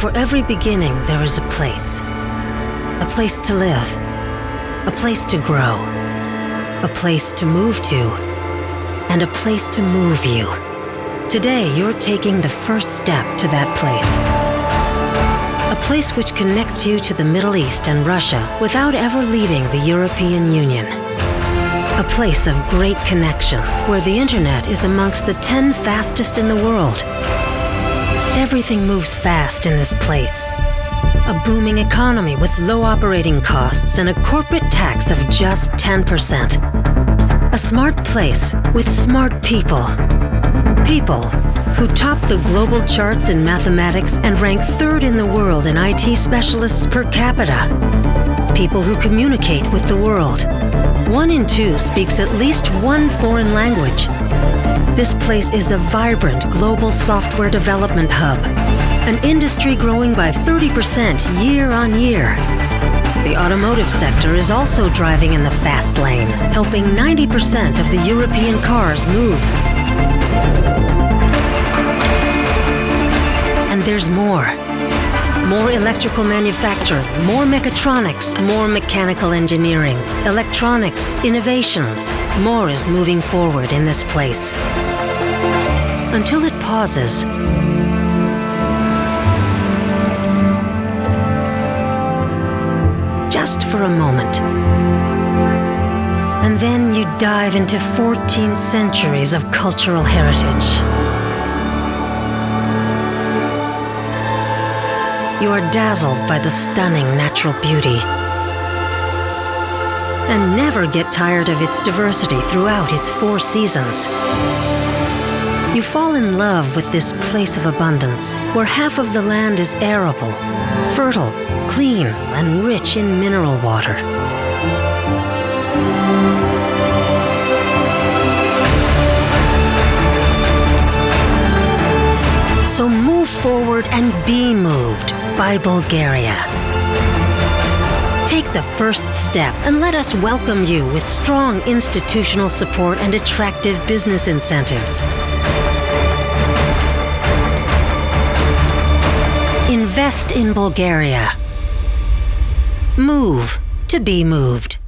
For every beginning, there is a place to live, a place to grow, a place to move to, and a place to move you. Today, you're taking the first step to that place. A place which connects you to the Middle East and Russia without ever leaving the European Union. A place of great connections where the internet is amongst the 10 fastest in the world. Everything moves fast in this place. A booming economy with low operating costs and a corporate tax of just 10%. A smart place with smart people. People who top the global charts in mathematics and rank third in the world in IT specialists per capita. People who communicate with the world. 1 in 2 speaks at least 1 foreign language. This place is a vibrant global software development hub, an industry growing by 30% year on year. The automotive sector is also driving in the fast lane, helping 90% of the European cars move. And there's more. More electrical manufacturing, more mechatronics, more mechanical engineering, electronics, innovations. More is moving forward in this place. Until it pauses. Just for a moment. And then you dive into 14 centuries of cultural heritage. You are dazzled by the stunning natural beauty and never get tired of its diversity throughout its 4 seasons. You fall in love with this place of abundance, where half of the land is arable, fertile, clean, and rich in mineral water. So move forward and be moved by Bulgaria. Take the first step and let us welcome you with strong institutional support and attractive business incentives. Invest in Bulgaria. Move to be moved.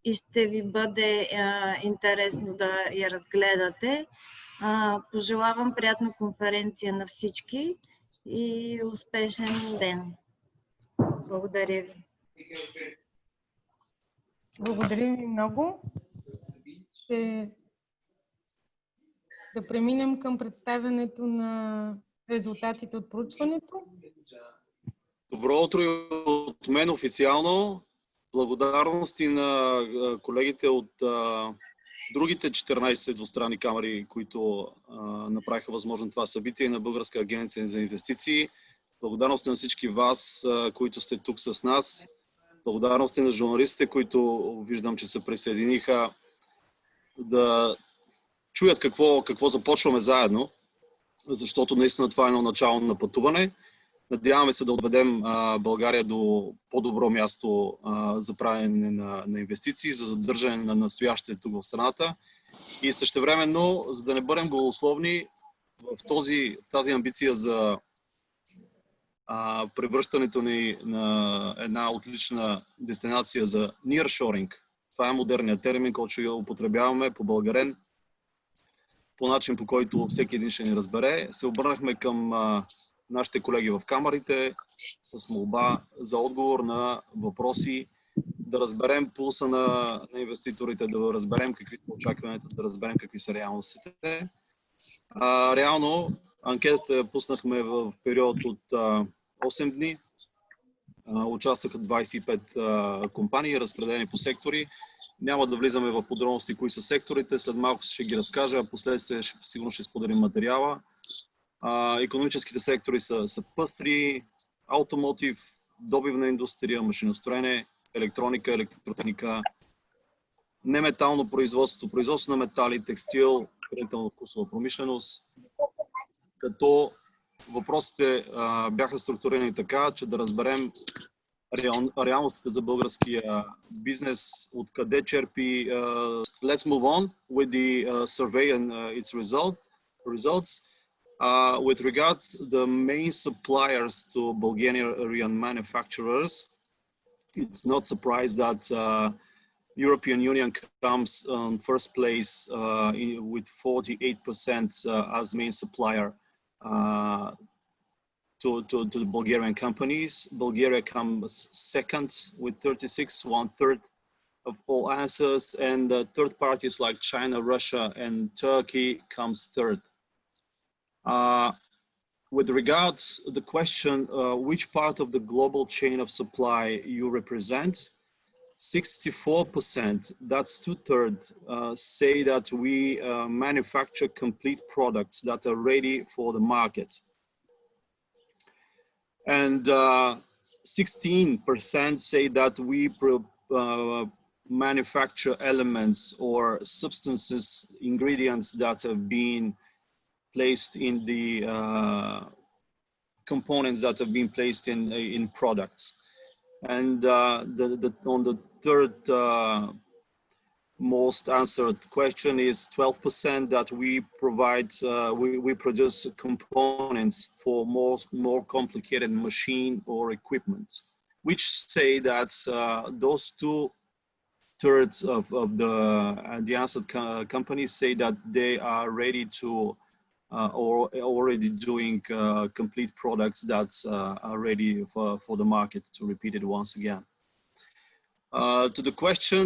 И ще ви бъде интересно да я разгледате. Пожелавам приятна конференция на всички и успешен ден. Благодаря ви. Благодаря ви много. Да преминем към представянето на резултатите от проучването. Добро утро и от мен официално. Благодарности на колегите от другите 14 двустранни камери, които направиха възможно това събитие, и на Българска агенция за инвестиции. Благодарности на всички вас, които сте тук с нас. Благодарности на журналистите, които виждам, че се присъединиха да чуят какво започваме заедно, защото наистина това е едно начало на пътуване. Надяваме се да отведем България до по-добро място за правене на инвестиции, за задържане на настоящите тук в страната. И същевременно, за да не бъдем голословни в тази амбиция за превръщането ни на една отлична дестинация за nearshoring. Това е модерният термин, който ще употребяваме по българен, по начин, по който всеки един ще ни разбере. Се обърнахме към нашите колеги в камерите с молба за отговор на въпроси, да разберем пулса на инвеститорите, да разберем какви са очакванията, да разберем какви са реалностите. Реално анкетата пуснахме в период от 8 дни. Участваха 25 компании, разпределени по сектори. Няма да влизаме в подробности кои са секторите, след малко ще ги разкажа, а последствие сигурно ще споделим материала. Икономическите сектори са пъстри, автомотив, добивна индустрия, машиностроене, електроника, електротехника, неметално производство, производство на метали, текстил, хранително-вкусова промишленост. Като въпросите бяха структурирани така, че да разберем реалностите за българския бизнес, откъде черпи. Let's move on with the survey and its results. With regards to the main suppliers to Bulgarian manufacturers, it's not surprised that European Union comes on first place with 48% as main supplier to the Bulgarian companies. Bulgaria comes second with 36, 1/3 of all answers, and third parties like China, Russia, and Turkey comes third. With regards to the question, which part of the global chain of supply you represent, 64%, that's 2/3, say that we manufacture complete products that are ready for the market. And 16% say that we manufacture elements or substances, ingredients that have been placed in the components that have been placed in products. And on the third most answered question is 12% that we provide, we produce components for more complicated machine or equipment, which say that those 2/3 of the answered companies say that they are ready to or already doing complete products that are ready for the market, to repeat it once again. To the question,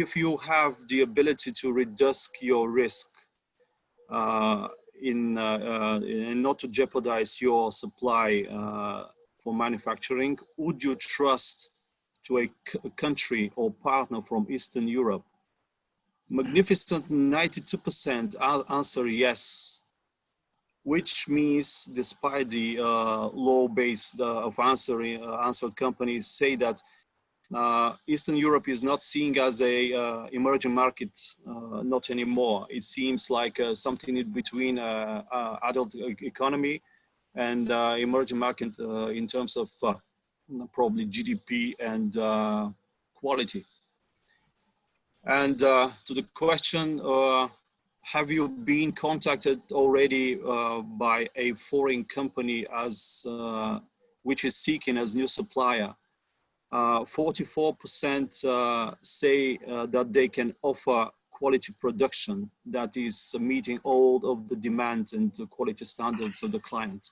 if you have the ability to reduce your risk and not to jeopardize your supply for manufacturing, would you trust to a country or partner from Eastern Europe? Magnificent 92% answer yes, which means despite the low base of answered companies say that Eastern Europe is not seen as a emerging market, not anymore. It seems like something in between adult economy and emerging market in terms of probably GDP and quality. And to the question, have you been contacted already by a foreign company as which is seeking as new supplier? 44% say that they can offer quality production that is meeting all of the demand and the quality standards of the client.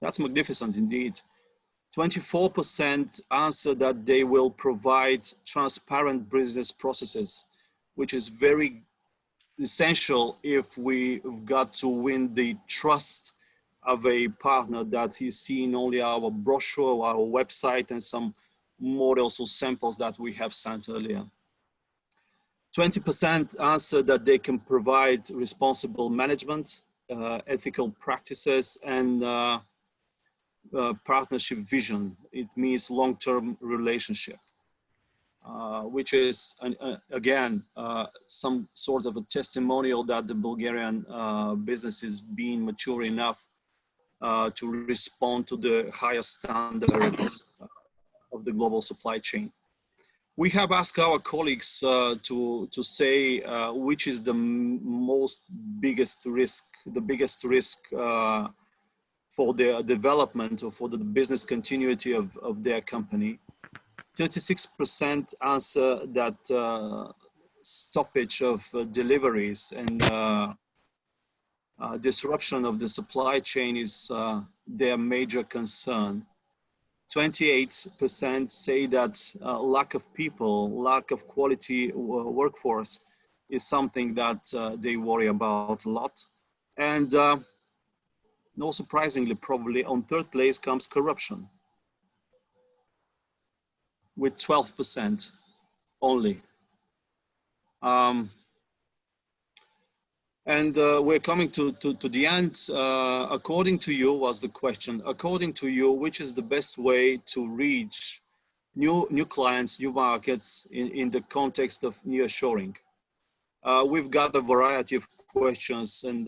That's magnificent indeed. 24% answer that they will provide transparent business processes, which is very essential if we've got to win the trust of a partner that is seeing only our brochure, our website, and some models or samples that we have sent earlier. 20% answer that they can provide responsible management, ethical practices, and partnership vision. It means long-term relationship, which is, again, some sort of a testimonial that the Bulgarian business is being mature enough to respond to the higher standards of the global supply chain. We have asked our colleagues to say which is the biggest risk for their development or for the business continuity of their company. 36% answer that stoppage of deliveries and disruption of the supply chain is their major concern. 28% say that lack of people, lack of quality workforce is something that they worry about a lot. And no surprisingly, probably on third place comes corruption with 12% only. And we're coming to the end. According to you was the question, according to you, which is the best way to reach new clients, new markets in the context of nearshoring? We've got a variety of questions, and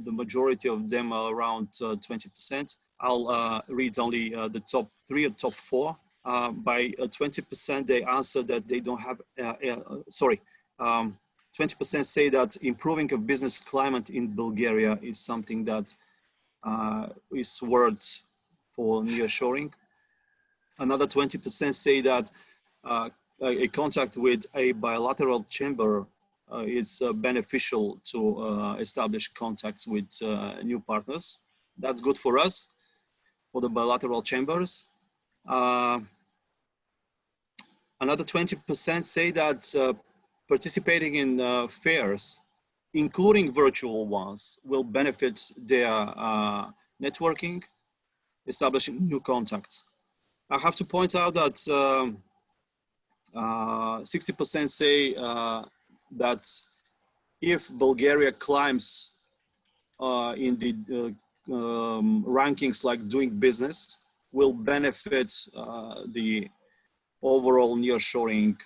the majority of them are around 20%. I'll read only the top 3 or top 4. By 20%, they answer that they don't have, 20% say that improving of business climate in Bulgaria is something that is worth for nearshoring. Another 20% say that a contact with a bilateral chamber is beneficial to establish contacts with new partners. That's good for us, for the bilateral chambers. Another 20% say that participating in fairs, including virtual ones, will benefit their networking, establishing new contacts. I have to point out that 60% say that if Bulgaria climbs in the rankings like doing business, will benefit the overall nearshoring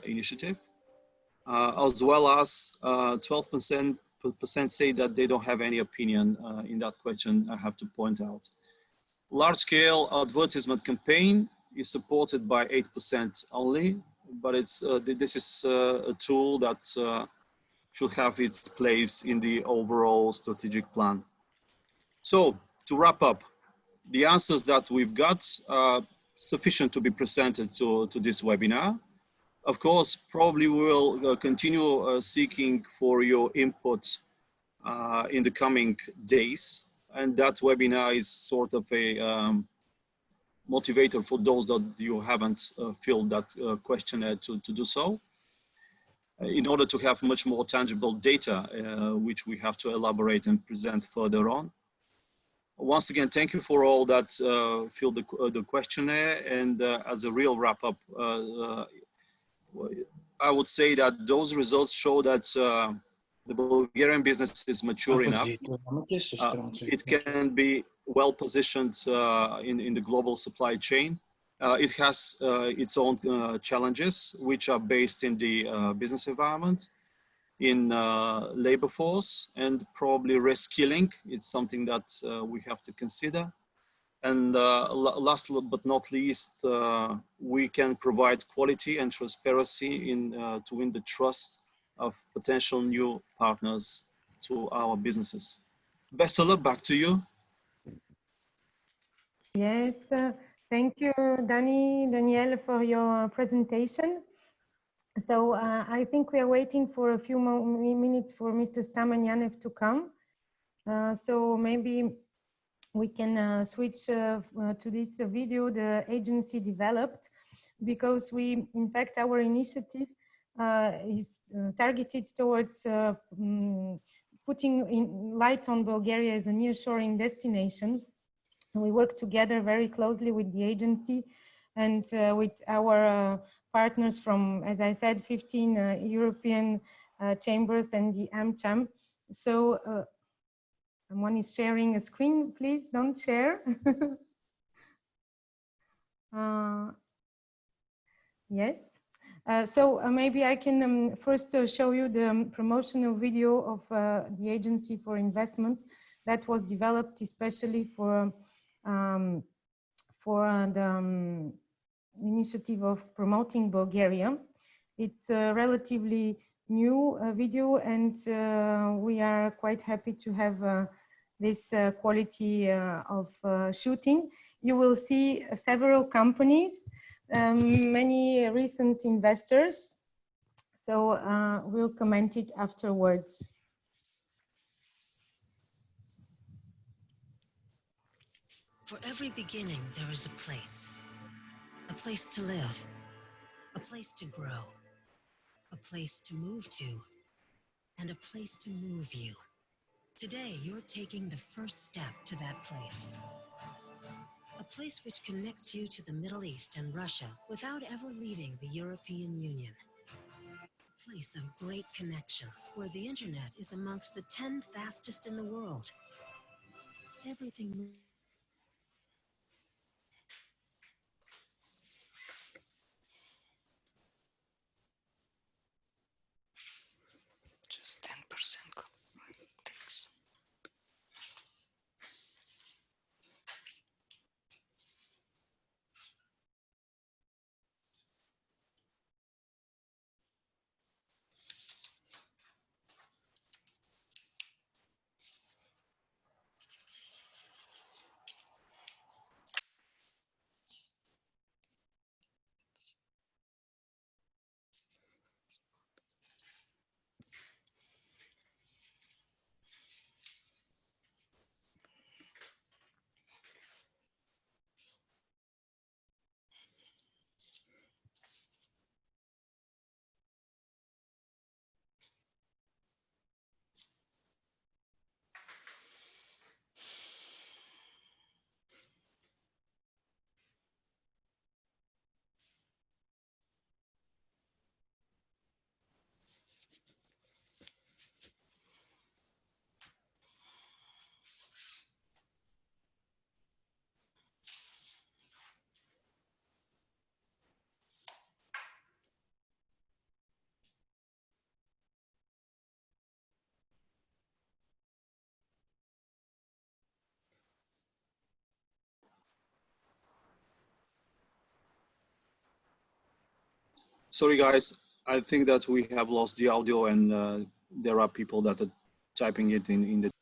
initiative, as well as 12% say that they don't have any opinion in that question, I have to point out. Large-scale advertisement campaign is supported by 8% only, but this is a tool that should have its place in the overall strategic plan. So, to wrap up, the answers that we've got are sufficient to be presented to this webinar. Of course, probably we will continue seeking for your input in the coming days. And that webinar is sort of a motivator for those that you haven't filled that questionnaire to do so, in order to have much more tangible data, which we have to elaborate and present further on. Once again, thank you for all that filled the questionnaire. And as a real wrap up, I would say that those results show that the Bulgarian business is mature enough. It can be well positioned in the global supply chain. It has its own challenges, which are based in the business environment, in labor force, and probably reskilling. It's something that we have to consider. And last but not least, we can provide quality and transparency to win the trust of potential new partners to our businesses. Best of luck, back to you. Yes, thank you, Daniel, for your presentation. So I think we are waiting for a few more minutes for Mr. Stamanyanev to come. So maybe we can switch to this video the agency developed, because in fact, our initiative is targeted towards putting in light on Bulgaria as a nearshoring destination. We work together very closely with the agency and with our partners from, as I said, 15 European chambers and the AmCham. So someone is sharing a screen. Please don't share. Yes. So maybe I can first show you the promotional video of the Agency for Investments that was developed especially for the initiative of promoting Bulgaria. It's a relatively new video, and we are quite happy to have this quality of shooting. You will see several companies, many recent investors, so we'll comment it afterwards. For every beginning, there is a place to live, a place to grow, a place to move to, and a place to move you. Today, you're taking the first step to that place. A place which connects you to the Middle East and Russia without ever leaving the European Union. A place of great connections where the internet is amongst the 10 fastest in the world. Everything just 10%. Thanks. Sorry, guys. I think that we have lost the audio, and there are people that are typing it in the.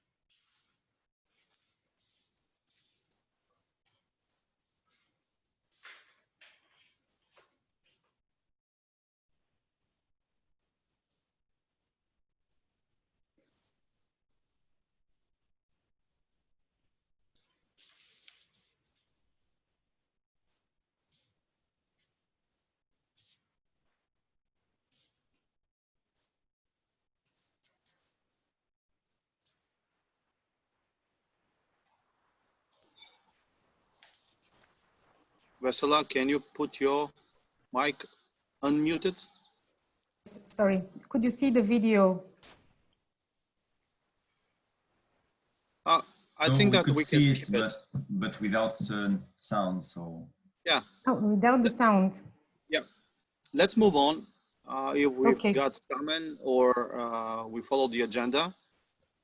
Vesela, can you put your mic unmuted? Sorry, could you see the video? I think that we can skip it. But without sound, so. Yeah. Oh, without the sound. Yeah. Let's move on. If we've Okay. got Samen or we follow the agenda.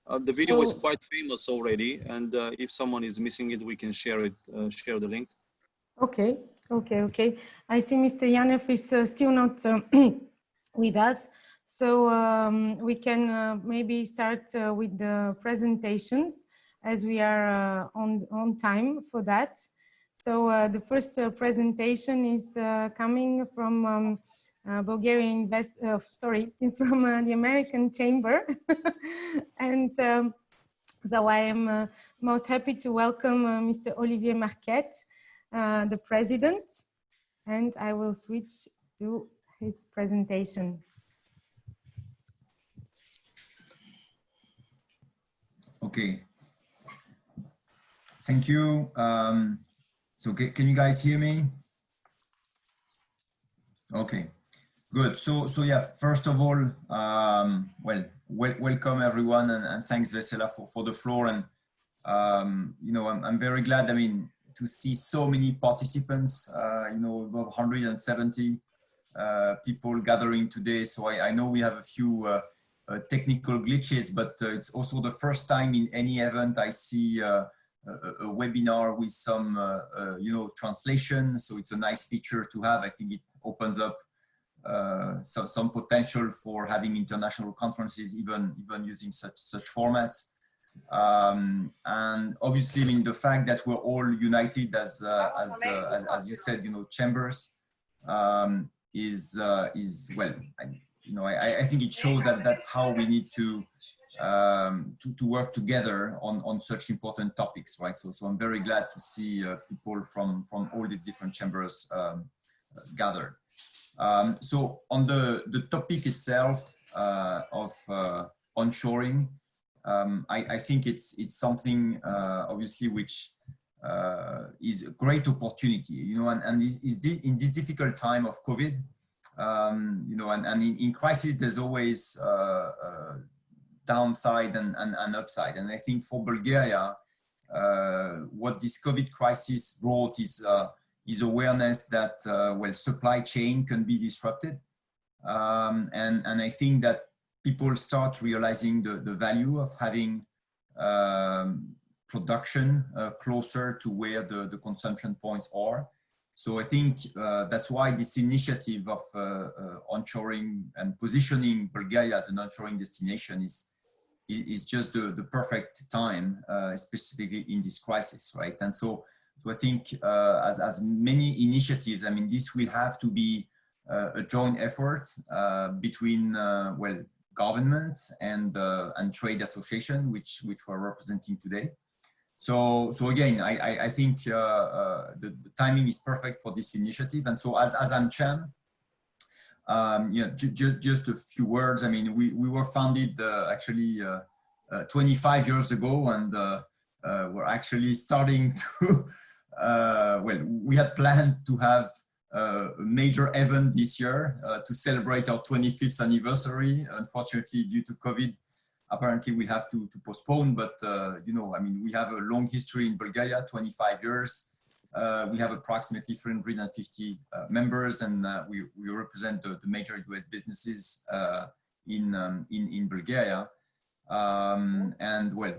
The video is quite famous already, and if someone is missing it, we can share it, share the link. Okay, okay. I see Mr. Yanev is still not with us, so we can maybe start with the presentations as we are on time for that. So the first presentation is coming from Bulgarian from the American Chamber, and so I am most happy to welcome Mr. Olivier Marquette, the president, and I will switch to his presentation. Okay. Thank you. So can you guys hear me? Okay, good. So yeah, first of all, welcome everyone, and thanks Vesela for the floor. And you know, I'm very glad. I mean, to see so many participants. You know, above 170 people gathering today. So I know we have a few technical glitches, but it's also the first time in any event I see a webinar with some you know, translation. So it's a nice feature to have. I think it opens up some potential for having international conferences, even using such formats. And obviously, I mean, the fact that we're all united as you said, you know, chambers is well, you know, I think it shows that that's how we need to work together on such important topics, right? So I'm very glad to see people from all the different chambers gathered. So on the topic itself of onshoring, I think it's something obviously which is a great opportunity, you know, and is in this difficult time of COVID, you know, and in crisis there's always downside and upside. And I think for Bulgaria, what this COVID crisis brought is awareness that well, supply chain can be disrupted, and I think that people start realizing the value of having production closer to where the consumption points are. So I think that's why this initiative of onshoring and positioning Bulgaria as an onshoring destination is just the perfect time, specifically in this crisis, right? And so I think as many initiatives, I mean, this will have to be a joint effort between well, government and trade association, which we're representing today. So again, I think the timing is perfect for this initiative. And so as I'm chair, you know, just a few words. I mean, we were founded actually 25 years ago, and we're actually starting to well, we had planned to have a major event this year to celebrate our 25th anniversary. Unfortunately, due to COVID, apparently we have to postpone, but you know, I mean, we have a long history in Bulgaria, 25 years. We have approximately 350 members, and we represent the major US businesses in Bulgaria. And well,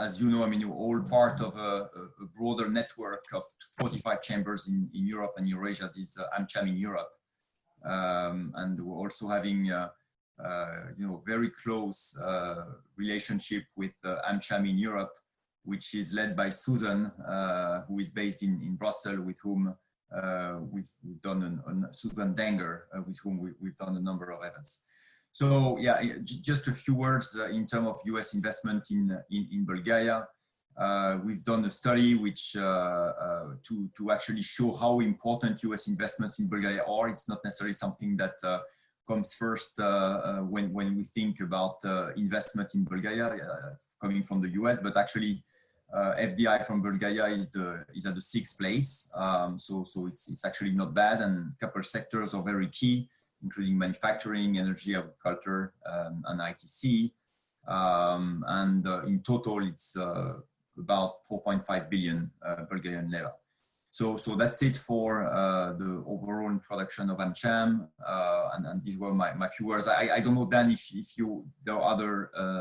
as you know, I mean, you're all part of a broader network of 45 chambers in Europe and Eurasia, this AmCham in Europe. and we're also having very close relationship with AmCham in Europe, which is led by Susan, who is based in Brussels, with whom we've done Susan Danger, with whom we've done a number of events. So yeah, just a few words in terms of US investment in Bulgaria. We've done a study which to actually show how important US investments in Bulgaria are. It's not necessarily something that comes first when we think about investment in Bulgaria coming from the US, but actually FDI from Bulgaria is at the 6th place. So it's actually not bad, and a couple of sectors are very key, including manufacturing, energy, agriculture, and ITC. And in total, it's about 4.5 billion Bulgarian leva. So that's it for the overall introduction of AmCham, and these were my few words. I don't know, Dan, if there are other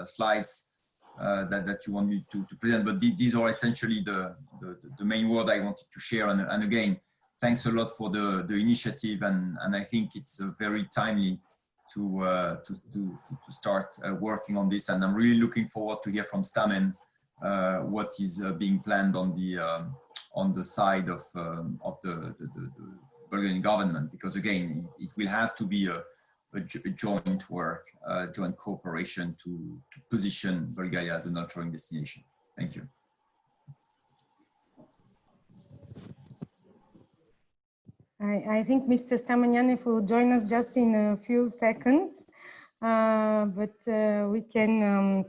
slides that you want me to present, but these are essentially the main word I wanted to share. And again, thanks a lot for the initiative, and I think it's very timely to start working on this. And I'm really looking forward to hear from Stamen what is being planned on the side of the Bulgarian government, because again, it will have to be a joint work, joint cooperation to position Bulgaria as a nurturing destination. Thank you. I think Mr. Stamanyanev will join us just in a few seconds, but we can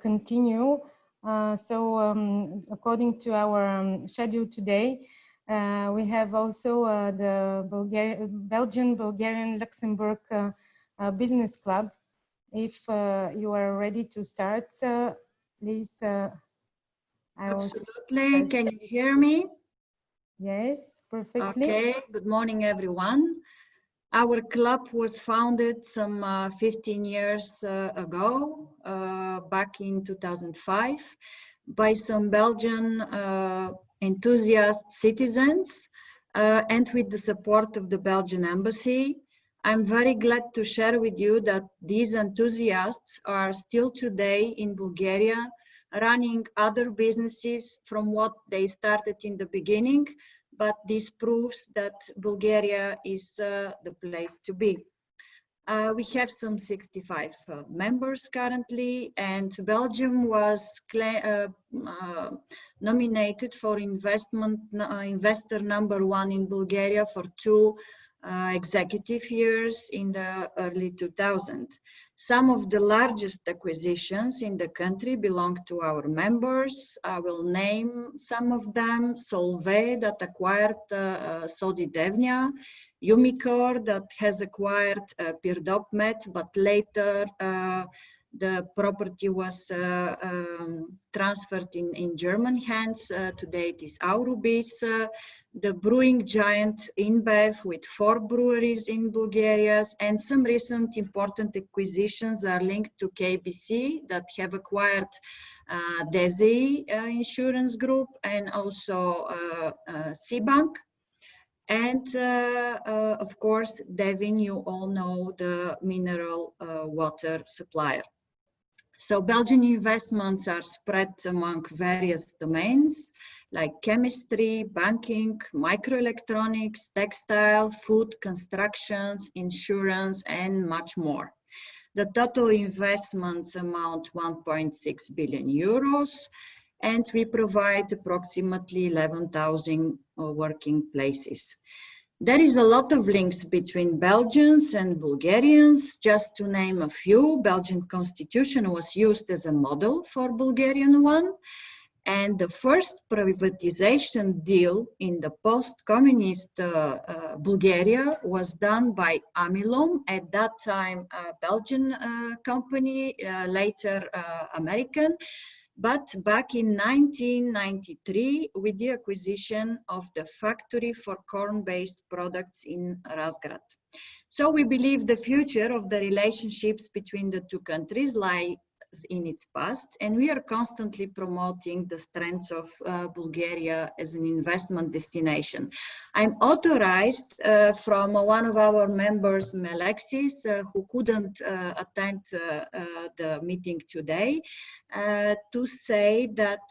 continue. According to our schedule today, we have also the Belgian Luxembourg Business Club. If you are ready to start, please. Absolutely. Can you hear me? Yes, perfectly. Okay. Good morning, everyone. Our club was founded some 15 years ago, back in 2005, by some Belgian enthusiast citizens, and with the support of the Belgian embassy. I'm very glad to share with you that these enthusiasts are still today in Bulgaria, running other businesses from what they started in the beginning, but this proves that Bulgaria is the place to be. We have some 65 members currently, and Belgium was nominated for investor #1 in Bulgaria for 2 executive years in the early 2000s. Some of the largest acquisitions in the country belong to our members. I will name some of them: Solvay, that acquired Sodi Devnya, Umicore, that has acquired Pirdopmet, but later the property was transferred in German hands. Today it is Aurubis. The brewing giant InBev, with 4 breweries in Bulgaria, and some recent important acquisitions are linked to KBC, that have acquired Desi Insurance Group, and also Seabank. And of course, Devin, you all know, the mineral water supplier. So Belgian investments are spread among various domains like chemistry, banking, microelectronics, textile, food, constructions, insurance, and much more. The total investments amount 1.6 billion euros, and we provide approximately 11,000 working places. There is a lot of links between Belgians and Bulgarians. Just to name a few, Belgian constitution was used as a model for Bulgarian one, and the first privatization deal in the post-communist Bulgaria was done by Amilom, at that time a Belgian company, later American. But back in 1993, with the acquisition of the factory for corn-based products in Razgrad. So we believe the future of the relationships between the two countries in its past, and we are constantly promoting the strengths of Bulgaria as an investment destination. I'm authorized from one of our members, Melexis, who couldn't attend the meeting today, to say that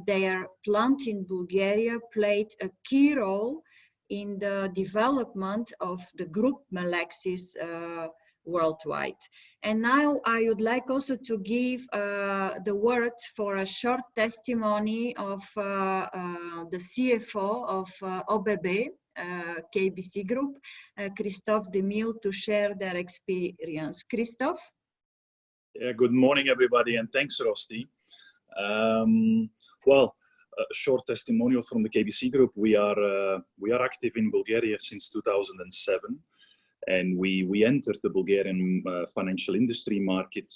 their plant in Bulgaria played a key role in the development of the group Melexis worldwide. And now I would like also to give the word for a short testimony of the CFO of OBB, KBC Group, Christophe Demille, to share their experience. Christophe? Yeah, good morning, everybody, and thanks, Rosti. A short testimonial from the KBC Group. We are active in Bulgaria since 2007. And we entered the Bulgarian financial industry market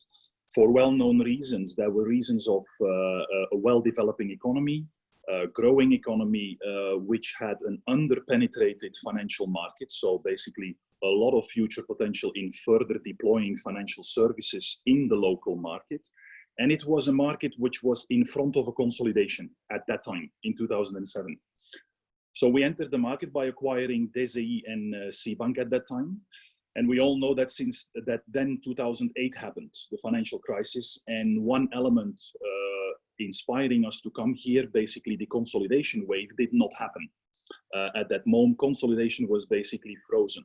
for well-known reasons. There were reasons of a well-developing economy, growing economy, which had an under-penetrated financial market. So basically, a lot of future potential in further deploying financial services in the local market. And it was a market which was in front of a consolidation at that time, in 2007. So we entered the market by acquiring DZI and C-Bank at that time. And we all know that since then 2008 happened, the financial crisis. And one element inspiring us to come here, basically the consolidation wave, did not happen. At that moment, consolidation was basically frozen.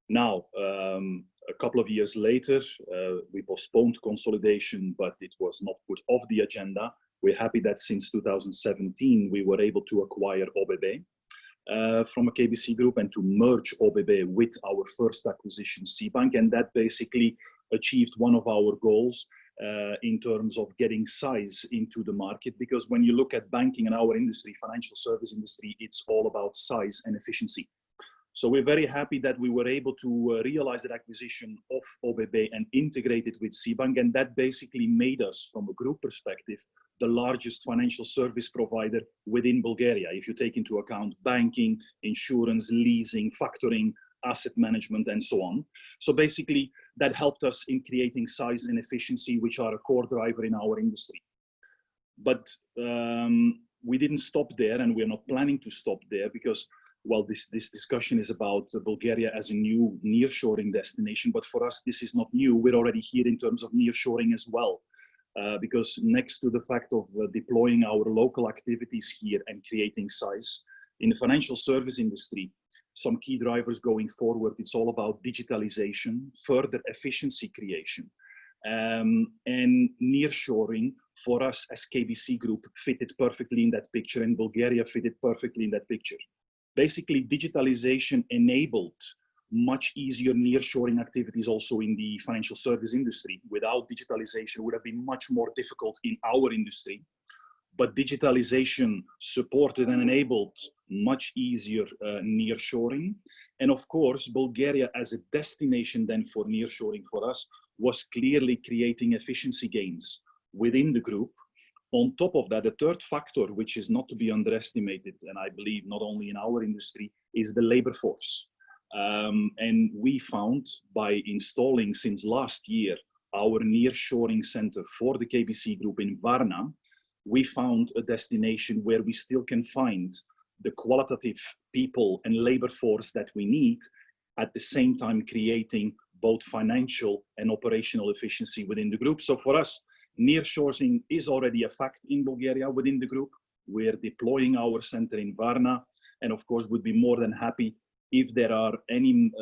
Now, a couple of years later, we postponed consolidation, but it was not put off the agenda. We're happy that since 2017, we were able to acquire OBB from a KBC Group and to merge OBB with our first acquisition, C-Bank. And that basically achieved one of our goals in terms of getting size into the market. Because when you look at banking and our industry, financial service industry, it's all about size and efficiency. So we're very happy that we were able to realize that acquisition of OBB and integrate it with C-Bank. And that basically made us, from a group perspective, the largest financial service provider within Bulgaria, if you take into account banking, insurance, leasing, factoring, asset management, and so on. So basically, that helped us in creating size and efficiency, which are a core driver in our industry. But we didn't stop there, and we're not planning to stop there, because well, this discussion is about Bulgaria as a new nearshoring destination, but for us, this is not new. We're already here in terms of nearshoring as well, because next to the fact of deploying our local activities here and creating size, in the financial service industry, some key drivers going forward, it's all about digitalization, further efficiency creation, and nearshoring for us as KBC Group fitted perfectly in that picture, and Bulgaria fitted perfectly in that picture. Basically, digitalization enabled much easier nearshoring activities also in the financial service industry. Without digitalization, it would have been much more difficult in our industry. But digitalization supported and enabled much easier nearshoring. And of course, Bulgaria as a destination then for nearshoring for us was clearly creating efficiency gains within the group. On top of that, the third factor, which is not to be underestimated, and I believe not only in our industry, is the labor force. And we found by installing since last year our nearshoring center for the KBC Group in Varna, we found a destination where we still can find the qualitative people and labor force that we need, at the same time creating both financial and operational efficiency within the group. So for us, nearshoring is already a fact in Bulgaria within the group. We're deploying our center in Varna, and of course would be more than happy if there are any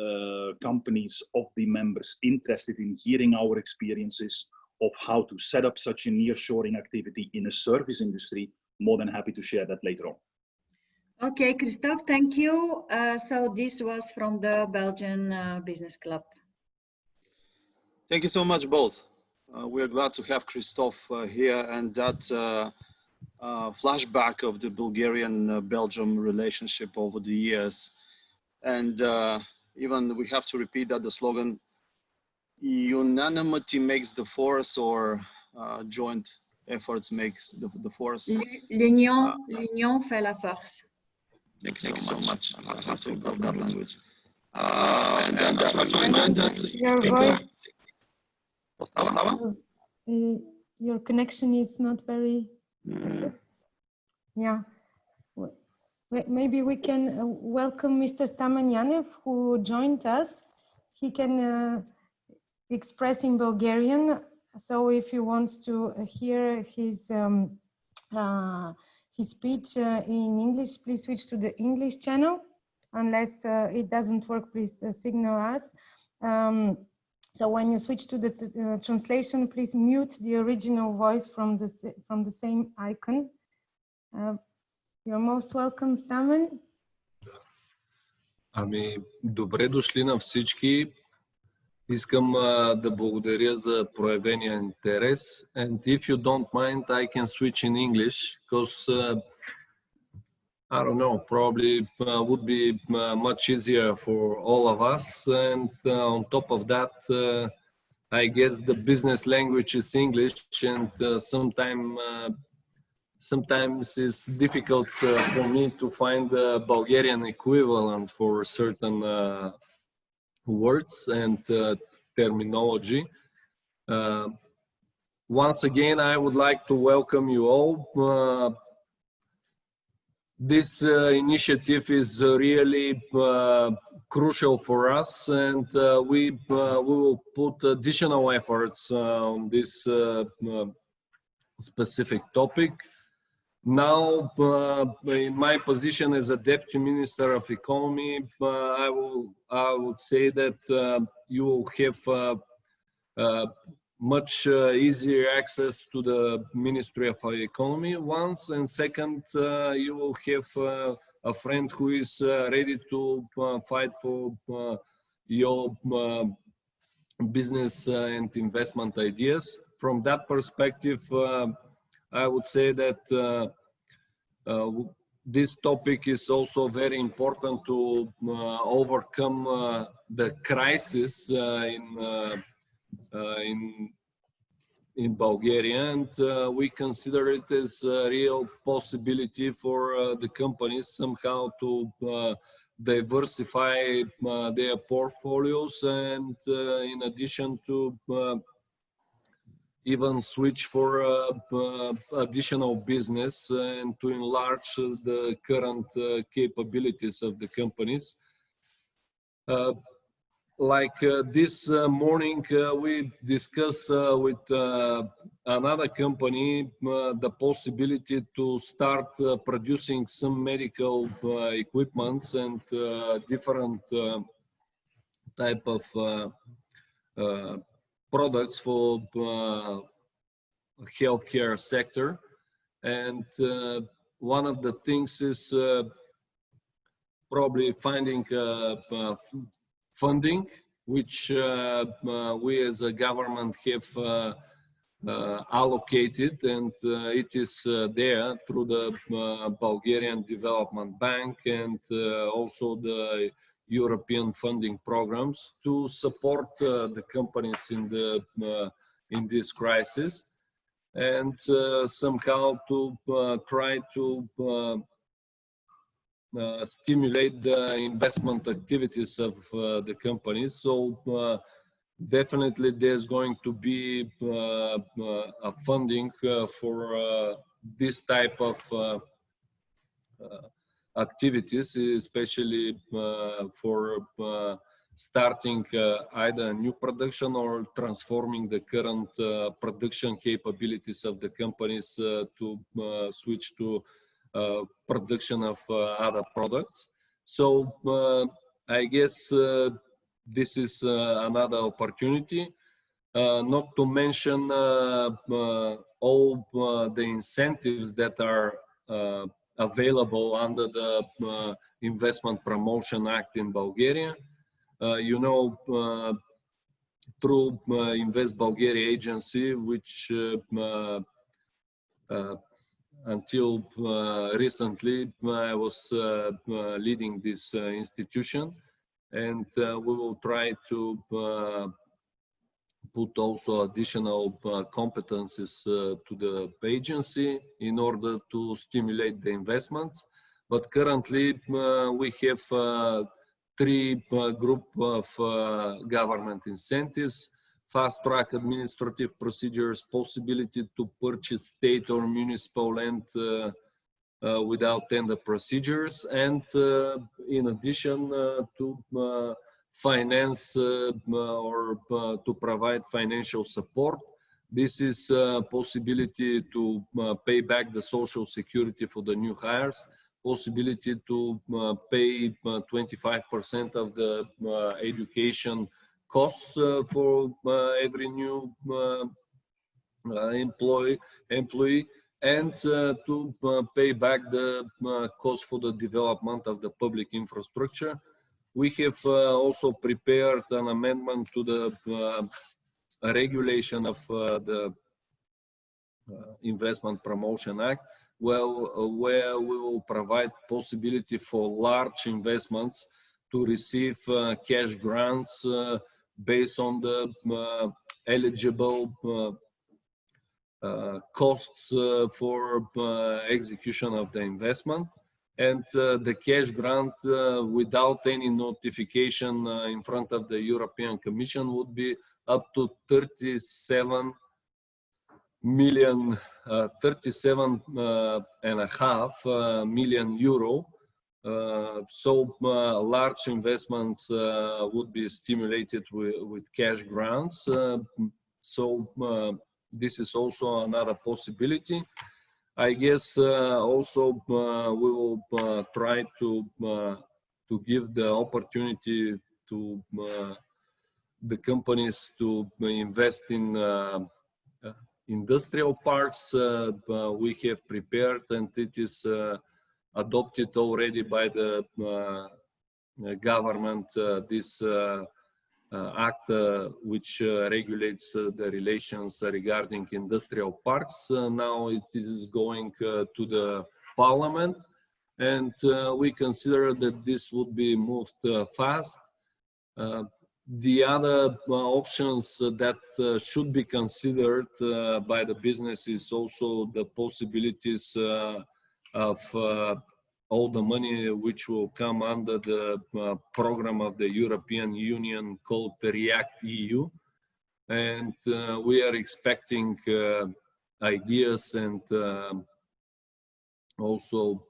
companies of the members interested in hearing our experiences of how to set up such a nearshoring activity in a service industry. More than happy to share that later on. Okay, Christophe, thank you. So this was from the Belgian Business Club. Thank you so much, both. We are glad to have Christophe here, and that flashback of the Bulgarian-Belgium relationship over the years. And even we have to repeat that the slogan, unanimity makes the force, or joint efforts makes the force. L'union fait la force. Thank you so much. I have to improve that language. Your voice, your connection is not very good. Yeah. Maybe we can welcome Mr. Stamanyanev, who joined us. He can express in Bulgarian. So if you want to hear his speech in English, please switch to the English channel. Unless it doesn't work, please signal us. So when you switch to the translation, please mute the original voice from the same icon. You're most welcome, Stamen. Ами, добре дошли на всички. Искам да благодаря за проявения интерес. And if you don't mind, I can switch in English, because I don't know, probably would be much easier for all of us. And on top of that, I guess the business language is English, and sometimes it's difficult for me to find the Bulgarian equivalent for certain words and terminology. Once again, I would like to welcome you all. This initiative is really crucial for us, and we will put additional efforts on this specific topic. Now, in my position as a Deputy Minister of Economy, I would say that you will have much easier access to the Ministry of Economy once, and second, you will have a friend who is ready to fight for your business and investment ideas. From that perspective, I would say that this topic is also very important to overcome the crisis in Bulgaria, and we consider it as a real possibility for the companies somehow to diversify their portfolios, and in addition to even switch for additional business and to enlarge the current capabilities of the companies. Like this morning, we discussed with another company the possibility to start producing some medical equipments and different type of products for healthcare sector. And one of the things is probably finding funding, which we as a government have allocated, and it is there through the Bulgarian Development Bank and also the European funding programs to support the companies in this crisis, and somehow to try to stimulate the investment activities of the companies. So definitely there's going to be a funding for this type of activities, especially for starting either new production or transforming the current production capabilities of the companies to switch to production of other products. So I guess this is another opportunity, not to mention all the incentives that are available under the Investment Promotion Act in Bulgaria. You know, through InvestBulgaria Agency, which until recently I was leading this institution, and we will try to put also additional competencies to the agency in order to stimulate the investments. But currently we have three group of government incentives. fast-track administrative procedures, possibility to purchase state or municipal land without tender procedures, and in addition to finance or to provide financial support. This is a possibility to pay back the social security for the new hires, possibility to pay 25% of the education costs for every new employee, and to pay back the cost for the development of the public infrastructure. We have also prepared an amendment to the regulation of the Investment Promotion Act, where we will provide possibility for large investments to receive cash grants based on the eligible costs for execution of the investment. And the cash grant without any notification in front of the European Commission would be up to 37 million, 37.5 million euro. So large investments would be stimulated with cash grants. So this is also another possibility. I guess also we will try to give the opportunity to the companies to invest in industrial parks. We have prepared, and it is adopted already by the government, this act which regulates the relations regarding industrial parks. Now it is going to the parliament, and we consider that this would be moved fast. The other options that should be considered by the business is also the possibilities of all the money which will come under the program of the European Union called the React EU. And we are expecting ideas and also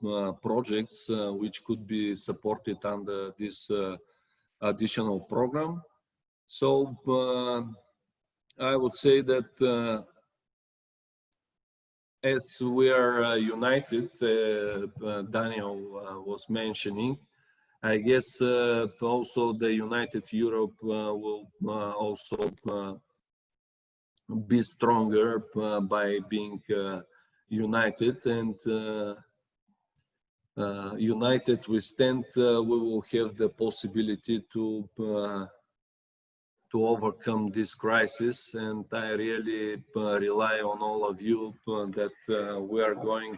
projects which could be supported under this additional program. So I would say that as we are united, Daniel was mentioning, I guess also the United Europe will also be stronger by being united, and united we stand, we will have the possibility to overcome this crisis. And I really rely on all of you that we are going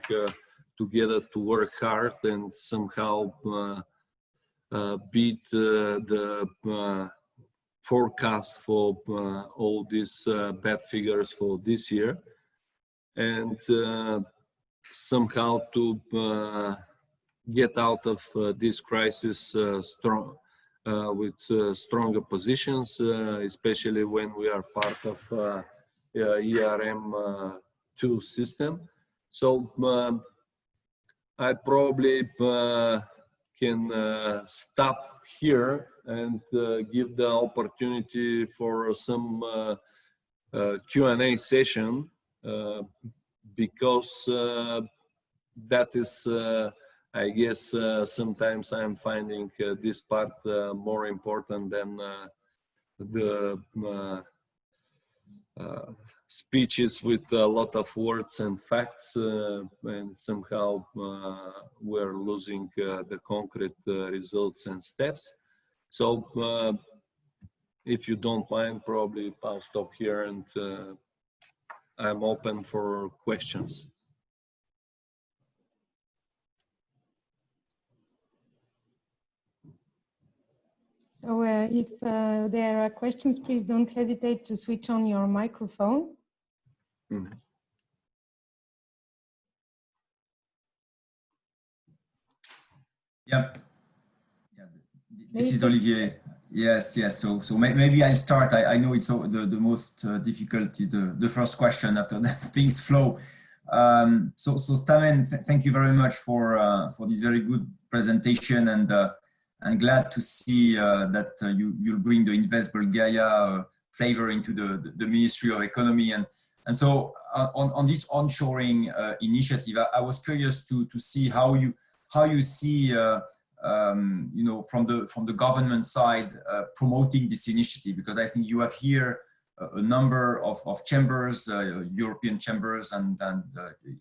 together to work hard and somehow beat the forecast for all these bad figures for this year, and somehow to get out of this crisis strong, with stronger positions, especially when we are part of ERM2 system. So I probably can stop here and give the opportunity for some Q&A session, because that is I guess sometimes I'm finding this part more important than the speeches with a lot of words and facts, and somehow we're losing the concrete results and steps. So if you don't mind, probably I'll stop here, and I'm open for questions. So if there are questions, please don't hesitate to switch on your microphone. Yeah. This is Olivier. Yes, yes. So maybe I'll start. I know it's the most difficult, the first question. After that, things flow. So Stamen, thank you very much for this very good presentation, and glad to see that you'll bring the Invest Bulgaria flavor into the Ministry of Economy, and so on this onshoring initiative. I was curious to see how you see. You know, from the government side, promoting this initiative, because I think you have here a number of chambers, European chambers and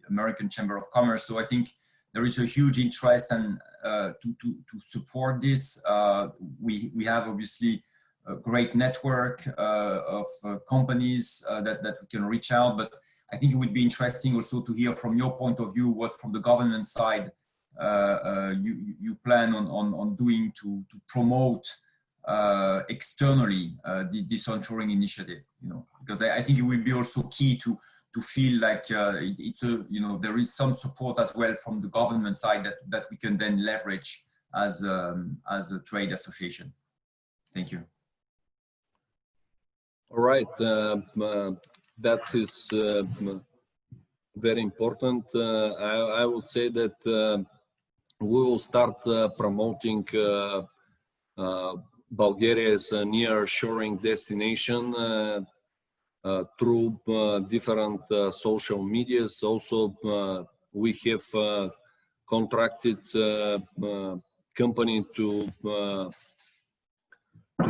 American Chamber of Commerce. So I think there is a huge interest and to support this. We have obviously a great network of companies that we can reach out, but I think it would be interesting also to hear from your point of view what from the government side you plan on doing to promote externally this onshoring initiative, you know, because I think it will be also key to feel like it's a, you know, there is some support as well from the government side that we can then leverage as a trade association. Thank you. All right, that is very important. I would say that we will start promoting Bulgaria as a nearshoring destination through different social medias. Also, we have contracted company to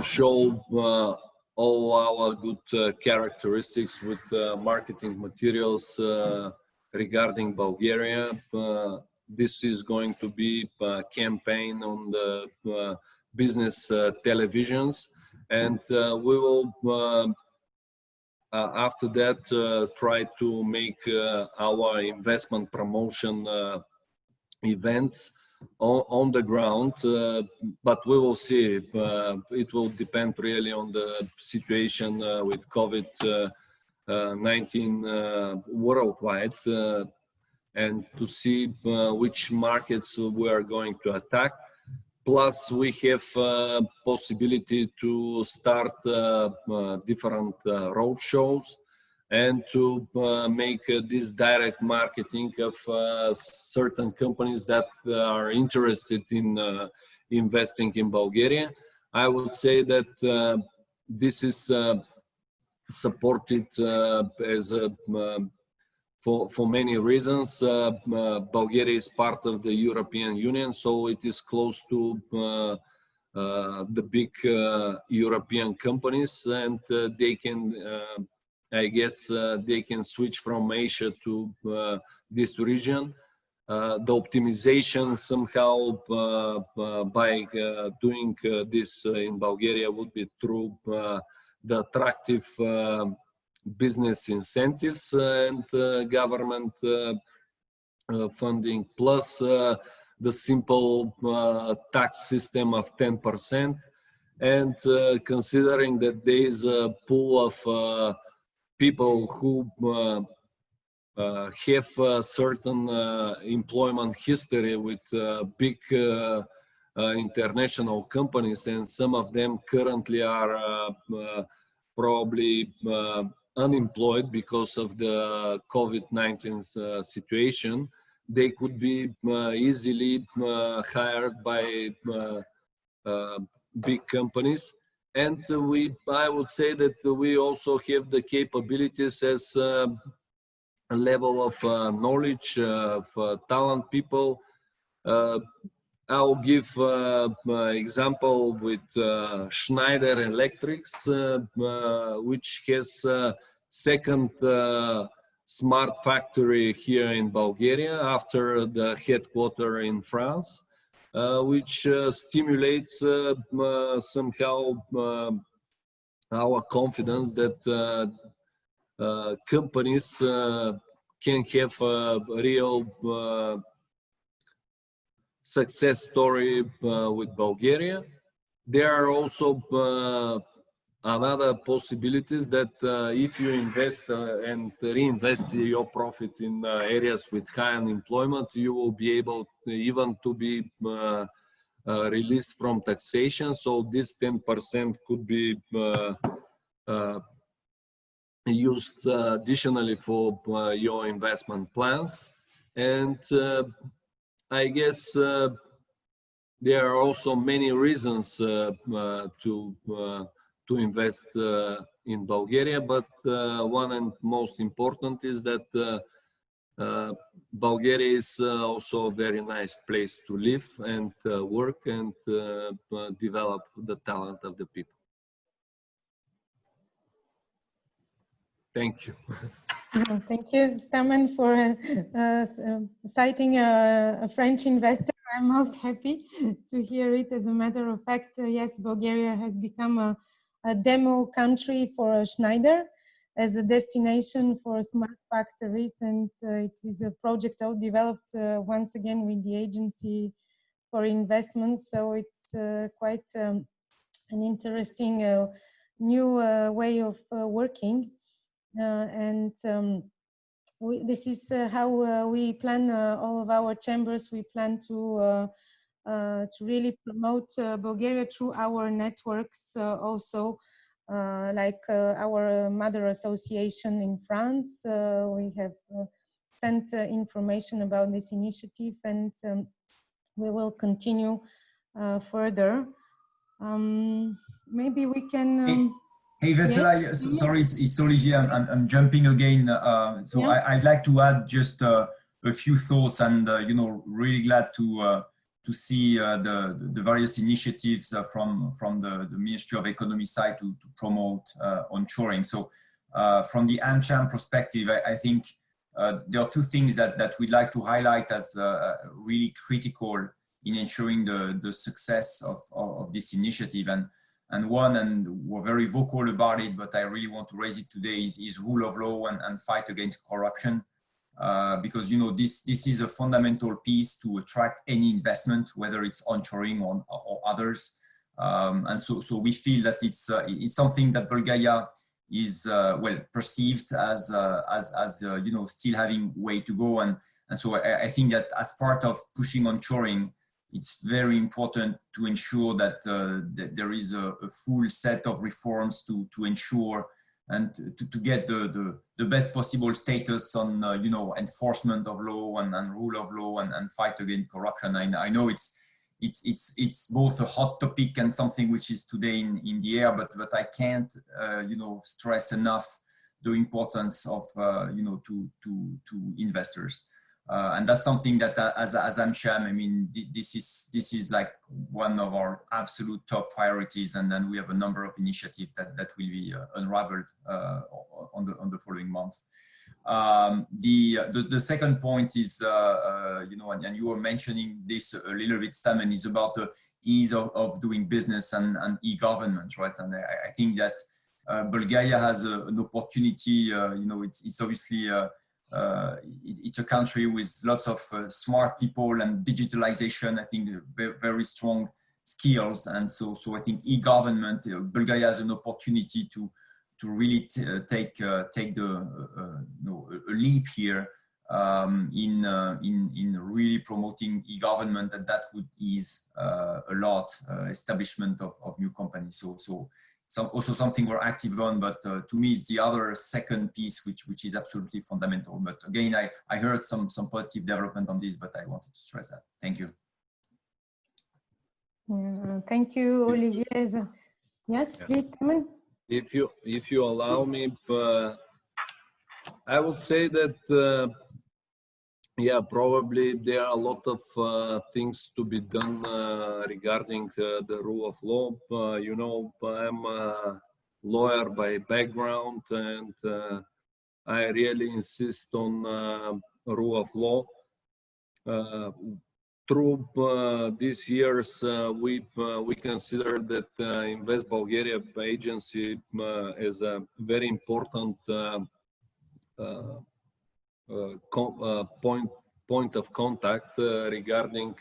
show all our good characteristics with marketing materials regarding Bulgaria. This is going to be a campaign on the business televisions, and we will after that try to make our investment promotion events on the ground, but we will see. It will depend really on the situation with COVID-19 worldwide, and to see which markets we are going to attack. Plus, we have possibility to start different road shows and to make this direct marketing of certain companies that are interested in investing in Bulgaria. I would say that this is supported as a for many reasons. Bulgaria is part of the European Union, so it is close to the big European companies, and they can, I guess, they can switch from Asia to this region. The optimization somehow by doing this in Bulgaria would be through the attractive business incentives and government funding, plus the simple tax system of 10%. And considering that there is a pool of people who have a certain employment history with big international companies, and some of them currently are probably unemployed because of the COVID-19 situation, they could be easily hired by big companies. And I would say that we also have the capabilities as a level of knowledge of talent people. I'll give example with Schneider Electrics, which has second smart factory here in Bulgaria after the headquarter in France, which stimulates somehow our confidence that companies can have a real success story with Bulgaria. There are also another possibilities that if you invest and reinvest your profit in areas with high unemployment, you will be able even to be released from taxation. So this 10% could be used additionally for your investment plans. And I guess there are also many reasons to invest in Bulgaria, but one and most important is that Bulgaria is also a very nice place to live and work and develop the talent of the people. Thank you. Thank you, Stamen, for citing a French investor. I'm most happy to hear it. As a matter of fact, yes, Bulgaria has become a demo country for Schneider as a destination for smart factories, and it is a project developed once again with the agency for investment. So it's quite an interesting new way of working. This is how we plan all of our chambers. We plan to really promote Bulgaria through our networks also, like our mother association in France. We have sent information about this initiative, and we will continue further. Maybe we can... Hey Vesela, yes? Sorry, it's Olivier. I'm jumping again. I'd like to add just a few thoughts, and you know, really glad to see the various initiatives from the Ministry of Economy side to promote onshoring. So from the AmCham perspective, I think there are two things that we'd like to highlight as really critical in ensuring the success of this initiative. And one, and we're very vocal about it, but I really want to raise it today, is rule of law and fight against corruption. Because, you know, this is a fundamental piece to attract any investment, whether it's onshoring or others. And so we feel that it's something that Bulgaria is well perceived as you know, still having way to go. And so I think that as part of pushing onshoring, it's very important to ensure that, that there is a full set of reforms to ensure and to get the best possible status on you know, enforcement of law and rule of law and fight against corruption. I know it's both a hot topic and something which is today in the air, but I can't you know, stress enough the importance of you know, to investors. And that's something that as AmCham, I mean, this is like one of our absolute top priorities, and then we have a number of initiatives that will be unraveled on the following months. The second point is you know, and you were mentioning this a little bit, Stamen, is about the ease of doing business and e-government, right? And I think that Bulgaria has an opportunity. You know, it's obviously it's a country with lots of smart people and digitalization. I think very strong skills, and so I think e-government, Bulgaria has an opportunity to really take the you know, a leap here in really promoting e-government, and that would ease a lot establishment of new companies. So also something we're active on, but to me it's the other second piece which is absolutely fundamental. But again, I heard some positive development on this, but I wanted to stress that. Thank you. Thank you, Olivier. Yes, please, Taman. If you allow me, I would say that yeah, probably there are a lot of things to be done regarding the rule of law. You know, I'm a lawyer by background, and I really insist on rule of law. Through these years, we consider that InvestBulgaria Agency is a very important point of contact regarding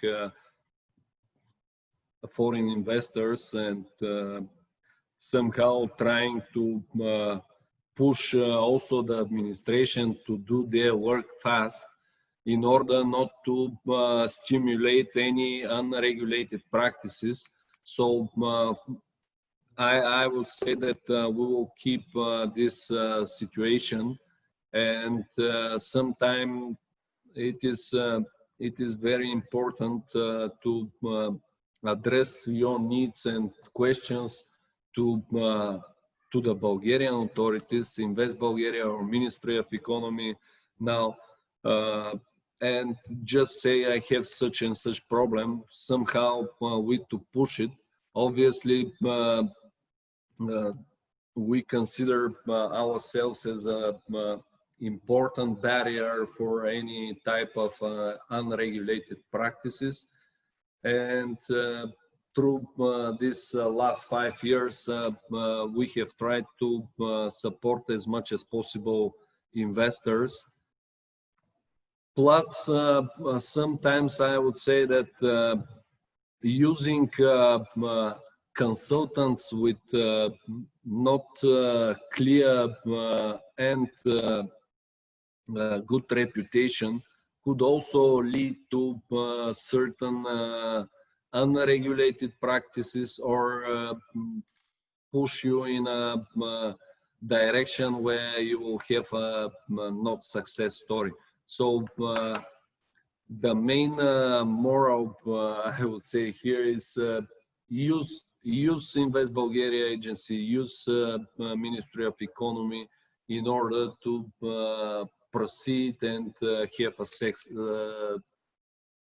foreign investors, and somehow trying to push also the administration to do their work fast, in order not to stimulate any unregulated practices. So I would say that we will keep this situation, and sometimes it is very important to address your needs and questions to the Bulgarian authorities, InvestBulgaria or Ministry of Economy now, and just say I have such and such problem. Somehow we to push it. Obviously, we consider ourselves as a important barrier for any type of unregulated practices, and through these last 5 years, we have tried to support as much as possible investors. Plus, sometimes I would say that using consultants with not clear and good reputation could also lead to certain unregulated practices, or push you in a direction where you will have a not success story. So the main moral, I would say here, is use InvestBulgaria Agency, use Ministry of Economy in order to proceed and have a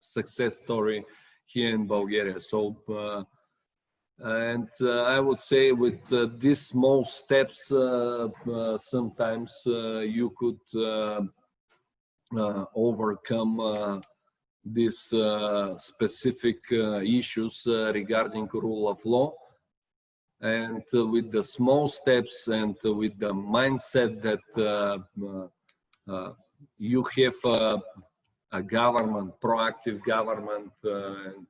success story here in Bulgaria. So, and I would say with these small steps, sometimes you could overcome these specific issues regarding rule of law. And with the small steps and with the mindset that you have a government, proactive government, and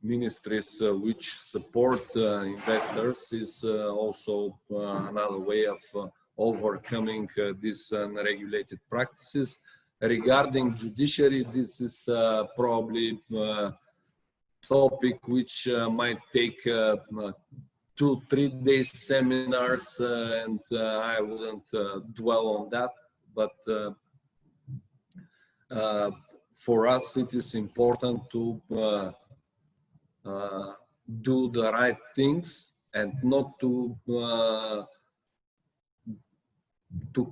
ministries which support investors, is also another way of overcoming these unregulated practices. Regarding judiciary, this is probably a topic which might take 2-3 days seminars, and I wouldn't dwell on that. But for us, it is important to do the right things and not to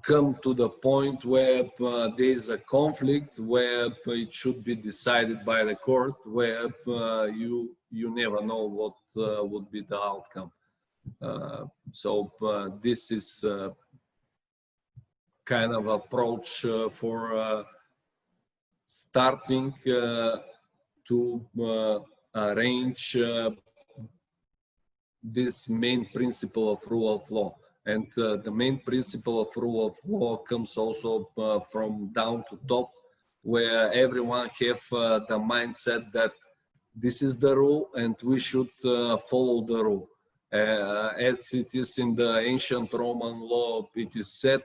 come to the point where there is a conflict, where it should be decided by the court, where you never know what would be the outcome. So this is kind of approach for starting to arrange this main principle of rule of law. And the main principle of rule of law comes also from down to top, where everyone have the mindset that this is the rule and we should follow the rule. As it is in the ancient Roman law, it is said,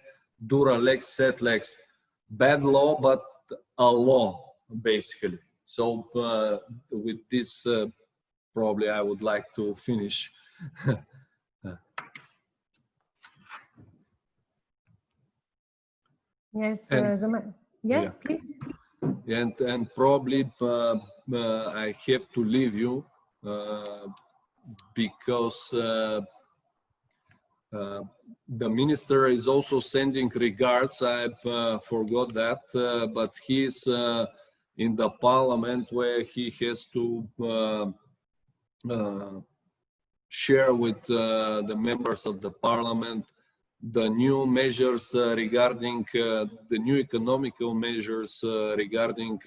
dura lex sed lex, bad law, but a law, basically. So with this, probably I would like to finish. Yes, yeah, please. And probably I have to leave you because the minister is also sending regards. I forgot that, but he's in the parliament, where he has to share with the members of the parliament the new measures regarding the new economical measures regarding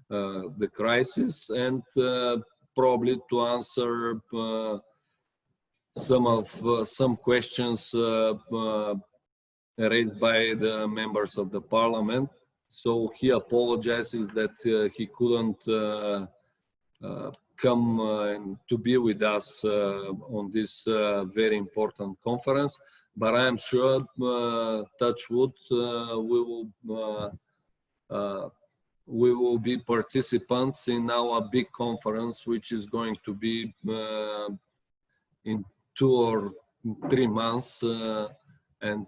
the crisis, and probably to answer some questions raised by the members of the parliament. So he apologizes that he couldn't come to be with us on this very important conference. But I am sure, touch wood, we will we will be participants in our big conference, which is going to be in 2 or 3 months, and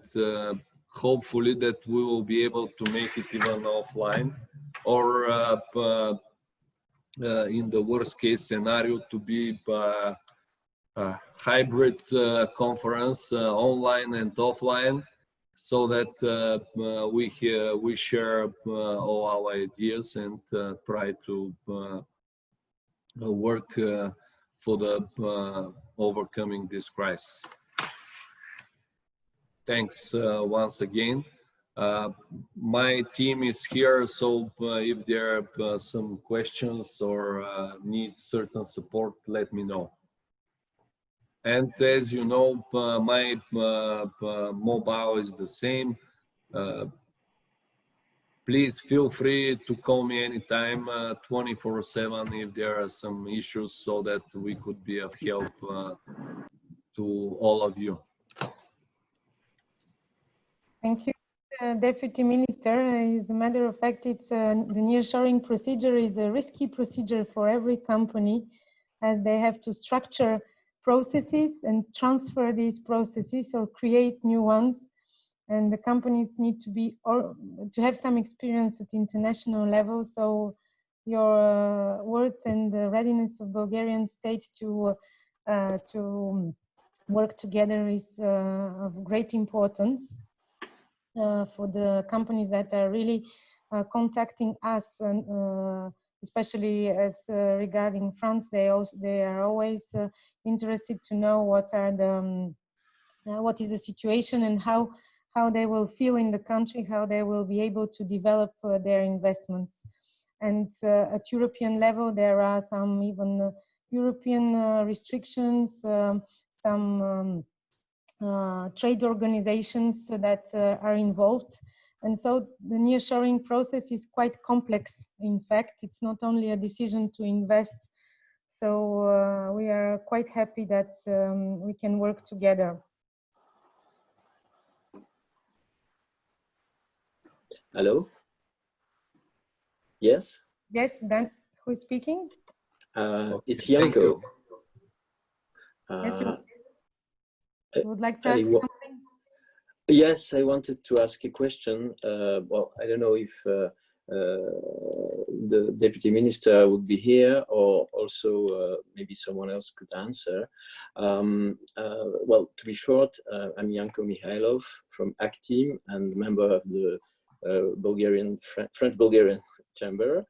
hopefully that we will be able to make it even offline, or in the worst case scenario to be a hybrid conference, online and offline, so that we share all our ideas and try to work for the overcoming this crisis. Thanks once again. My team is here, so if there are some questions or need certain support, let me know. And as you know, my mobile is the same. Please feel free to call me anytime, 24/7, if there are some issues, so that we could be of help to all of you. Thank you, Deputy Minister. As a matter of fact, it's the nearshoring procedure is a risky procedure for every company, as they have to structure processes and transfer these processes or create new ones. And the companies need to be to have some experience at international level. So your words and the readiness of Bulgarian state to work together is of great importance for the companies that are really contacting us, and especially as regarding France, they are always interested to know what is the situation and how they will feel in the country, how they will be able to develop their investments. And at European level, there are some even European restrictions, some trade organizations that are involved. And so the nearshoring process is quite complex. In fact, it's not only a decision to invest. So we are quite happy that we can work together. Hello? Yes? Yes, Dan, who is speaking? It's Janko. Yes, you would like to ask something? Yes, I wanted to ask a question. Well, I don't know if the Deputy Minister would be here, or also maybe someone else could answer. Well, to be short, I'm Janko Mihailov from ACTIM and member of the French-Bulgarian Chamber.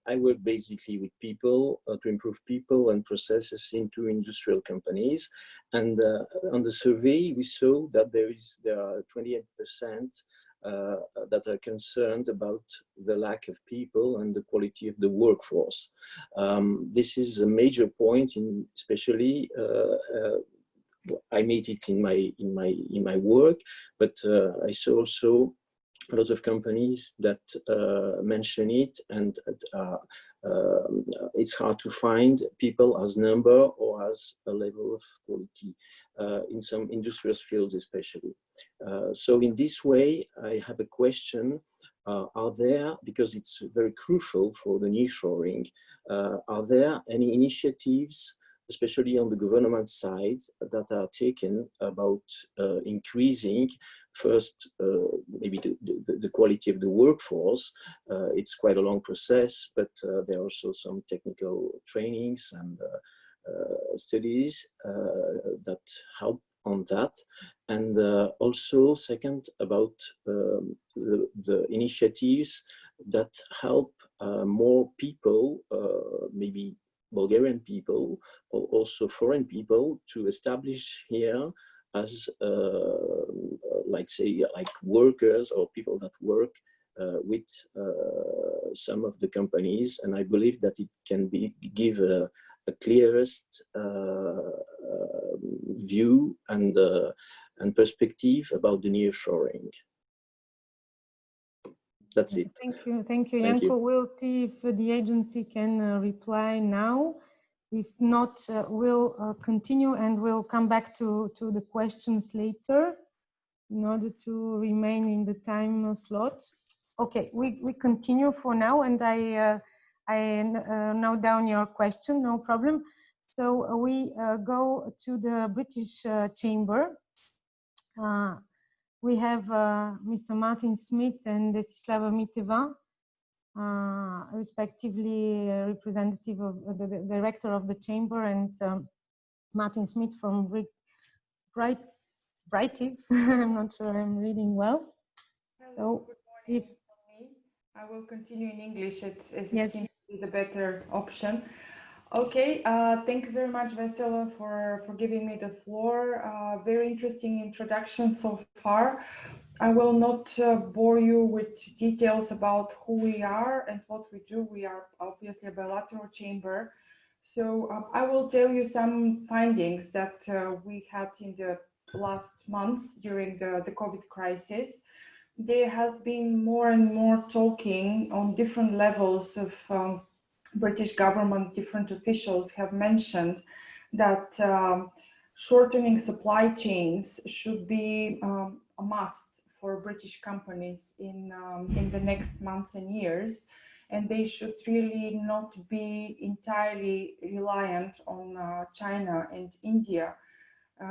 I work basically with people to improve people and processes into industrial companies. And on the survey, we saw that there are 28% that are concerned about the lack of people and the quality of the workforce. This is a major point, especially I made it in my work, but I saw also a lot of companies that mention it, and it's hard to find people as number or as a level of quality in some industrial fields especially. So in this way, I have a question. Are there, because it's very crucial for the nearshoring, are there any initiatives, especially on the government side, that are taken about increasing first maybe the quality of the workforce? It's quite a long process, but there are also some technical trainings and studies that help on that. And also second, about the initiatives that help more people, maybe Bulgarian people or also foreign people, to establish here as like workers or people that work with some of the companies. And I believe that it can give a clearest view and perspective about the nearshoring. That's it. Thank you, Janko. We'll see if the agency can reply now. If not, we'll continue and we'll come back to the questions later in order to remain in the time slot. Okay, we continue for now, and I note down your question, no problem. So we go to the British Chamber. We have Mr. Martin Smith and Desislava Miteva, respectively representative of the director of the chamber, and Martin Smith from Brightiv. I'm not sure I'm reading well. Hello, good morning. I will continue in English. It seems to be the better option. Okay, thank you very much, Vesela, for giving me the floor. Very interesting introduction so far. I will not bore you with details about who we are and what we do. We are obviously a bilateral chamber. So I will tell you some findings that we had in the last months during the COVID crisis. There has been more and more talking on different levels of British government. Different officials have mentioned that shortening supply chains should be a must for British companies in the next months and years, and they should really not be entirely reliant on China and India,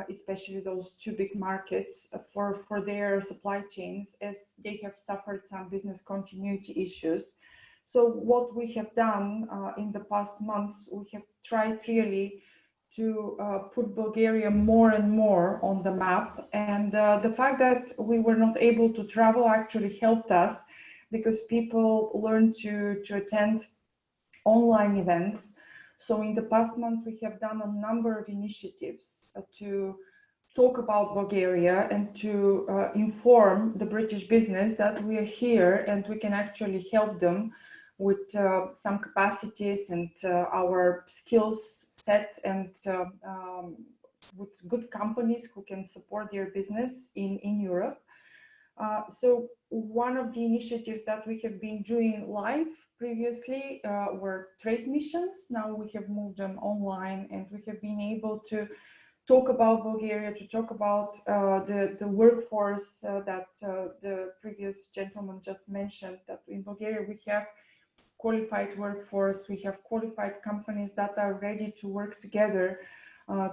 especially those two big markets for their supply chains, as they have suffered some business continuity issues. So what we have done in the past months, we have tried really to put Bulgaria more and more on the map. And the fact that we were not able to travel actually helped us, because people learned to attend online events. So in the past month, we have done a number of initiatives to talk about Bulgaria and to inform the British business that we are here and we can actually help them with some capacities and our skills set, and with good companies who can support their business in Europe. So one of the initiatives that we have been doing live previously were trade missions. Now we have moved them online, and we have been able to talk about Bulgaria, to talk about the workforce that the previous gentleman just mentioned, that in Bulgaria we have qualified workforce, we have qualified companies that are ready to work together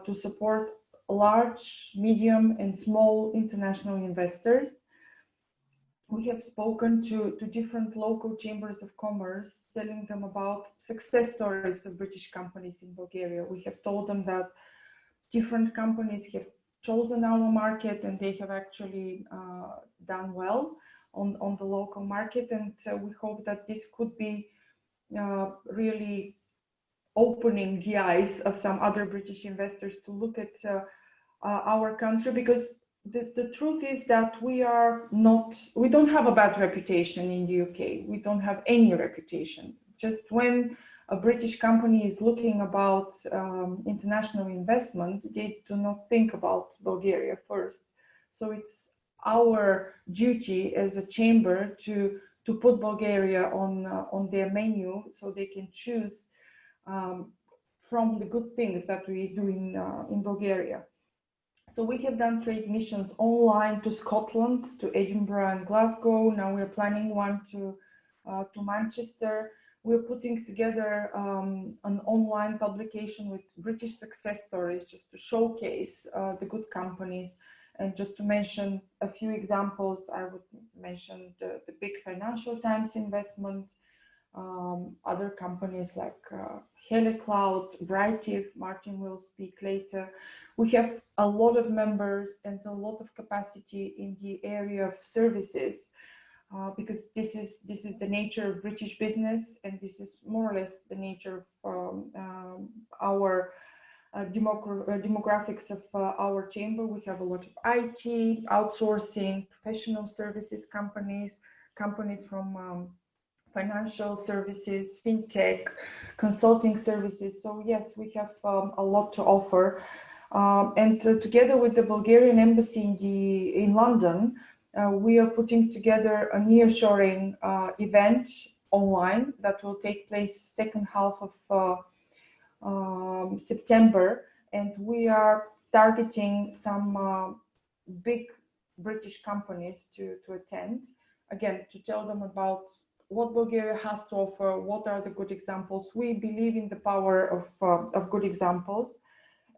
to support large, medium, and small international investors. We have spoken to different local chambers of commerce, telling them about success stories of British companies in Bulgaria. We have told them that different companies have chosen our market and they have actually done well on the local market. And we hope that this could be really opening the eyes of some other British investors to look at our country, because the truth is that we don't have a bad reputation in the UK. We don't have any reputation. Just when a British company is looking about international investment, they do not think about Bulgaria first. So it's our duty as a chamber to put Bulgaria on their menu, so they can choose from the good things that we do in Bulgaria. So we have done trade missions online to Scotland, to Edinburgh and Glasgow. Now we're planning one to Manchester. We're putting together an online publication with British success stories, just to showcase the good companies. And just to mention a few examples, I would mention the big Financial Times investment, other companies like HeliCloud, Brightiv. Martin will speak later. We have a lot of members and a lot of capacity in the area of services, because this is the nature of British business, and this is more or less the nature of our demographics of our chamber. We have a lot of IT, outsourcing, professional services companies from financial services, fintech, consulting services. So yes, we have a lot to offer. And together with the Bulgarian embassy in London, we are putting together a nearshoring event online that will take place second half of September, and we are targeting some big British companies to attend. again, to tell them about what Bulgaria has to offer, what are the good examples. We believe in the power of good examples.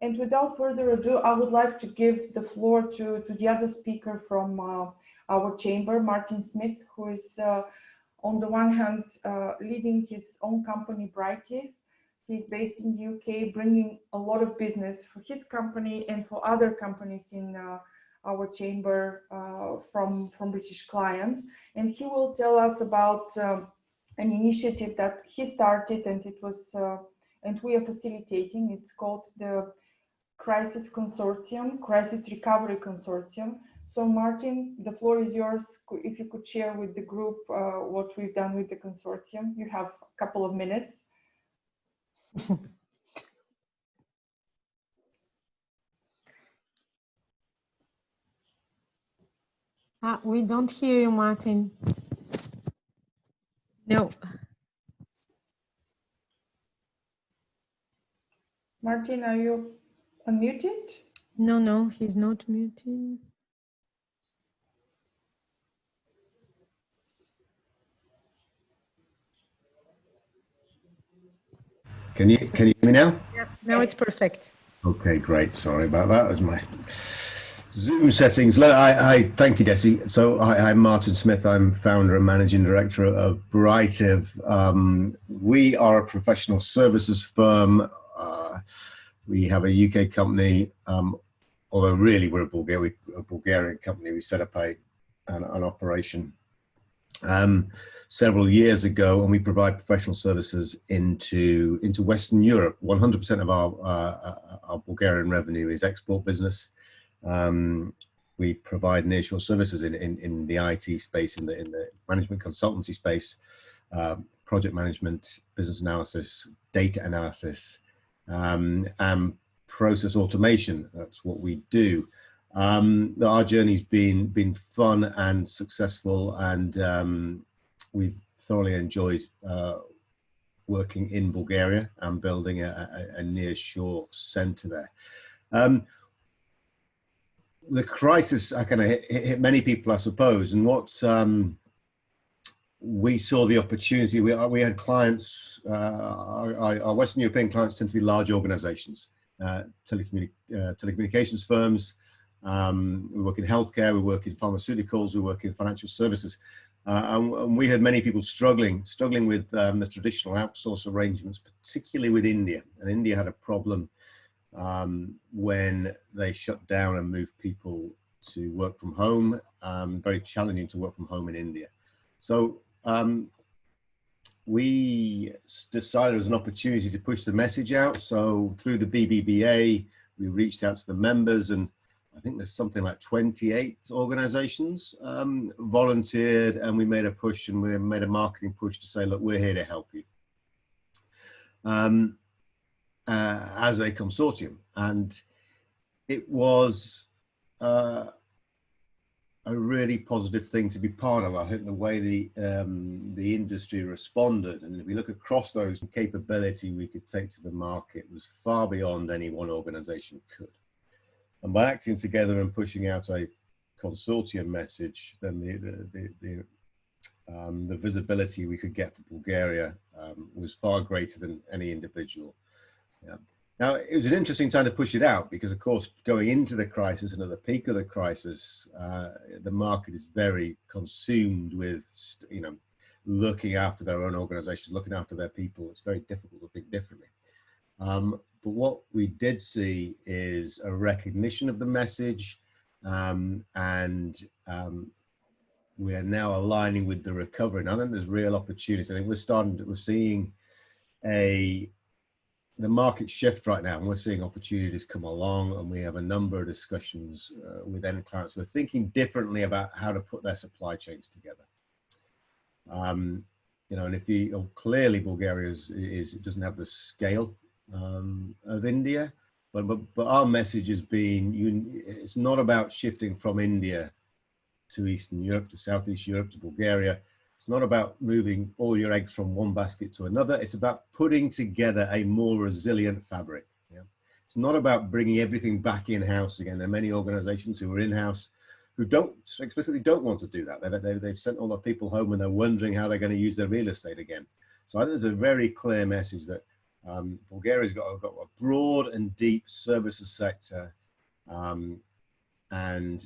And without further ado, I would like to give the floor to the other speaker from our chamber, Martin Smith, who is on the one hand leading his own company, Brightive. He's based in the UK, bringing a lot of business for his company and for other companies in our chamber from British clients. And he will tell us about an initiative that he started, and it was, and we are facilitating. It's called the Crisis Consortium, Crisis Recovery Consortium. So Martin, the floor is yours. If you could share with the group what we've done with the consortium. You have a couple of minutes. We don't hear you, Martin. No. Martin, are you unmuted? No, he's not muted. Can you hear me now? Yeah, now it's perfect. Okay, great. Sorry about that. That was my Zoom settings. I thank you, Desi. So I'm Martin Smith. I'm founder and managing director of Brightive. We are a professional services firm. We have a UK company, although really we're a Bulgarian company. We set up an operation several years ago, and we provide professional services into Western Europe. 100% of our Bulgarian revenue is export business. We provide nearshore services in the IT space, in the management consultancy space, project management, business analysis, data analysis, and process automation. That's what we do. Our journey's been fun and successful, and we've thoroughly enjoyed working in Bulgaria and building a nearshore center there. The crisis kind of hit many people, I suppose, and what we saw the opportunity. We had clients. Our Western European clients tend to be large organizations, telecommunications firms. We work in healthcare, we work in pharmaceuticals, we work in financial services. And we had many people struggling with the traditional outsource arrangements, particularly with India. And India had a problem when they shut down and moved people to work from home. Very challenging to work from home in India. So we decided it was an opportunity to push the message out. So through the BBBA, we reached out to the members, and I think there's something like 28 organizations volunteered, and we made a push, and we made a marketing push to say, look, we're here to help you as a consortium. And it was a really positive thing to be part of. I think the way the industry responded, and if we look across those capability we could take to the market, was far beyond any one organization could. And by acting together and pushing out a consortium message, then the visibility we could get for Bulgaria was far greater than any individual. Yeah. Now, it was an interesting time to push it out because, of course, going into the crisis and at the peak of the crisis, the market is very consumed with, looking after their own organizations, looking after their people. It's very difficult to think differently. But what we did see is a recognition of the message, and we are now aligning with the recovery. And I think there's real opportunity. I think we're seeing the market shift right now, and we're seeing opportunities come along, and we have a number of discussions with end clients who are thinking differently about how to put their supply chains together. And if clearly Bulgaria doesn't have the scale of India, but our message has been, it's not about shifting from India to Eastern Europe, to Southeast Europe, to Bulgaria. It's not about moving all your eggs from one basket to another. It's about putting together a more resilient fabric. Yeah? It's not about bringing everything back in-house again. There are many organizations who are in-house, who explicitly don't want to do that. They've sent all the people home and they're wondering how they're going to use their real estate again. So I think there's a very clear message that Bulgaria's got a broad and deep services sector, and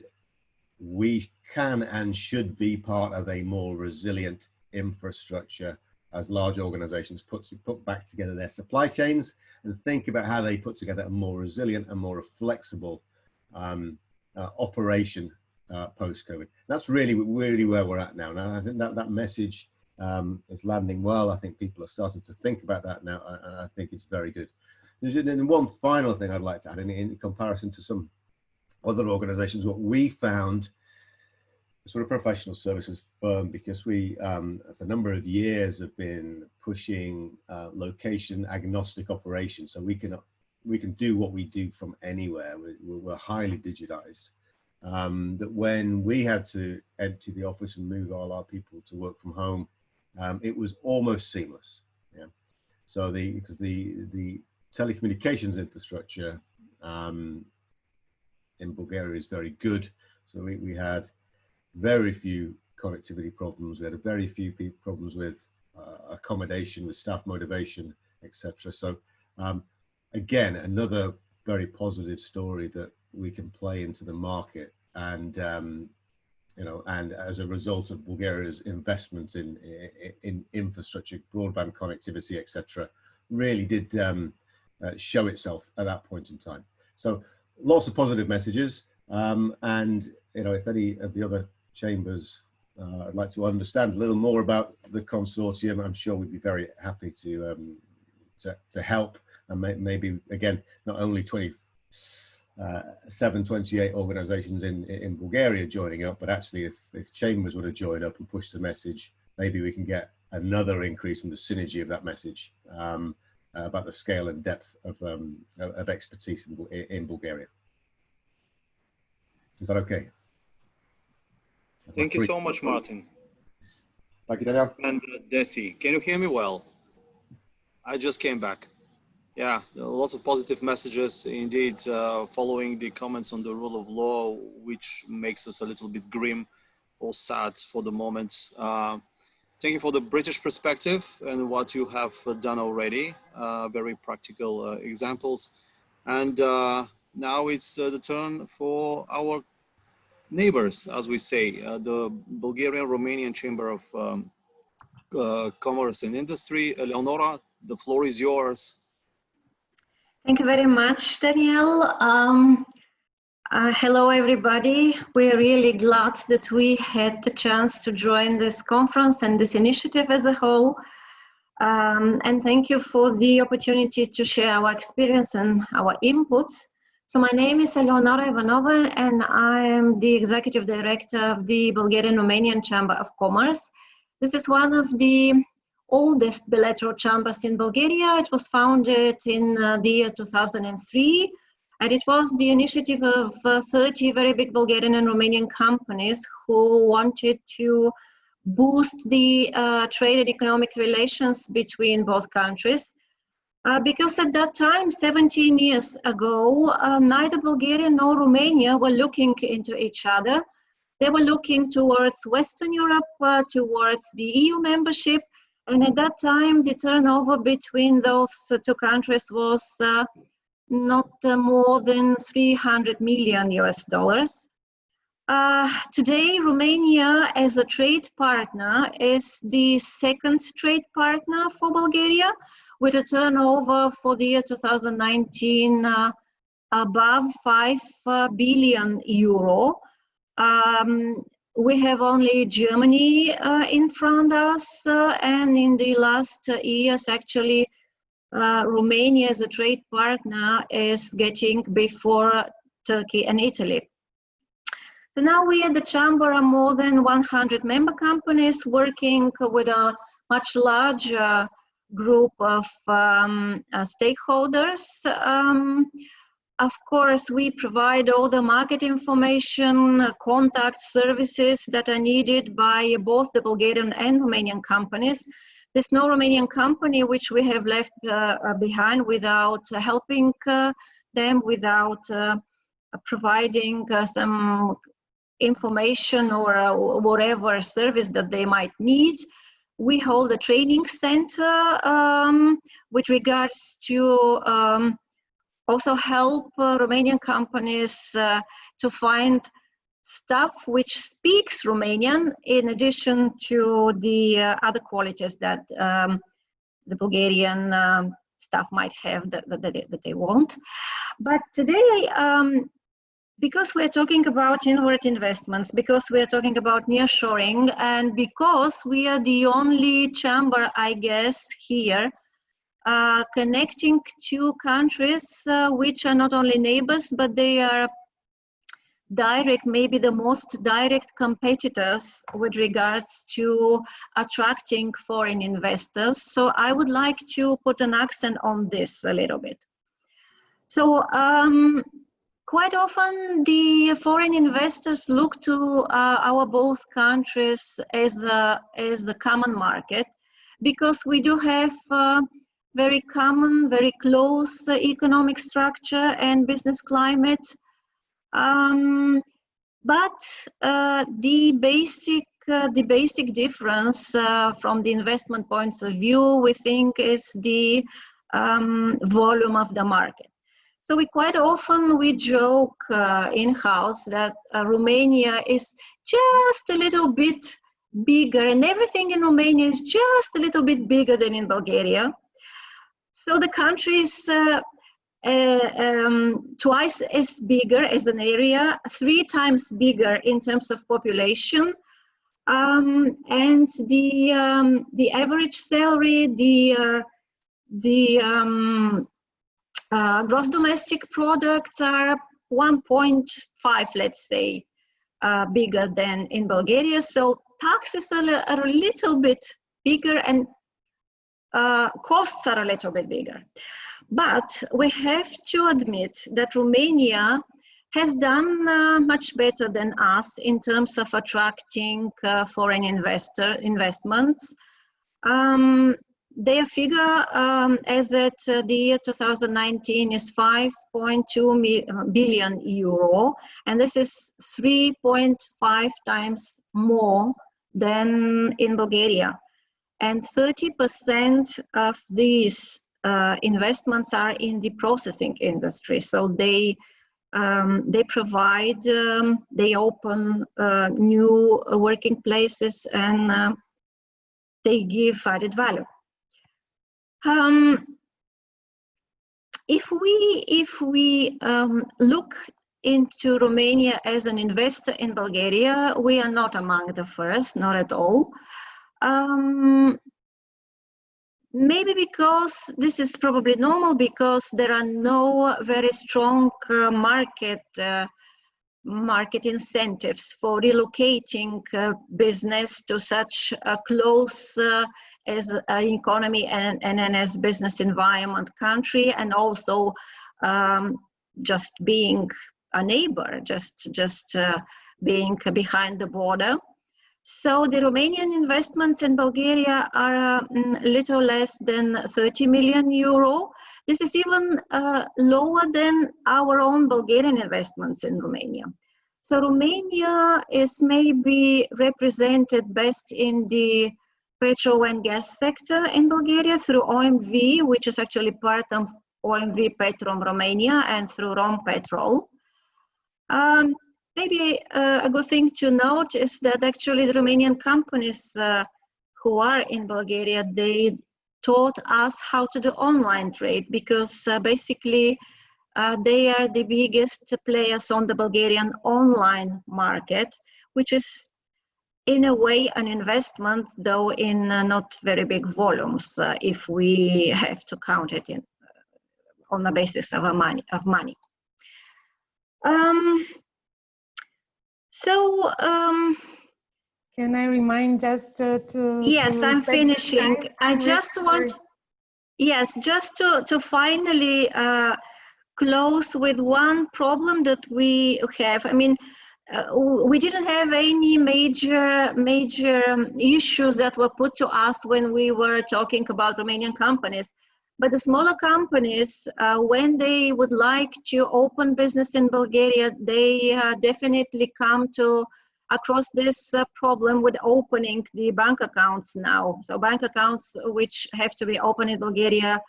we can and should be part of a more resilient infrastructure as large organizations put back together their supply chains and think about how they put together a more resilient and more flexible operation post-COVID. That's really where we're at now. And I think that message is landing well. I think people are starting to think about that now, and I think it's very good. There's one final thing I'd like to add in comparison to some other organizations. What we found, sort of professional services firm, because we for a number of years have been pushing location agnostic operations, so we can do what we do from anywhere. We're highly digitized. That when we had to empty the office and move all our people to work from home, it was almost seamless. Yeah. So because the telecommunications infrastructure in Bulgaria is very good. So we had very few connectivity problems. We had very few problems with accommodation, with staff motivation, etc. So again, another very positive story that we can play into the market, and and as a result of Bulgaria's investment in infrastructure, broadband connectivity, etc., really did show itself at that point in time. So lots of positive messages, and if any of the other chambers I'd like to understand a little more about the consortium, I'm sure we'd be very happy to help, and maybe again not only 28 organizations in Bulgaria joining up, but actually if chambers were to join up and push the message, maybe we can get another increase in the synergy of that message about the scale and depth of expertise in Bulgaria. Is that okay? Thank you so much, Martin. Thank you, Daniel. And Desi, can you hear me well? I just came back. Yeah, lots of positive messages indeed, following the comments on the rule of law, which makes us a little bit grim or sad for the moment. Thank you for the British perspective and what you have done already, very practical examples. And now it's the turn for our neighbors, as we say, the Bulgarian-Romanian Chamber of Commerce and Industry. Eleonora, the floor is yours. Thank you very much, Daniel. Hello, everybody. We're really glad that we had the chance to join this conference and this initiative as a whole. And thank you for the opportunity to share our experience and our inputs. So my name is Eleonora Ivanova, and I am the Executive Director of the Bulgarian-Romanian Chamber of Commerce. This is one of the oldest bilateral chambers in Bulgaria. It was founded in the year 2003, and it was the initiative of 30 very big Bulgarian and Romanian companies who wanted to boost the trade and economic relations between both countries. Because at that time, 17 years ago, neither Bulgaria nor Romania were looking into each other. They were looking towards Western Europe, towards the EU membership. And at that time, the turnover between those two countries was not more than $300 million US. Today, Romania as a trade partner is the second trade partner for Bulgaria, with a turnover for the year 2019 above 5 billion euro. We have only Germany in front of us, and in the last years, actually, Romania as a trade partner is getting before Turkey and Italy. So now we at the Chamber are more than 100 member companies working with a much larger group of stakeholders. Of course, we provide all the market information, contact services that are needed by both the Bulgarian and Romanian companies. There's no Romanian company which we have left behind without helping them, without providing some information or whatever service that they might need. We hold a training center with regards to also help Romanian companies to find staff which speaks Romanian in addition to the other qualities that the Bulgarian staff might have that they want. But today, because we're talking about inward investments, because we're talking about nearshoring, and because we are the only chamber, I guess, here connecting two countries which are not only neighbors, but they are direct, maybe the most direct competitors with regards to attracting foreign investors. So I would like to put an accent on this a little bit. So quite often the foreign investors look to our both countries as a common market, because we do have very common, very close economic structure and business climate. But the basic difference from the investment points of view, we think, is the volume of the market. So quite often we joke in-house that Romania is just a little bit bigger, and everything in Romania is just a little bit bigger than in Bulgaria. So the country is twice as bigger as an area, 3 times bigger in terms of population, and the average salary, the gross domestic products are 1.5, let's say, bigger than in Bulgaria. So taxes are a little bit bigger, and costs are a little bit bigger. But we have to admit that Romania has done much better than us in terms of attracting foreign investments. Their figure as at the year 2019 is 5.2 billion euro, and this is 3.5 times more than in Bulgaria. And 30% of these investments are in the processing industry. So they provide, they open new working places, and they give added value. If we look into Romania as an investor in Bulgaria, we are not among the first, not at all. Maybe because this is probably normal, because there are no very strong market incentives for relocating business to such a close as an economy and as business environment country, and also just being a neighbor, just being behind the border. So the Romanian investments in Bulgaria are a little less than 30 million euro. This is even lower than our own Bulgarian investments in Romania. So Romania is maybe represented best in the petrol and gas sector in Bulgaria through OMV, which is actually part of OMV Petrom Romania, and through Rompetrol. Maybe a good thing to note is that actually the Romanian companies who are in Bulgaria, they taught us how to do online trade, because basically they are the biggest players on the Bulgarian online market, which is in a way an investment, though in not very big volumes, if we have to count it in on the basis of money. Can I remind just to yes, I'm finishing. I just want, yes, just to finally close with one problem that we have. I mean, we didn't have any major issues that were put to us when we were talking about Romanian companies. But the smaller companies, when they would like to open business in Bulgaria, they definitely come across this problem with opening the bank accounts now. So bank accounts which have to be opened in Bulgaria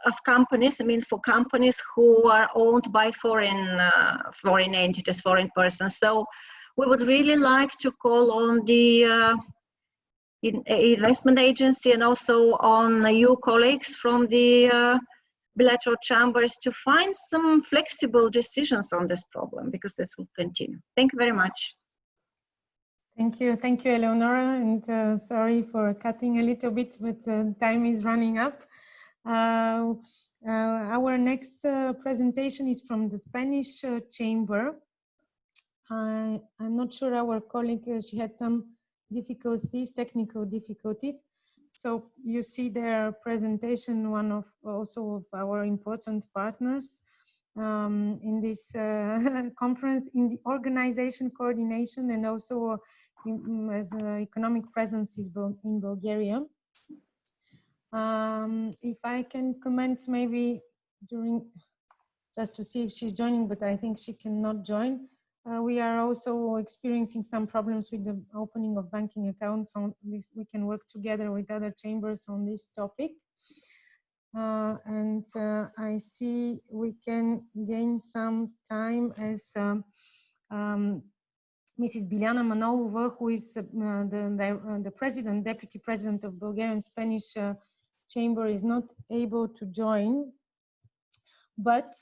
of companies, I mean for companies who are owned by foreign entities, foreign persons. So we would really like to call on the investment agency and also on you colleagues from the bilateral chambers to find some flexible decisions on this problem, because this will continue. Thank you very much. Thank you, Eleonora, and sorry for cutting a little bit, but time is running up. Our next presentation is from the Spanish chamber. I'm not sure our colleague, she had some difficulties, technical difficulties. So you see their presentation, one of also of our important partners in this conference in the organization coordination and also as economic presence in Bulgaria. If I can comment maybe during, just to see if she's joining, but I think she cannot join. We are also experiencing some problems with the opening of banking accounts. On this, we can work together with other chambers on this topic. And I see we can gain some time as Mrs. Biljana Manolova, who is the president, deputy president of Bulgarian Spanish Chamber, is not able to join. But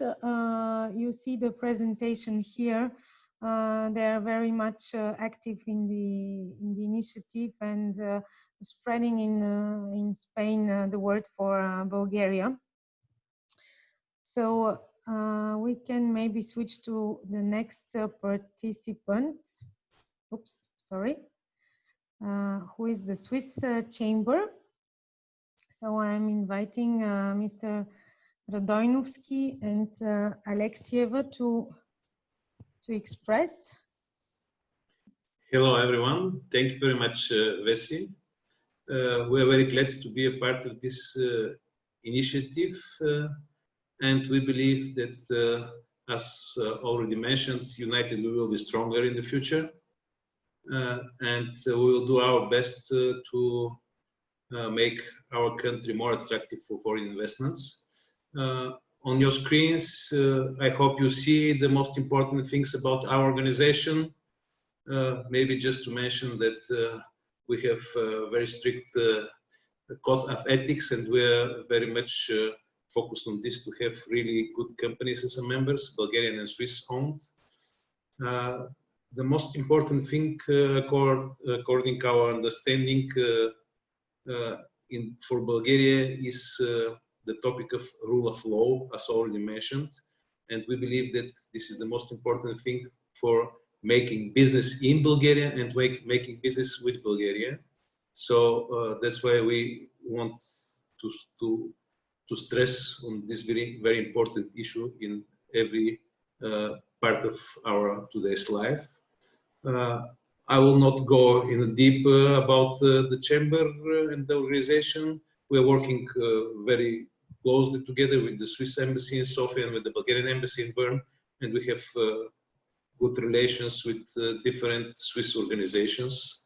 you see the presentation here. They are very much active in the initiative and spreading in Spain the word for Bulgaria. So we can maybe switch to the next participant. Oops, sorry. Who is the Swiss Chamber. So I'm inviting Mr. Radojnovski and Alexieva to express. Hello, everyone. Thank you very much, Vesi. We are very glad to be a part of this initiative, and we believe that, as already mentioned, united we will be stronger in the future, and we will do our best to make our country more attractive for foreign investments. On your screens, I hope you see the most important things about our organization. Maybe just to mention that we have a very strict code of ethics, and we are very much focused on this to have really good companies as members, Bulgarian and Swiss owned. The most important thing, according to our understanding, for Bulgaria is the topic of rule of law, as already mentioned, and we believe that this is the most important thing for making business in Bulgaria and making business with Bulgaria. So that's why we want to stress on this very important issue in every part of our today's life. I will not go in deep about the chamber and the organization. We are working very closely together with the Swiss embassy in Sofia and with the Bulgarian embassy in Bern, and we have good relations with different Swiss organizations,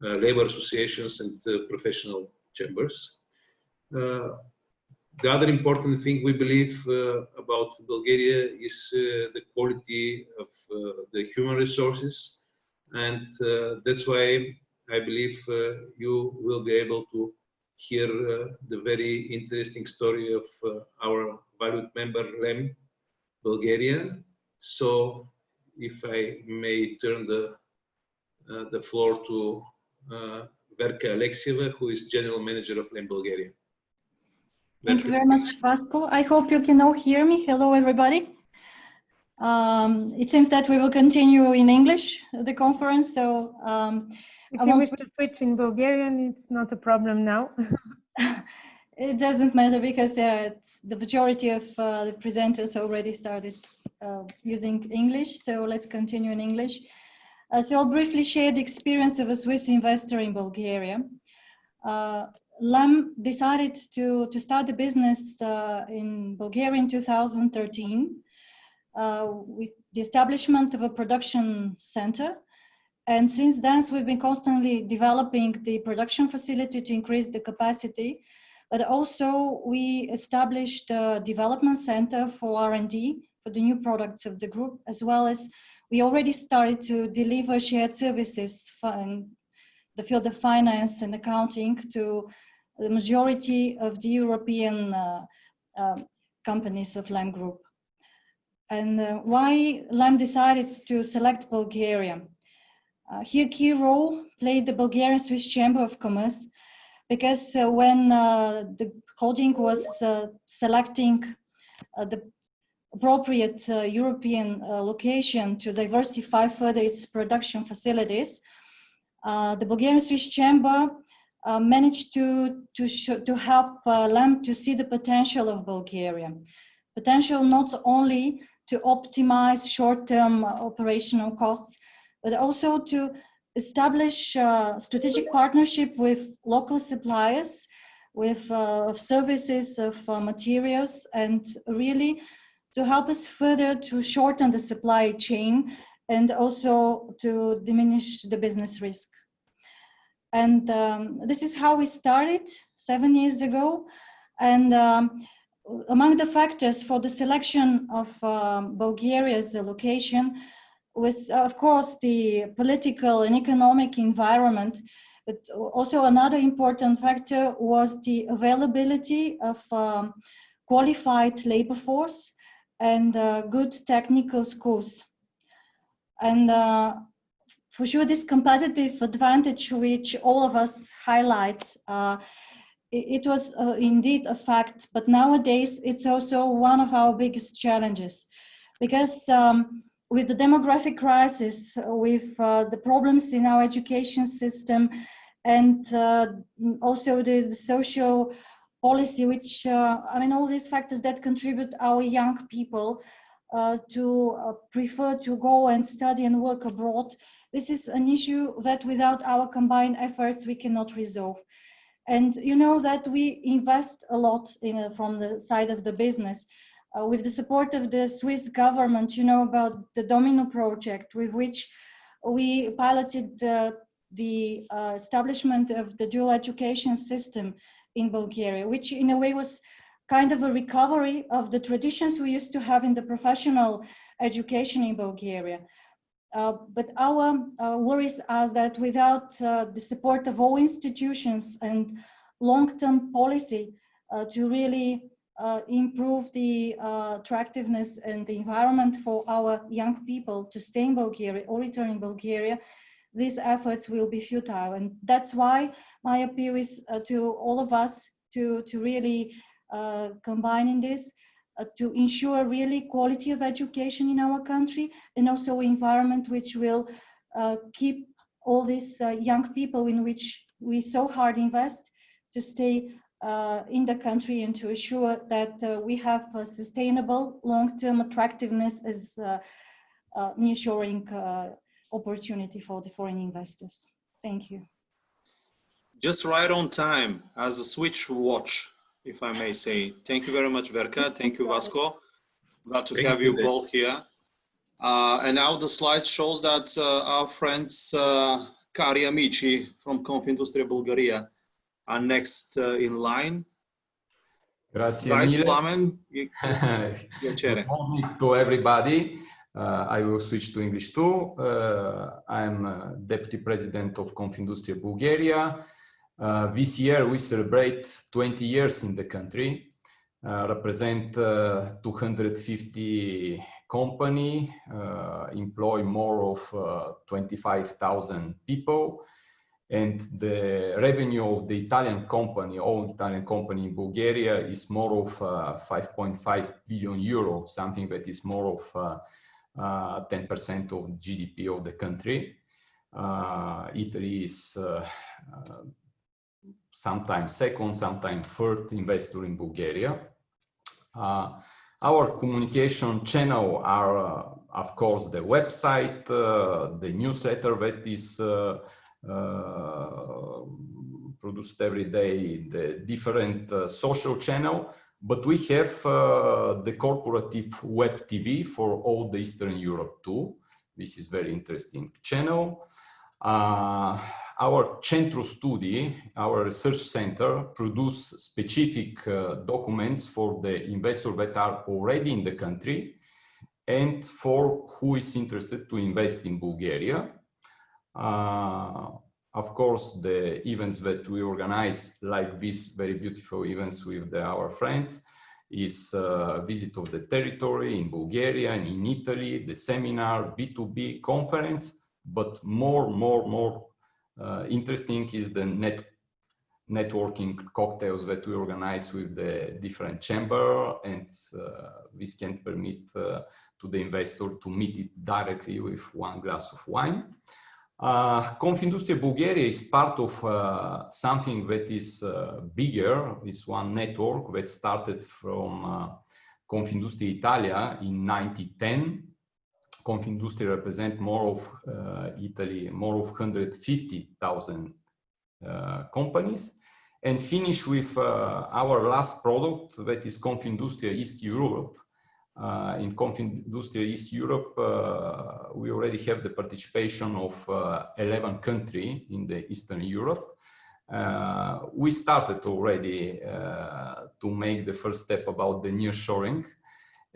labor associations and professional chambers. The other important thing we believe about Bulgaria is the quality of the human resources, and that's why I believe you will be able to hear the very interesting story of our valued member Lem, Bulgaria. So if I may turn the floor to Verka Alexieva, who is General Manager of Lem Bulgaria. Thank you very much, Vasco. I hope you can all hear me. Hello, everybody. It seems that we will continue in English, the conference. So if you wish to switch in Bulgarian, it's not a problem now. It doesn't matter because the majority of the presenters already started using English. So let's continue in English. So I'll briefly share the experience of a Swiss investor in Bulgaria. LAM decided to start the business in Bulgaria in 2013 with the establishment of a production center. And since then, we've been constantly developing the production facility to increase the capacity. But also, we established a development center for R&D for the new products of the group, as well as we already started to deliver shared services in the field of finance and accounting to the majority of the European companies of LAM Group. And why LAM decided to select Bulgaria? Here, key role played the Bulgarian Swiss Chamber of Commerce, because when the holding was selecting the appropriate European location to diversify further its production facilities, the Bulgarian Swiss Chamber managed to help LAM to see the potential of Bulgaria. Potential not only to optimize short-term operational costs, but also to establish strategic partnership with local suppliers, with services of materials, and really to help us further to shorten the supply chain and also to diminish the business risk. And this is how we started 7 years ago. And among the factors for the selection of Bulgaria's location was, of course, the political and economic environment, but also another important factor was the availability of qualified labor force and good technical schools. And for sure, this competitive advantage, which all of us highlight, it was indeed a fact, but nowadays it's also one of our biggest challenges, because with the demographic crisis, with the problems in our education system, and also the social policy, which, I mean, all these factors that contribute our young people to prefer to go and study and work abroad. This is an issue that without our combined efforts, we cannot resolve. And you know that we invest a lot from the side of the business. With the support of the Swiss government, you know about the Domino project, with which we piloted the establishment of the dual education system in Bulgaria, which in a way was kind of a recovery of the traditions we used to have in the professional education in Bulgaria. But our worries are that without the support of all institutions and long-term policy to really improve the attractiveness and the environment for our young people to stay in Bulgaria or return in Bulgaria, these efforts will be futile. And that's why my appeal is to all of us to really combine in this, to ensure really quality of education in our country, and also environment which will keep all these young people in which we so hard invest to stay in the country, and to assure that we have a sustainable long-term attractiveness as nearshoring opportunity for the foreign investors. Thank you. Just right on time, as a switch watch, if I may say. Thank you very much, Verka. Thank you, Vasco. Glad to have you both here. And now the slide shows that our friends, cari amici from Confindustria Bulgaria, are next in line. Grazie Vice mille. Plamen, Good morning to everybody. I will switch to English too. I'm Deputy President of Confindustria Bulgaria. This year we celebrate 20 years in the country, represent 250 company, employ more of 25,000 people, and the revenue of the Italian company, all Italian company in Bulgaria, is more of 5.5 billion euro, something that is more of 10% of GDP of the country. Italy is sometimes second, sometimes third investor in Bulgaria. Our communication channel are, of course, the website, the newsletter that is produced every day the different social channel, but we have the corporative web TV for all the Eastern Europe too. This is very interesting channel. Our Centro Studi, our research center, produce specific documents for the investors that are already in the country and for who is interested to invest in Bulgaria. Of course, the events that we organize, like these very beautiful events with our friends, is visit of the territory in Bulgaria and in Italy, the seminar, B2B conference, but more interesting is the networking cocktails that we organize with the different chamber, and this can permit to the investor to meet it directly with one glass of wine. Confindustria Bulgaria is part of something that is bigger. It's one network that started from Confindustria Italia in 1910. Confindustria represents more of Italy, more of 150,000 companies, and finish with our last product, that is Confindustria East Europe. In Confindustria East Europe, we already have the participation of 11 countries in the Eastern Europe. We started already to make the first step about the nearshoring.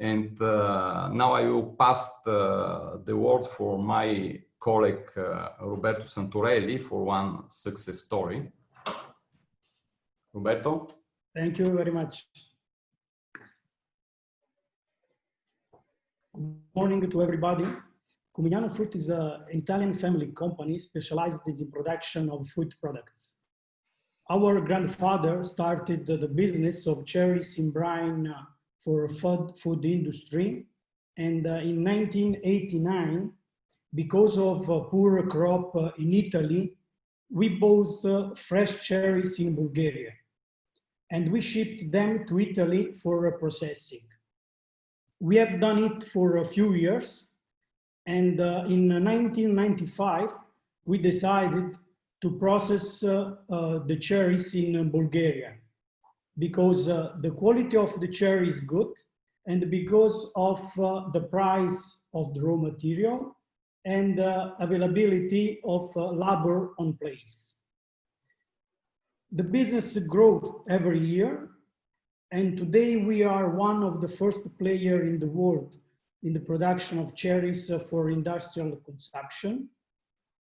And now I will pass the word for my colleague, Roberto Santorelli, for one success story. Roberto? Thank you very much. Good morning to everybody. Cumignano Fruit is an Italian family company specialized in the production of fruit products. Our grandfather started the business of cherries in brine for food industry, and in 1989, because of poor crop in Italy, we bought fresh cherries in Bulgaria, and we shipped them to Italy for processing. We have done it for a few years, and in 1995, we decided to process the cherries in Bulgaria, because the quality of the cherry is good, and because of the price of the raw material and availability of labor on place. The business grows every year, and today we are one of the first players in the world in the production of cherries for industrial consumption.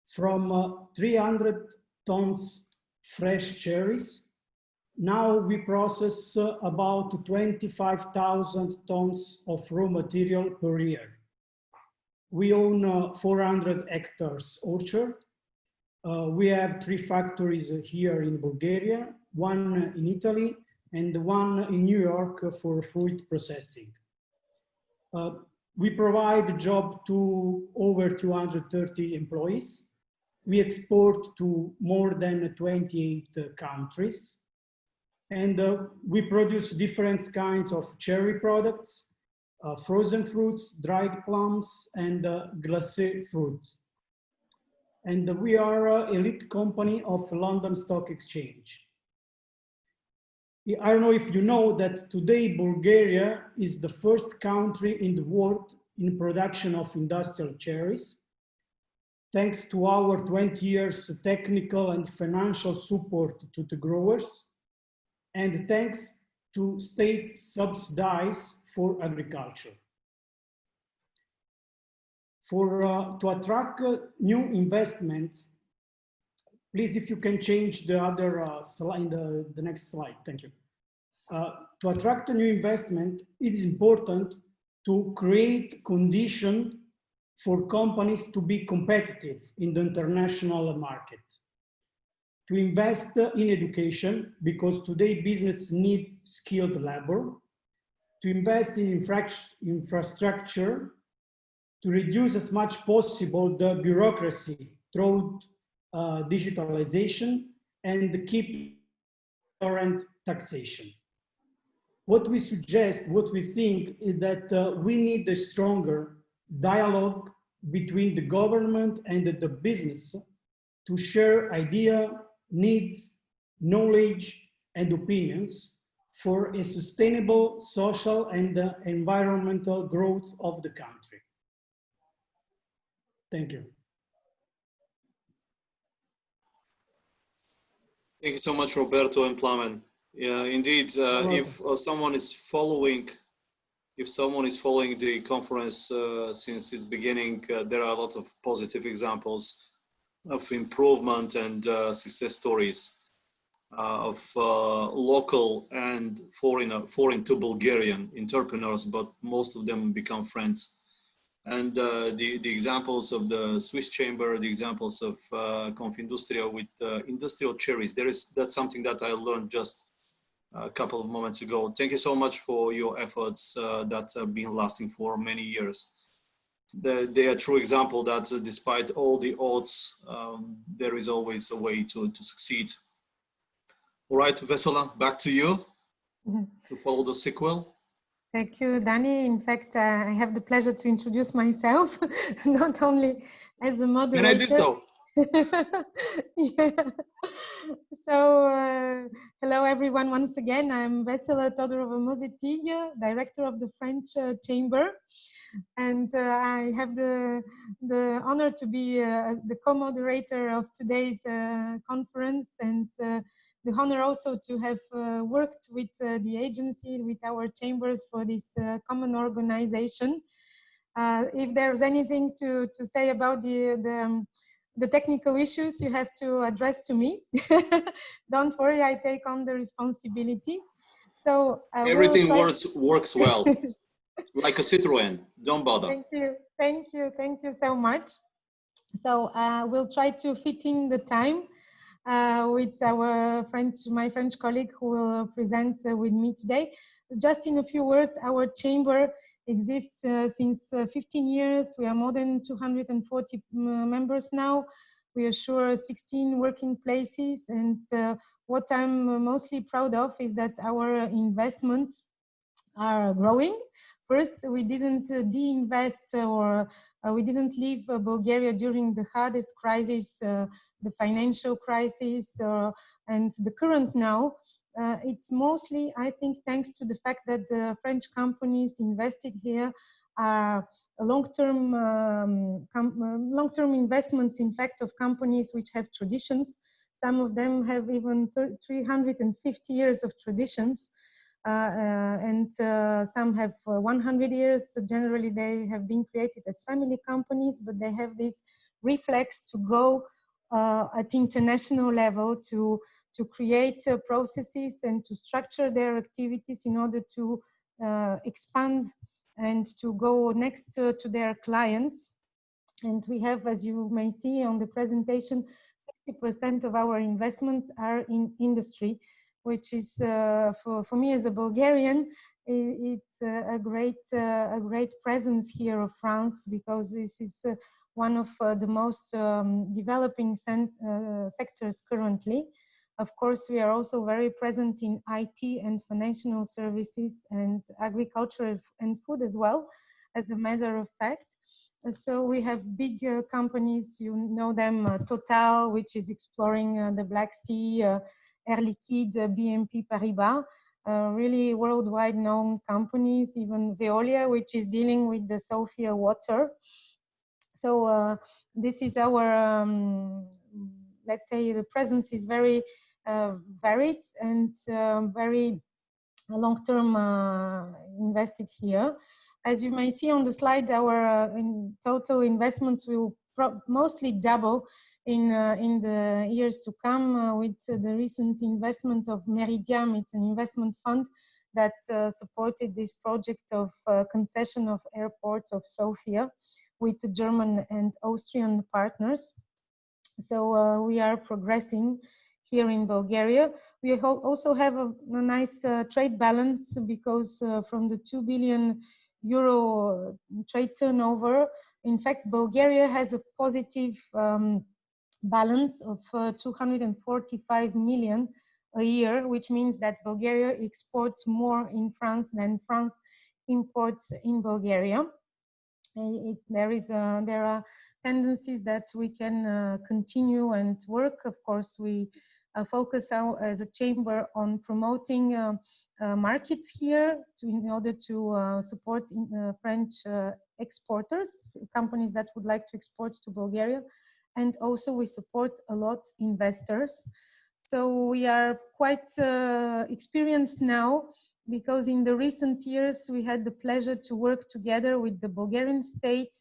From 300 tons fresh cherries, now we process about 25,000 tons of raw material per year. We own 400 hectares orchard. We have 3 factories here in Bulgaria, 1 in Italy, and 1 in New York for fruit processing. We provide a job to over 230 employees. We export to more than 28 countries. And we produce different kinds of cherry products, frozen fruits, dried plums, and glacé fruits. And we are an elite company of London Stock Exchange. I don't know if you know that today Bulgaria is the first country in the world in production of industrial cherries, thanks to our 20 years technical and financial support to the growers, and thanks to state subsidies for agriculture. To attract new investments, please, if you can change the other slide, the next slide, thank you. To attract a new investment, it is important to create conditions for companies to be competitive in the international market. To invest in education, because today business needs skilled labor. To invest in infrastructure, to reduce as much possible the bureaucracy through digitalization, and keep current taxation. What we suggest, what we think is that we need a stronger dialogue between the government and the business to share idea, needs, knowledge, and opinions for a sustainable social and environmental growth of the country. Thank you. Thank you so much, Roberto and Plamen. Yeah, indeed, if someone is following the conference since its beginning, there are a lot of positive examples of improvement and success stories of local and foreign to Bulgarian entrepreneurs, but most of them become friends. And the examples of the Swiss Chamber, the examples of Confindustria with industrial cherries, that's something that I learned just a couple of moments ago. Thank you so much for your efforts that have been lasting for many years. They are a true example that despite all the odds, there is always a way to succeed. All right, Vesela, back to you to follow the sequel. Thank you, Danny. In fact, I have the pleasure to introduce myself, not only as a moderator. Can I do so? Yeah. So, hello everyone once again. I'm Vesela Todorova-Mozetig, Director of the French Chamber. And I have the honor to be the co-moderator of today's conference, and the honor also to have worked with the agency, with our chambers for this common organization. If there's anything to say about the technical issues, you have to address to me. Don't worry, I take on the responsibility. So everything works well, like a Citroën. Don't bother. Thank you so much. So we'll try to fit in the time with my French colleague who will present with me today. Just in a few words, our chamber exists since 15 years. We are more than 240 members now. We assure 16 working places. And what I'm mostly proud of is that our investments are growing. First, we didn't de-invest or we didn't leave Bulgaria during the hardest crisis, the financial crisis, and the current now. It's mostly, I think, thanks to the fact that the French companies invested here are long-term investments, in fact, of companies which have traditions. Some of them have even 350 years of traditions. And some have 100 years. So generally, they have been created as family companies, but they have this reflex to go at international level to create processes and to structure their activities in order to expand and to go next to their clients. And we have, as you may see on the presentation, 60% of our investments are in industry, which is for me as a Bulgarian, it's a great presence here of France, because this is one of the most developing sectors currently. Of course, we are also very present in IT and financial services and agriculture and food as well, as a matter of fact. So we have big companies, you know them, Total, which is exploring the Black Sea, Air Liquide, BNP Paribas, really worldwide known companies, even Veolia, which is dealing with the Sofia water. So this is our, let's say, the presence is very varied and very long-term invested here. As you may see on the slide, our total investments will mostly double in the years to come with the recent investment of Meridiam. It's an investment fund that supported this project of concession of airport of Sofia with the German and Austrian partners. So we are progressing here in Bulgaria. We also have a nice trade balance, because from the 2 billion euro trade turnover, in fact, Bulgaria has a positive balance of 245 million a year, which means that Bulgaria exports more in France than France imports in Bulgaria. There tendencies that we can continue and work. Of course, we focus as a chamber on promoting markets here in order to support French exporters, companies that would like to export to Bulgaria. And also we support a lot investors. So we are quite experienced now, because in the recent years we had the pleasure to work together with the Bulgarian state,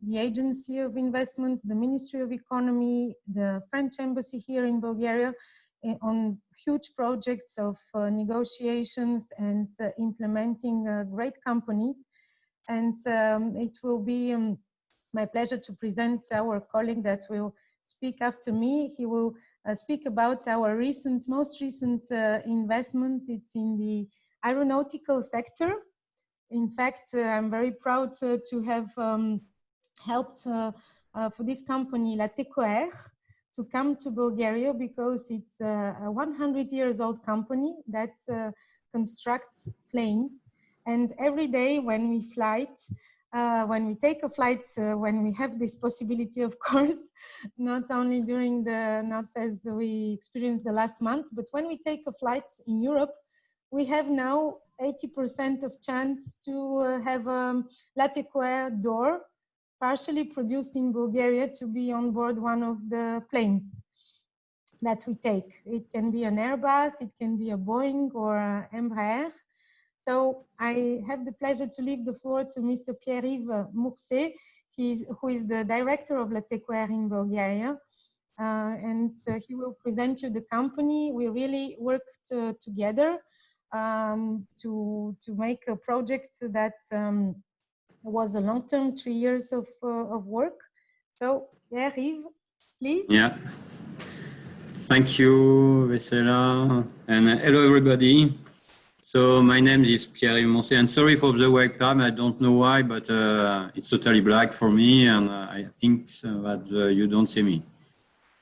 the Agency of Investments, the Ministry of Economy, the French Embassy here in Bulgaria, on huge projects of negotiations and implementing great companies. And it will be my pleasure to present our colleague that will speak after me. He will speak about our most recent investment. It's in the aeronautical sector. In fact, I'm very proud to have helped for this company, Bilateral, to come to Bulgaria, because it's a 100 years old company that constructs planes. And every day when we when we take a flight, when we have this possibility, of course, not only not as we experienced the last months, but when we take a flight in Europe, we have now 80% of chance to have a Bilateral door partially produced in Bulgaria to be on board one of the planes that we take. It can be an Airbus, it can be a Boeing or an Embraer. So I have the pleasure to leave the floor to Mr. Pierre-Yves Mourset, who is the director of Bilateral in Bulgaria. And he will present you the company. We really worked together to make a project that was a long-term 3 years of work. So Pierre-Yves, please. Yeah. Thank you, Vesela, and hello everybody. So my name is Pierre-Yves Mourset, and sorry for the webcam. I don't know why, but it's totally black for me, and I think that you don't see me.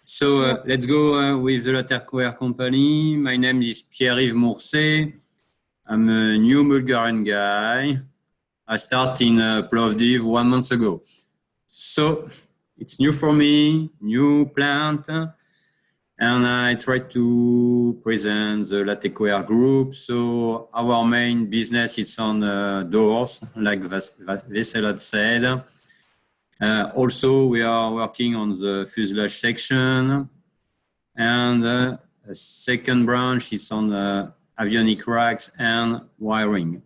So let's go with the Bilateral company. My name is Pierre-Yves Mourset. I'm a new Bulgarian guy. I started in Plovdiv 1 month ago. So it's new for me, new plant. And I try to present the Bilateral group. So our main business is on doors, like Vesela said. Also, we are working on the fuselage section. And a second branch is on avionic racks and wiring.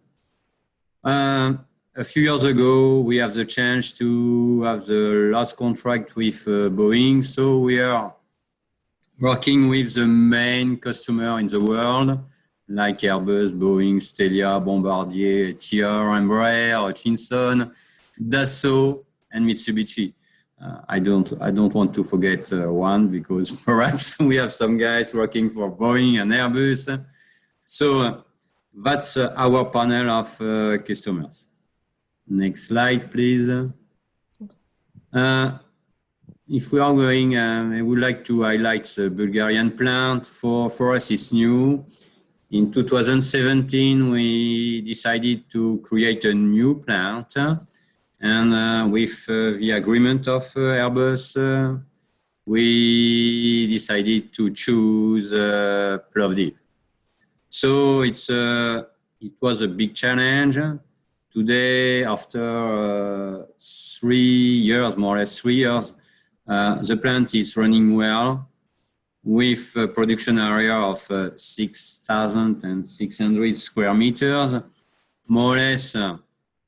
A few years ago, we have the chance to have the last contract with Boeing. So we are working with the main customer in the world, like Airbus, Boeing, Stelia, Bombardier, TR, Embraer, Hutchinson, Dassault, and Mitsubishi. I don't want to forget one, because perhaps we have some guys working for Boeing and Airbus. So that's our panel of customers. Next slide, please. If we are going, I would like to highlight the Bulgarian plant. For us, it's new. In 2017, we decided to create a new plant. And with the agreement of Airbus, we decided to choose Plovdiv. So it was a big challenge. Today, after 3 years, more or less 3 years, the plant is running well, with a production area of 6,600 square meters, more or less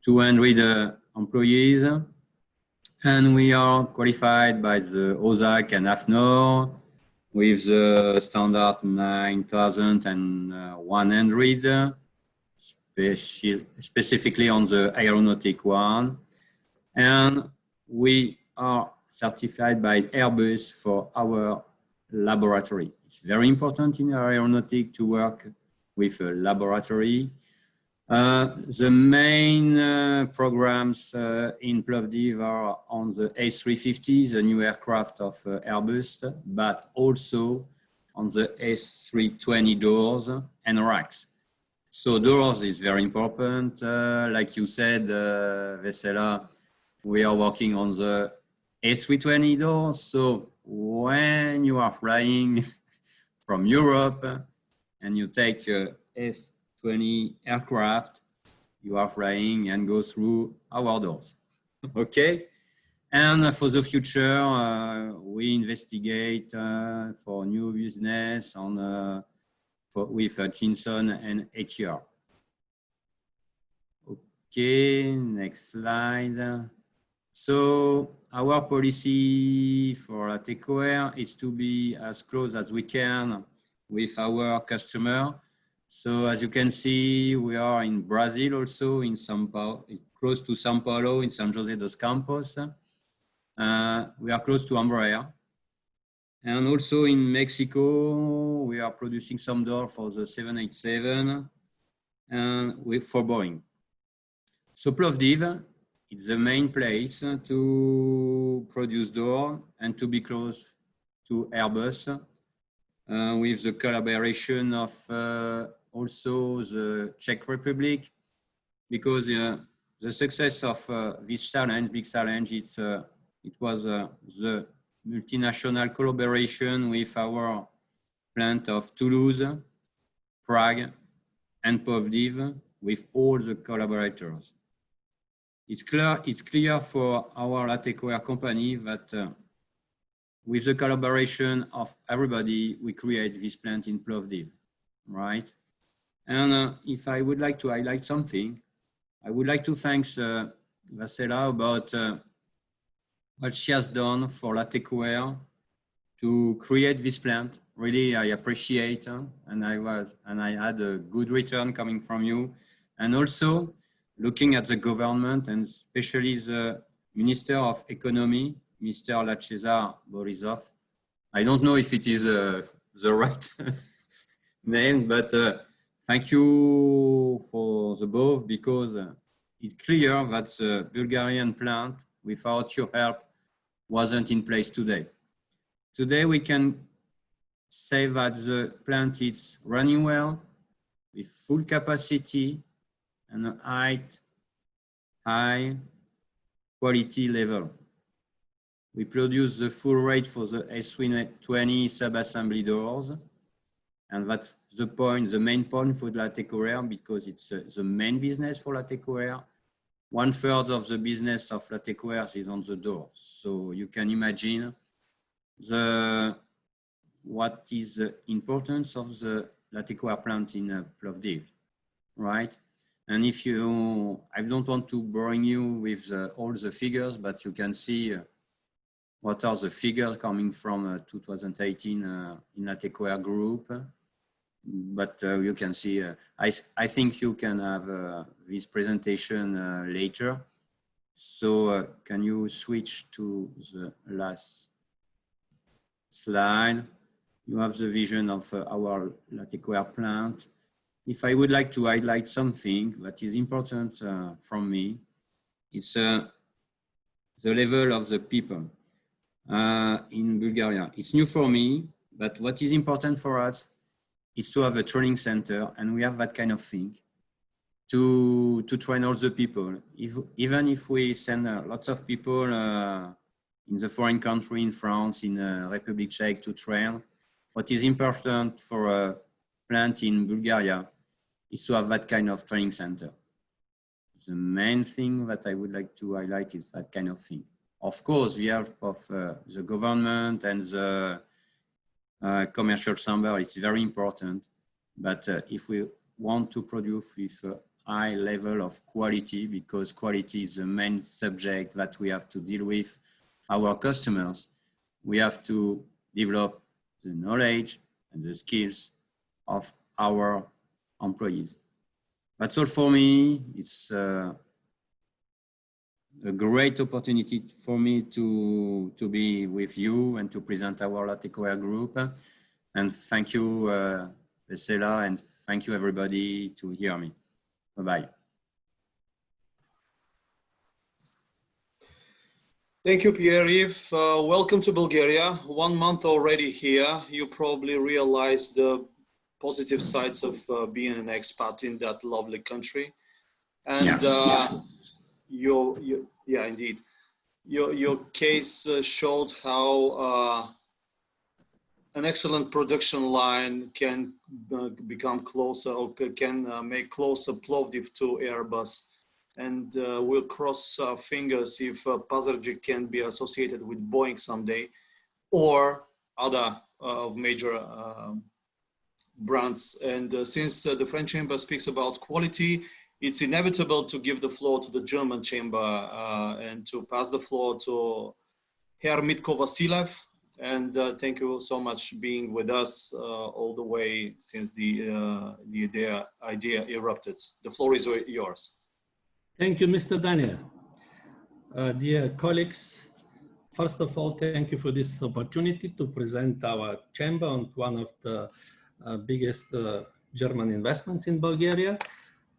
200 employees. And we are qualified by the OSAC and AFNOR with the standard 9,100, specifically on the aeronautic one. And we are certified by Airbus for our laboratory. It's very important in aeronautic to work with a laboratory. The main programs in Plovdiv are on the A350, the new aircraft of Airbus, but also on the A320 doors and racks. So doors is very important. Like you said, Vesela, we are working on the A320 doors. So when you are flying from Europe and you take a S20 aircraft, you are flying and go through our doors. Okay. And for the future, we investigate for new business on with Jinson and HR. Okay, next slide. So our policy for Latecoware is to be as close as we can with our customer. So as you can see, we are in Brazil also, in São Paulo, close to São Paulo, in San Jose dos Campos. We are close to Embraer. And also in Mexico, we are producing some doors for the 787 and for Boeing. So Plovdiv is the main place to produce door and to be close to Airbus with the collaboration of also the Czech Republic, because the success of this challenge, big challenge, it was the multinational collaboration with our plant of Toulouse, Prague, and Plovdiv, with all the collaborators. It's clear for our Latecoware company that with the collaboration of everybody, we create this plant in Plovdiv, right? And if I would like to highlight something, I would like to thank Vasela about what she has done for Latecoware to create this plant. Really, I appreciate, and I had a good return coming from you. And also looking at the government and especially the Minister of Economy, Mr. Lachezar Borisov. I don't know if it is the right name, but thank you for the both, because it's clear that the Bulgarian plant, without your help, wasn't in place today. Today we can say that the plant is running well, with full capacity and a high quality level. We produce the full rate for the A320 sub-assembly doors, and that's the point, the main point for Latecoware, because it's the main business for Latecoware. 1/3 of the business of Latecoware is on the door. So you can imagine what is the importance of the Latecoware plant in Plovdiv, right? And if you, I don't want to bore you with all the figures, but you can see what are the figures coming from 2018 in Latecoware group. But you can see, I think you can have this presentation later. So can you switch to the last slide? You have the vision of our Latecoware plant. If I would like to highlight something that is important from me, it's the level of the people in Bulgaria. It's new for me, but what is important for us is to have a training center, and we have that kind of thing to train all the people. Even if we send lots of people in the foreign country, in France, in Republic Czech to train, what is important for a plant in Bulgaria is to have that kind of training center. The main thing that I would like to highlight is that kind of thing. Of course, the help of the government and the commercial chamber, it's very important. But if we want to produce with a high level of quality, because quality is the main subject that we have to deal with our customers, we have to develop the knowledge and the skills of our employees. That's all for me. It's a great opportunity for me to be with you and to present our Latecoware group. And thank you, Vesela, and thank you everybody to hear me. Bye-bye. Thank you, Pierre-Yves. Welcome to Bulgaria. 1 month already here. You probably realize the positive sides of being an expat in that lovely country. And yeah, indeed. your case showed how an excellent production line can become closer, or can make closer Plovdiv to Airbus. And we'll cross our fingers if Pazardzhik can be associated with Boeing someday, or other major brands. And since the French chamber speaks about quality, it's inevitable to give the floor to the German chamber and to pass the floor to Herr Mitko Vasilev. And thank you so much being with us all the way since the idea erupted. The floor is yours. Thank you, Mr. Daniel. Dear colleagues, first of all, thank you for this opportunity to present our chamber on one of the biggest German investments in Bulgaria.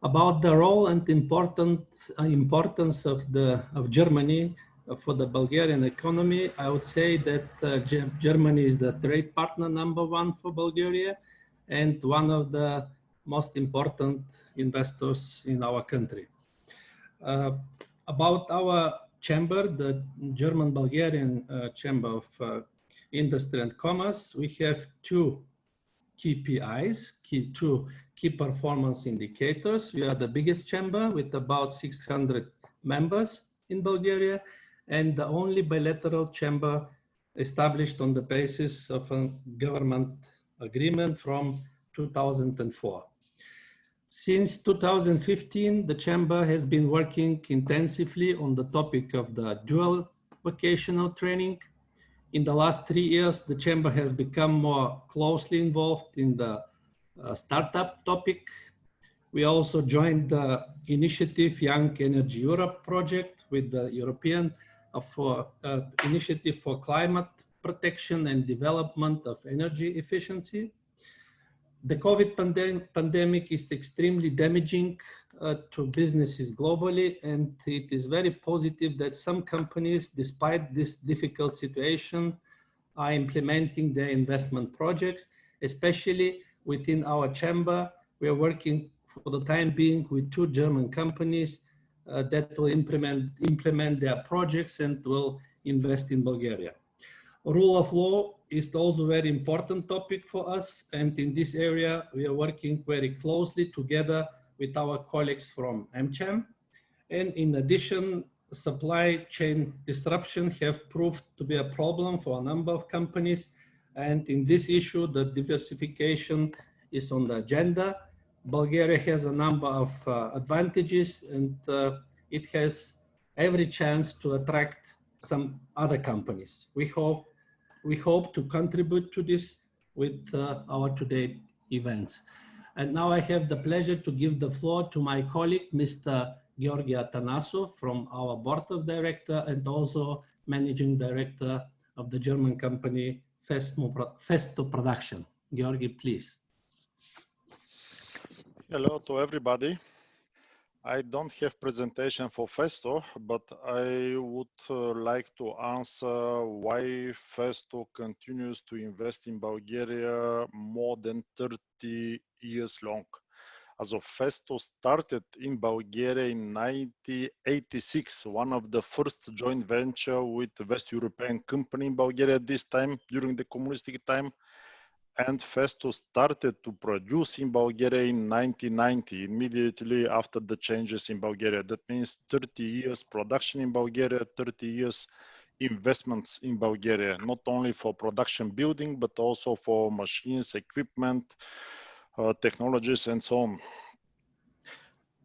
About the role and importance of Germany for the Bulgarian economy, I would say that Germany is the trade partner #1 for Bulgaria and one of the most important investors in our country. About our chamber, the German-Bulgarian Chamber of Industry and Commerce, we have two KPIs, two key performance indicators. We are the biggest chamber with about 600 members in Bulgaria, and the only bilateral chamber established on the basis of a government agreement from 2004. Since 2015, the chamber has been working intensively on the topic of the dual vocational training. In the last 3 years, the chamber has become more closely involved in the startup topic. We also joined the initiative Young Energy Europe project with the European Initiative for Climate Protection and Development of Energy Efficiency. The COVID pandemic is extremely damaging to businesses globally, and it is very positive that some companies, despite this difficult situation, are implementing their investment projects, especially within our chamber. We are working for the time being with 2 German companies that will implement their projects and will invest in Bulgaria. Rule of law is also a very important topic for us, and in this area we are working very closely together with our colleagues from AmCham. And in addition, supply chain disruption have proved to be a problem for a number of companies, and in this issue the diversification is on the agenda. Bulgaria has a number of advantages, and it has every chance to attract some other companies. We hope to contribute to this with our today events. And now I have the pleasure to give the floor to my colleague, Mr. Georgi Atanasov from our board of directors and also managing director of the German company Festo Production. Georgi, please. Hello to everybody. I don't have presentation for Festo, but I would like to answer why Festo continues to invest in Bulgaria more than 30 years long. As of Festo started in Bulgaria in 1986, one of the first joint venture with the West European company in Bulgaria this time during the communistic time. And Festo started to produce in Bulgaria in 1990, immediately after the changes in Bulgaria. That means 30 years production in Bulgaria, 30 years investments in Bulgaria, not only for production building, but also for machines, equipment, technologies, and so on.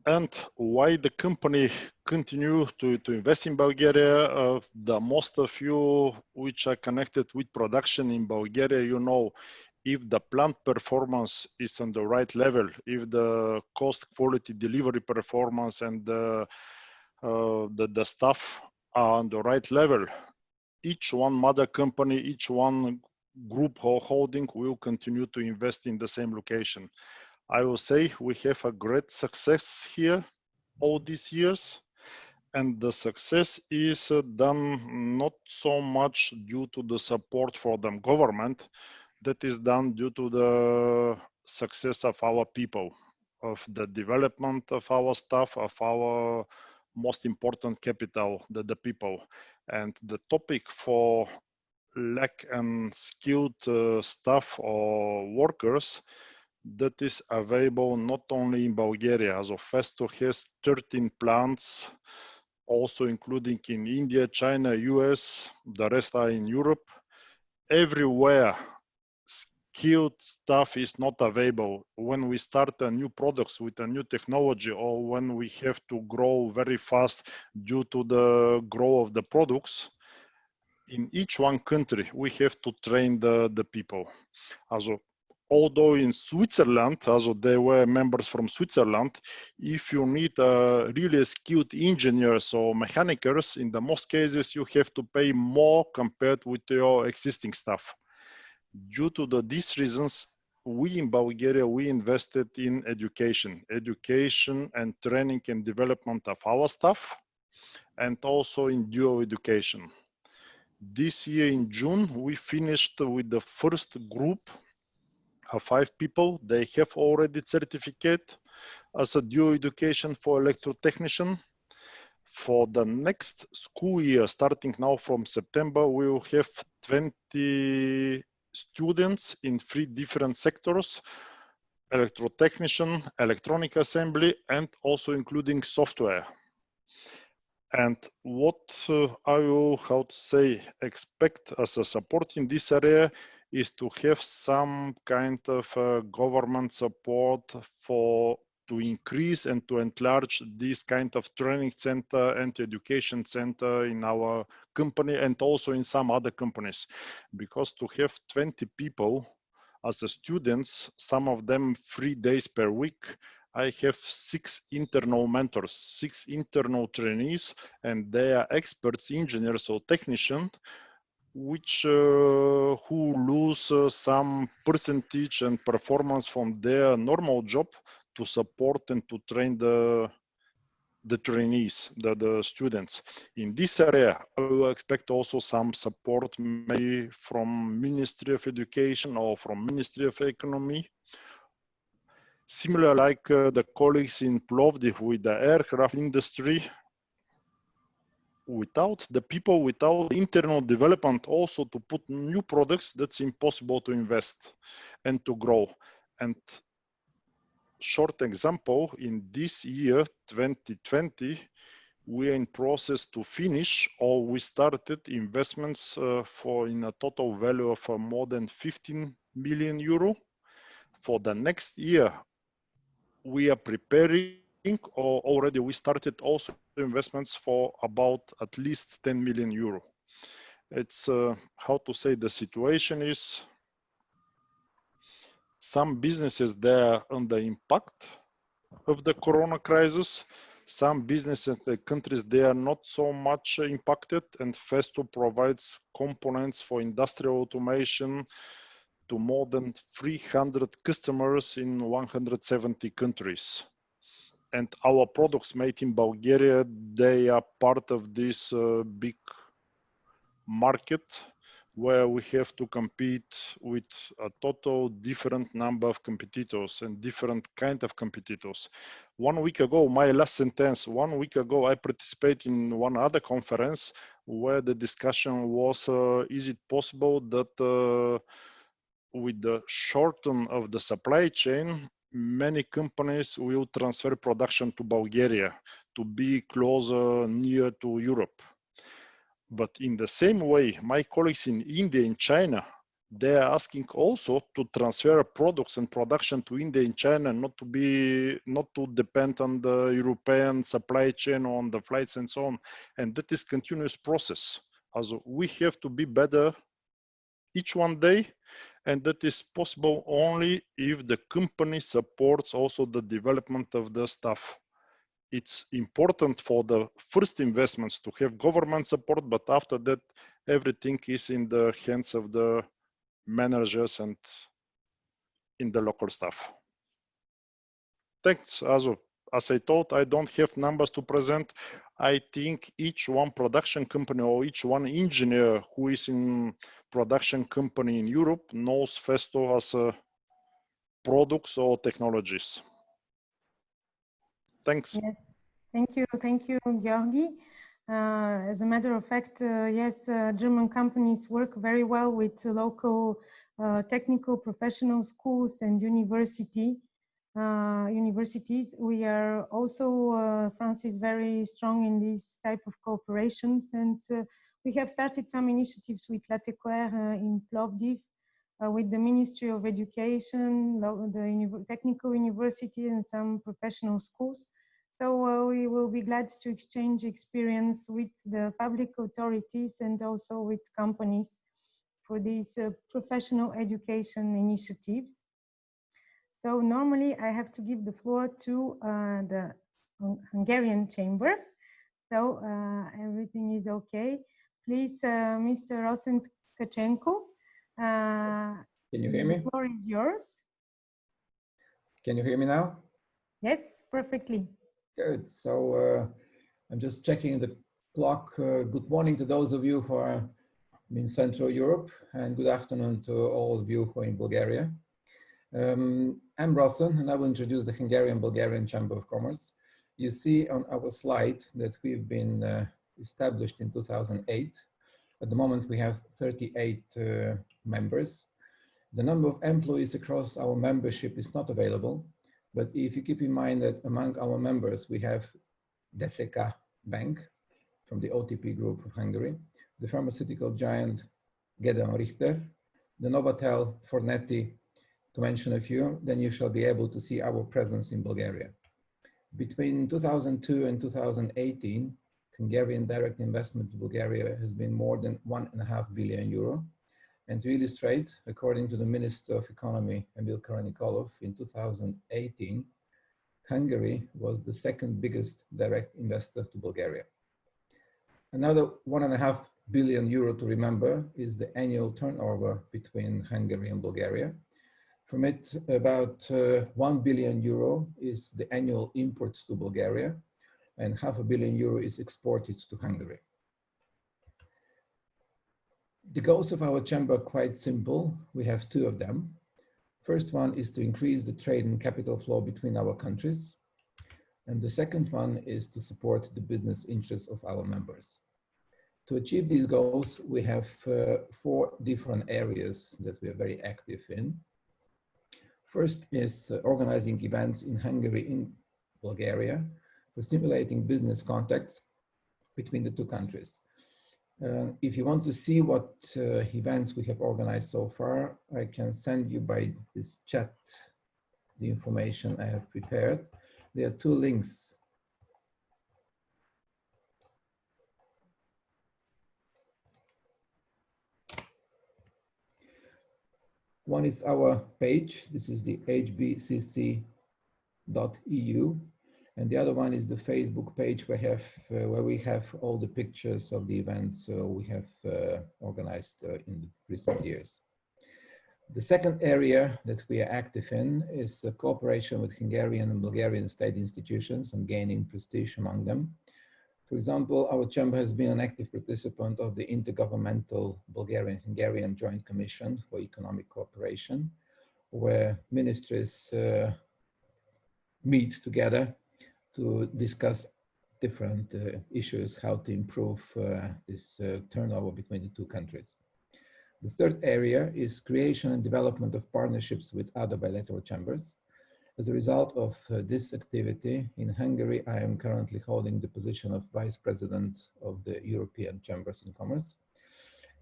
And why the company continue to invest in Bulgaria? The most of you which are connected with production in Bulgaria, you know, if the plant performance is on the right level, if the cost, quality, delivery performance and the staff are on the right level, each one mother company, each one group or holding will continue to invest in the same location. I will say we have a great success here all these years, and the success is done not so much due to the support from the government, that is done due to the success of our people, of the development of our staff, of our most important capital, the people. And the topic for lack and skilled staff or workers that is available not only in Bulgaria. As of Festo has 13 plants, also including in India, China, US, the rest are in Europe. Everywhere skilled staff is not available. When we start a new products with a new technology, or when we have to grow very fast due to the growth of the products, in each one country, we have to train the people. Also, although in Switzerland, also they were members from Switzerland, if you need really skilled engineers or mechanicals, in the most cases, you have to pay more compared with your existing staff. Due to these reasons, we in Bulgaria, we invested in education and training and development of our staff, and also in dual education. This year in June, we finished with the first group of 5 people. They have already certificate as a dual education for electrotechnician. For the next school year, starting now from September, we will have 20 students in 3 different sectors: electrotechnician, electronic assembly, and also including software. And what I will, how to say, expect as a support in this area is to have some kind of government support to increase and to enlarge this kind of training center and education center in our company and also in some other companies. Because to have 20 people as the students, some of them 3 days per week, I have 6 internal mentors, 6 internal trainees, and they are experts, engineers or technicians, which who lose some percentage and performance from their normal job to support and to train the trainees, the students. In this area, I will expect also some support maybe from Ministry of Education or from Ministry of Economy. Similar like the colleagues in Plovdiv with the aircraft industry, without the people, without internal development also to put new products, that's impossible to invest and to grow. And short example, in this year, 2020, we are in process to finish, or we started investments for in a total value of more than 15 million euro. For the next year, we are preparing, or already we started also investments for about at least 10 million euro. It's how to say, the situation is some businesses they are under impact of the corona crisis. Some businesses and countries they are not so much impacted, and Festo provides components for industrial automation to more than 300 customers in 170 countries. And our products made in Bulgaria, they are part of this big market where we have to compete with a total different number of competitors and different kind of competitors. 1 week ago, my last sentence, 1 week ago, I participated in one other conference where the discussion was, is it possible that with the shorten of the supply chain, many companies will transfer production to Bulgaria to be closer, near to Europe. But in the same way, my colleagues in India and China, they are asking also to transfer products and production to India and China, not to depend on the European supply chain, on the flights and so on. And that is continuous process. Also, we have to be better each one day, and that is possible only if the company supports also the development of the staff. It's important for the first investments to have government support, but after that, everything is in the hands of the managers and in the local staff. Thanks, Azu. As I told, I don't have numbers to present. I think each one production company or each one engineer who is in production company in Europe knows Festo as products or technologies. Thanks. Yes. Thank you, Georgi. As a matter of fact, yes, German companies work very well with local technical professional schools and universities. We are also, France is very strong in this type of cooperations, and we have started some initiatives with Latécoère in Plovdiv, with the Ministry of Education, the Technical University, and some professional schools. So we will be glad to exchange experience with the public authorities and also with companies for these professional education initiatives. So normally I have to give the floor to the Hungarian chamber. So everything is okay. Please, Mr. Rosen Tkachenko, can you hear me? The floor is yours. Can you hear me now? Yes, perfectly. Good. So I'm just checking the clock. Good morning to those of you who are in Central Europe, and good afternoon to all of you who are in Bulgaria. I'm Rosen, and I will introduce the Hungarian-Bulgarian Chamber of Commerce. You see on our slide that we've been established in 2008. At the moment, we have 38 members. The number of employees across our membership is not available. But if you keep in mind that among our members, we have DSK Bank from the OTP Group of Hungary, the pharmaceutical giant Gedeon Richter, the Novatel, Fornetti, to mention a few, then you shall be able to see our presence in Bulgaria. Between 2002 and 2018, Hungarian direct investment to Bulgaria has been more than €1.5 billion. And to illustrate, according to the Minister of Economy, Emil Karanikolov, in 2018, Hungary was the second biggest direct investor to Bulgaria. Another €1.5 billion to remember is the annual turnover between Hungary and Bulgaria. From it, about €1 billion is the annual imports to Bulgaria, and €500 million is exported to Hungary. The goals of our chamber are quite simple. We have two of them. First one is to increase the trade and capital flow between our countries. And the second one is to support the business interests of our members. To achieve these goals, we have 4 different areas that we are very active in. First is organizing events in Hungary and Bulgaria for stimulating business contacts between the two countries. If you want to see what events we have organized so far, I can send you by this chat the information I have prepared. There are 2 links. One is our page. This is the hbcc.eu. And the other one is the Facebook page where we have all the pictures of the events we have organized in recent years. The second area that we are active in is cooperation with Hungarian and Bulgarian state institutions and gaining prestige among them. For example, our chamber has been an active participant of the Intergovernmental Bulgarian-Hungarian Joint Commission for Economic Cooperation, where ministries meet together to discuss different issues, how to improve this turnover between the two countries. The third area is creation and development of partnerships with other bilateral chambers. As a result of this activity, in Hungary, I am currently holding the position of Vice President of the European Chambers in Commerce.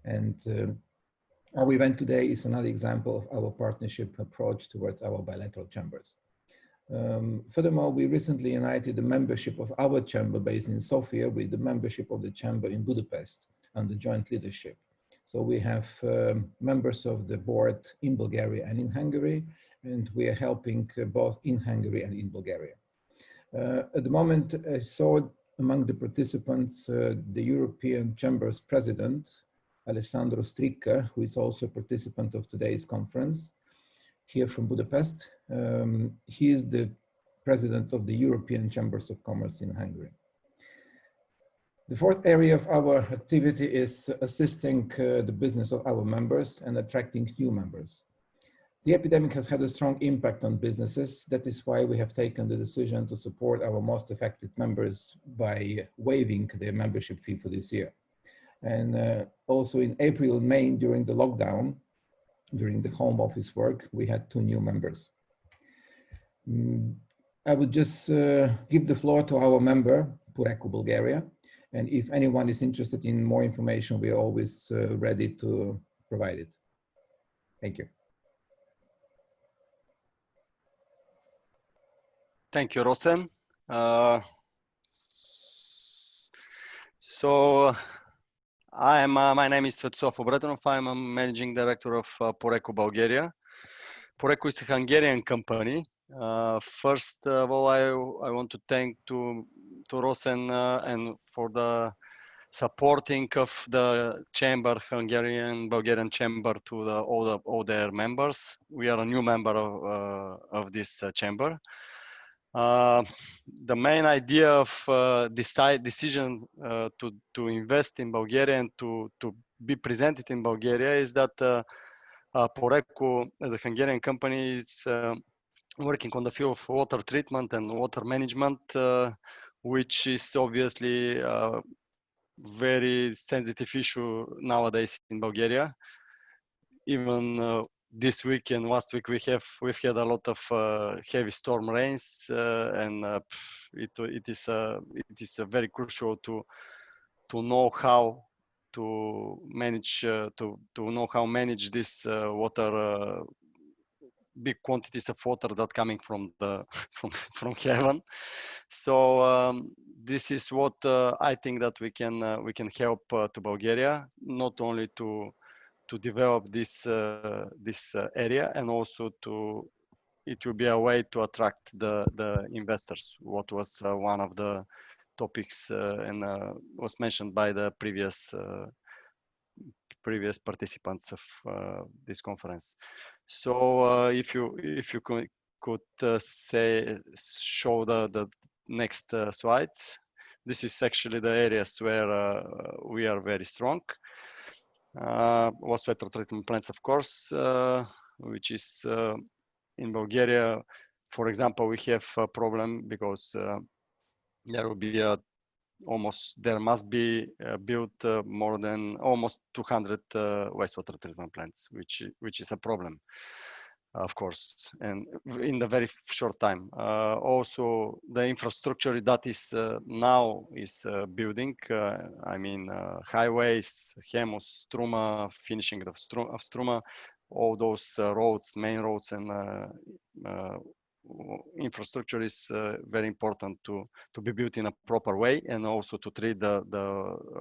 And our event today is another example of our partnership approach towards our bilateral chambers. Furthermore, we recently united the membership of our chamber based in Sofia with the membership of the chamber in Budapest under joint leadership. So we have members of the board in Bulgaria and in Hungary, and we are helping both in Hungary and in Bulgaria. At the moment, I saw among the participants the European Chamber's president, Alessandro Stricca, who is also a participant of today's conference here from Budapest. He is the president of the European Chambers of Commerce in Hungary. The fourth area of our activity is assisting the business of our members and attracting new members. The epidemic has had a strong impact on businesses. That is why we have taken the decision to support our most affected members by waiving their membership fee for this year. And also in April, May, during the lockdown, during the home office work, we had 2 new members. I would just give the floor to our member, Pureco Bulgaria. And if anyone is interested in more information, we are always ready to provide it. Thank you. Thank you, Rosen. So my name is Svetslav Obretonov. I'm a managing director of Pureco Bulgaria. Pureco is a Hungarian company. First of all, I want to thank to Rosen and for the supporting of the chamber, Bulgarian chamber, to all their members. We are a new member of this chamber. The main idea of decision to invest in Bulgaria and to be presented in Bulgaria is that Pureco, as a Hungarian company, is working on the field of water treatment and water management, which is obviously a very sensitive issue nowadays in Bulgaria. Even this week and last week we've had a lot of heavy storm rains, and it is very crucial to know how to manage manage this water, big quantities of water that coming from from heaven. So this is what I think that we can help to Bulgaria, not only to develop this area, and also it will be a way to attract the investors, what was one of the topics and was mentioned by the previous participants of this conference. So if you could show the next slides. This is actually the areas where we are very strong. Wastewater treatment plants, of course, which is in Bulgaria. For example, we have a problem because there must be built more than almost 200 wastewater treatment plants, which is a problem, of course, and in the very short time. Also, the infrastructure that is now building, I mean, highways, Hemos, Struma, finishing of Struma, all those roads, main roads, and infrastructure is very important to be built in a proper way, and also to treat the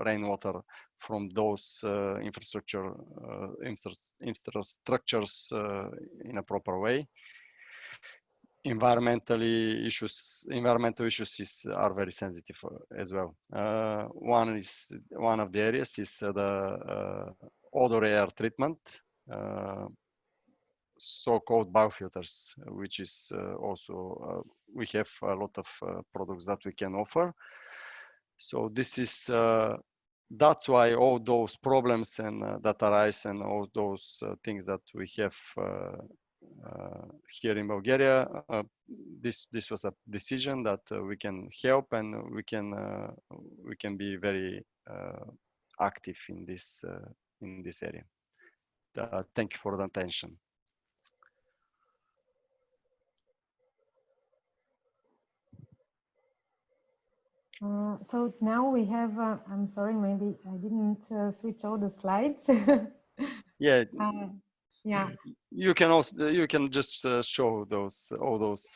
rainwater from those infrastructures in a proper way. Environmental issues are very sensitive as well. One of the areas is the odor air treatment, so-called biofilters, which is also we have a lot of products that we can offer. So this is that's why all those problems and that arise, and all those things that we have here in Bulgaria, this was a decision that we can help, and we can be very active in this area. Thank you for the attention. So now we have, I'm sorry, maybe I didn't switch all the slides. Yeah. Yeah. You can just show all those.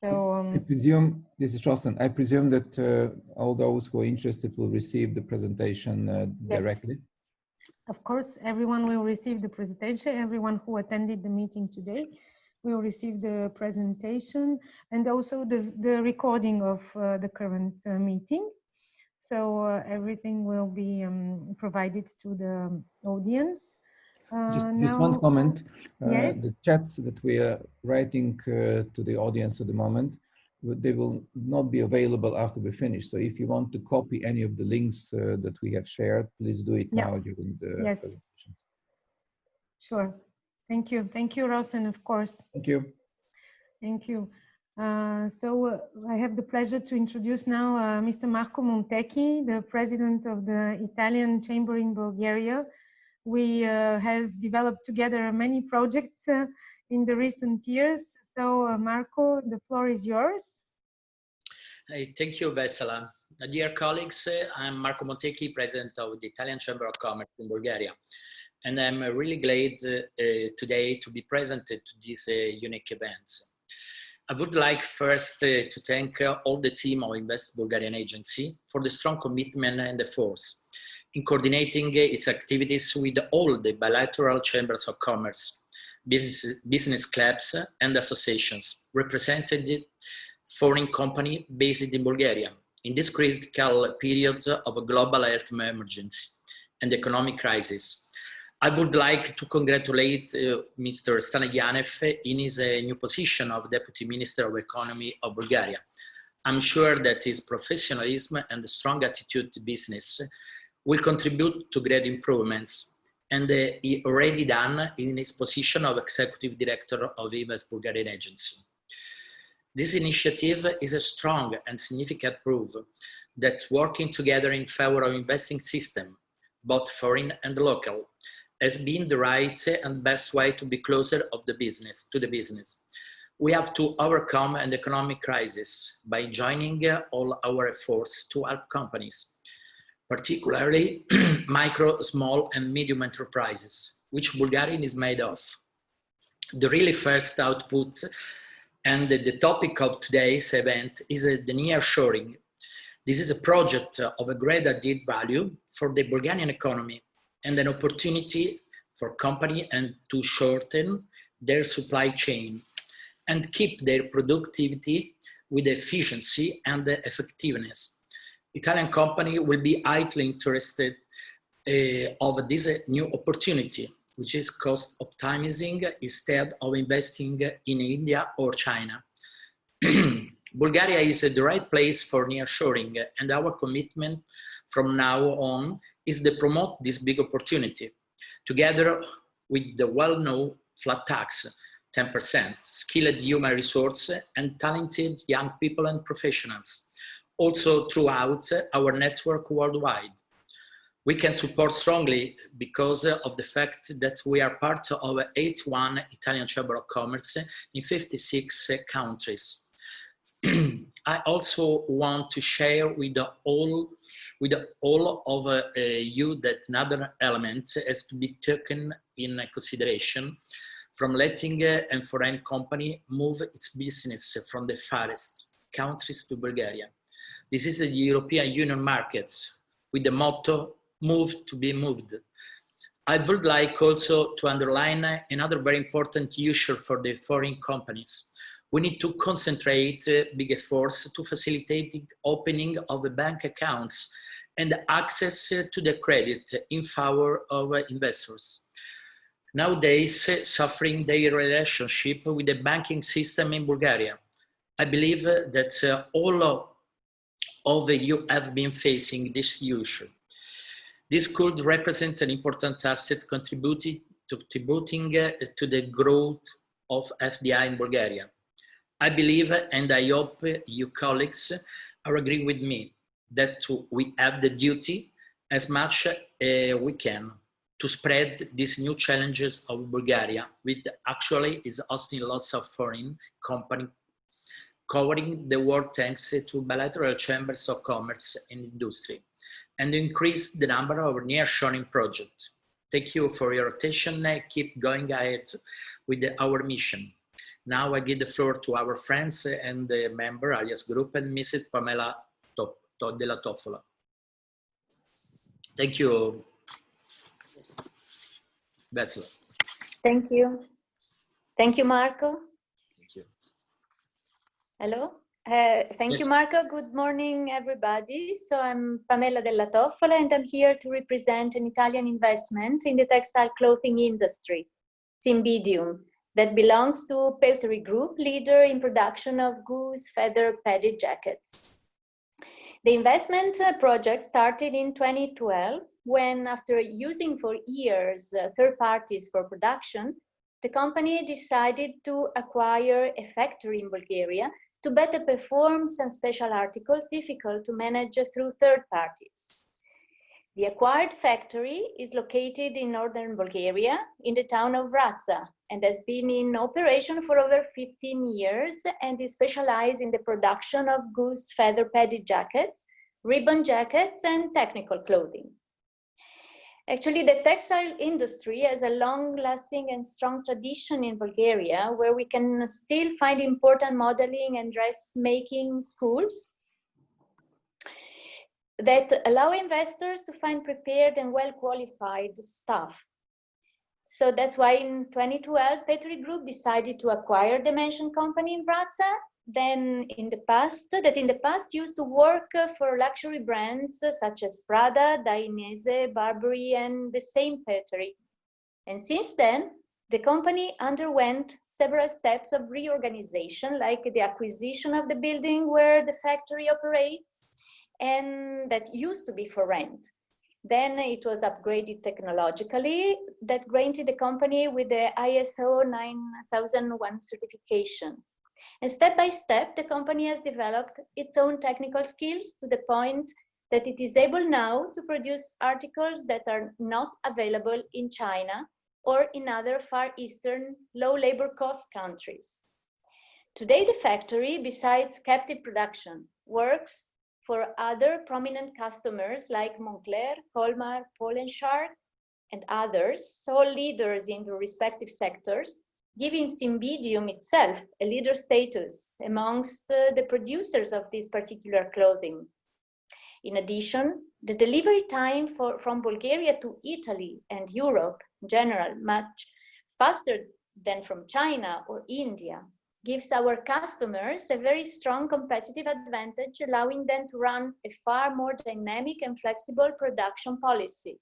So I presume, this is Rosen, I presume that all those who are interested will receive the presentation directly. Of course, everyone will receive the presentation. Everyone who attended the meeting today will receive the presentation, and also the recording of the current meeting. So everything will be provided to the audience. Just one comment. Yes? The chats that we are writing to the audience at the moment, they will not be available after we finish. So if you want to copy any of the links that we have shared, please do it now during the presentation. Sure. Thank you. Thank you, Rosen, of course. Thank you. Thank you. I have the pleasure to introduce now Mr. Marco Montecchi, the president of the Italian Chamber in Bulgaria. We have developed together many projects in the recent years. So, Marco, the floor is yours. Hey, thank you, Vesela. Dear colleagues, I'm Marco Montecchi, president of the Italian Chamber of Commerce in Bulgaria. And I'm really glad today to be present to this unique event. I would like first to thank all the team of InvestBulgaria Agency for the strong commitment and efforts in coordinating its activities with all the bilateral chambers of commerce, business clubs and associations represented foreign companies based in Bulgaria in this critical period of a global health emergency and economic crisis. I would like to congratulate Mr. Stanigianev in his new position of Deputy Minister of Economy of Bulgaria. I'm sure that his professionalism and strong attitude to business will contribute to great improvements, and he already done in his position of Executive Director of InvestBulgaria Agency. This initiative is a strong and significant proof that working together in favor of investing system, both foreign and local, has been the right and best way to be closer to the business. We have to overcome an economic crisis by joining all our efforts to help companies, particularly micro, small and medium enterprises, which Bulgarian is made of. The really first output and the topic of today's event is the nearshoring. This is a project of a great added value for the Bulgarian economy and an opportunity for companies and to shorten their supply chain and keep their productivity with efficiency and effectiveness. Italian company will be highly interested of this new opportunity, which is cost optimizing instead of investing in India or China. Bulgaria is the right place for nearshoring, and our commitment from now on is to promote this big opportunity, together with the well-known flat tax, 10%, skilled human resources, and talented young people and professionals, also throughout our network worldwide. We can support strongly because of the fact that we are part of 81 Italian Chamber of Commerce in 56 countries. I also want to share with all of you that another element has to be taken in consideration from letting a foreign company move its business from the farthest countries to Bulgaria. This is the European Union markets with the motto, move to be moved. I would like also to underline another very important issue for the foreign companies. We need to concentrate big efforts to facilitate the opening of the bank accounts and access to the credit in favor of investors. Nowadays, suffering their relationship with the banking system in Bulgaria. I believe that all of you have been facing this issue. This could represent an important asset contributing to the growth of FDI in Bulgaria. I believe, and I hope you colleagues agree with me, that we have the duty as much as we can to spread these new challenges of Bulgaria, which actually is hosting lots of foreign companies covering the world thanks to bilateral chambers of commerce and industry, and increase the number of nearshoring projects. Thank you for your attention. Keep going ahead with our mission. Now I give the floor to our friends and the member alias group and Mrs. Pamela della Toffola. Thank you, Vesela. Thank you. Thank you, Marco. Thank you. Hello. Thank you, Marco. Good morning, everybody. So I'm Pamela della Toffola, and I'm here to represent an Italian investment in the textile clothing industry, Cymbidium, that belongs to Peltery Group, leader in production of goose feather padded jackets. The investment project started in 2012 when, after using for years third parties for production, the company decided to acquire a factory in Bulgaria to better perform some special articles difficult to manage through third parties. The acquired factory is located in northern Bulgaria in the town of Vratsa and has been in operation for over 15 years and is specialized in the production of goose feather padded jackets, ribbon jackets, and technical clothing. Actually, the textile industry has a long-lasting and strong tradition in Bulgaria, where we can still find important modeling and dressmaking schools that allow investors to find prepared and well-qualified staff. So that's why in 2012, Petri Group decided to acquire the mentioned company in Vratsa, that in the past used to work for luxury brands such as Prada, Dainese, Burberry, and the same Petri. And since then, the company underwent several steps of reorganization, like the acquisition of the building where the factory operates, and that used to be for rent. Then it was upgraded technologically, that granted the company with the ISO 9001 certification. And step by step, the company has developed its own technical skills to the point that it is able now to produce articles that are not available in China or in other Far Eastern low labor cost countries. Today, the factory, besides captive production, works for other prominent customers like Moncler, Colmar, Paul & Shark, and others, all leaders in their respective sectors, giving Cymbidium itself a leader status amongst the producers of this particular clothing. In addition, the delivery time from Bulgaria to Italy and Europe in general, much faster than from China or India, gives our customers a very strong competitive advantage, allowing them to run a far more dynamic and flexible production policy.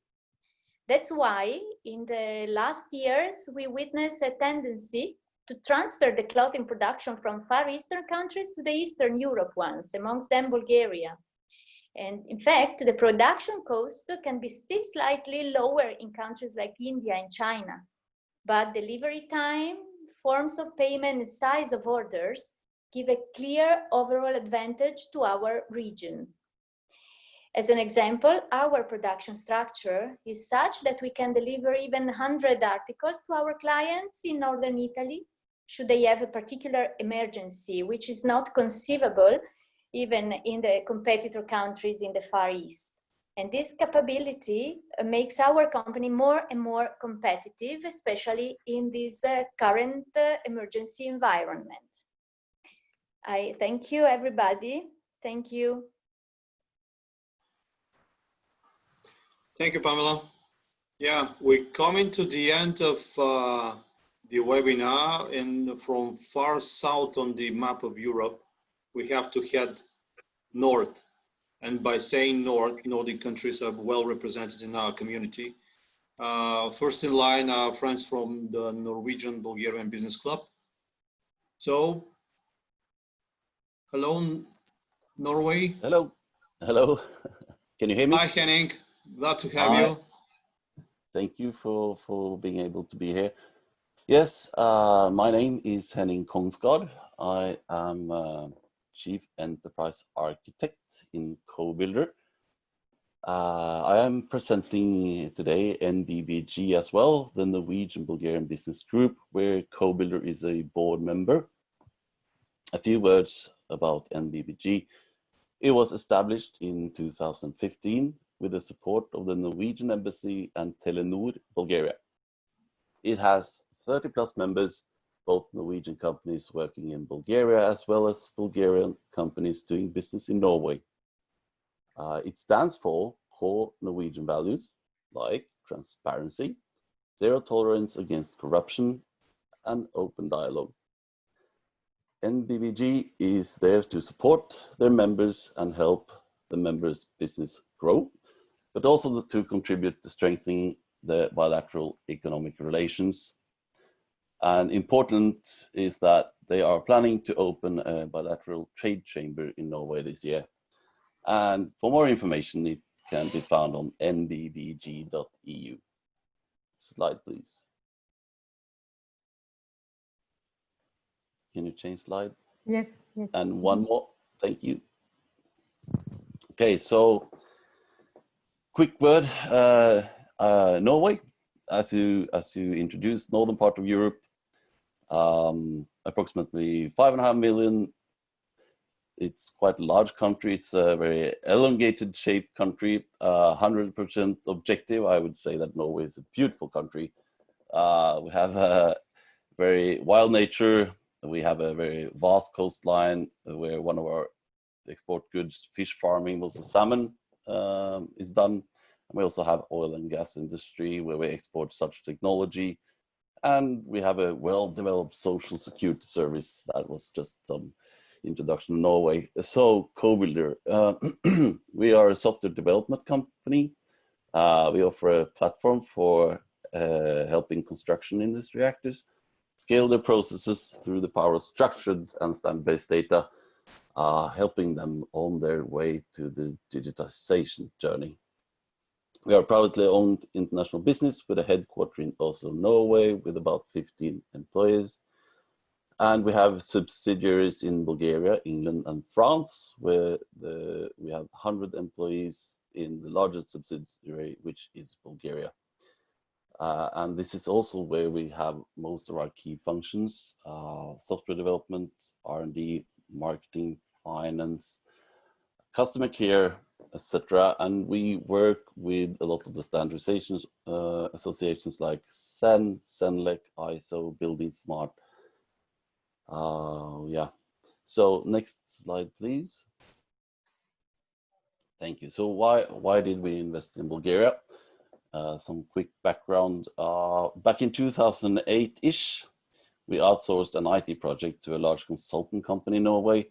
That's why in the last years, we witnessed a tendency to transfer the clothing production from Far Eastern countries to the Eastern Europe ones, amongst them Bulgaria. And in fact, the production cost can be still slightly lower in countries like India and China, but delivery time, forms of payment, and size of orders give a clear overall advantage to our region. As an example, our production structure is such that we can deliver even 100 articles to our clients in northern Italy, should they have a particular emergency, which is not conceivable even in the competitor countries in the Far East. And this capability makes our company more and more competitive, especially in this current emergency environment. I thank you, everybody. Thank you. Thank you, Pamela. Yeah, we're coming to the end of the webinar, and from far south on the map of Europe, we have to head north. And by saying north, Nordic countries are well represented in our community. First in line are friends from the Norwegian Bulgarian Business Club. So, hello, Norway. Hello. Hello. Can you hear me? Hi, Henning. Glad to have you. Thank you for being able to be here. Yes, my name is Henning Kongsgaard. I am Chief Enterprise Architect in CoBuilder. I am presenting today NBBG as well, the Norwegian Bulgarian Business Group, where CoBuilder is a board member. A few words about NBBG. It was established in 2015 with the support of the Norwegian Embassy and Telenor Bulgaria. It has 30 plus members, both Norwegian companies working in Bulgaria as well as Bulgarian companies doing business in Norway. It stands for core Norwegian values like transparency, zero tolerance against corruption, and open dialogue. NBBG is there to support their members and help the members' business grow, but also to contribute to strengthening the bilateral economic relations. And important is that they are planning to open a bilateral trade chamber in Norway this year. And for more information, can be found on nbbg.eu. Slide, please. Can you change slide? Yes, yes. And one more, thank you. Okay, so quick word, Norway, as you introduced, northern part of Europe, approximately 5.5 million. It's quite a large country. It's a very elongated shaped country, 100% objective. I would say that Norway is a beautiful country. We have a very wild nature. We have a very vast coastline where one of our export goods, fish farming, mostly salmon, is done. And we also have oil and gas industry where we export such technology. And we have a well-developed social security service. That was just some introduction to Norway. So CoBuilder, we are a software development company. We offer a platform for helping construction industry actors scale their processes through the power of structured and standard-based data, helping them on their way to the digitization journey. We are a privately owned international business with a headquarter in Oslo, Norway, with about 15 employees. And we have subsidiaries in Bulgaria, England, and France, where we have 100 employees in the largest subsidiary, which is Bulgaria. And this is also where we have most of our key functions, software development, R&D, marketing, finance, customer care, etc. And we work with a lot of the standardizations associations like CEN, CENLEC, ISO, Building Smart. Yeah. So next slide, please. Thank you. So why did we invest in Bulgaria? Some quick background. Back in 2008-ish, we outsourced an IT project to a large consultant company in Norway.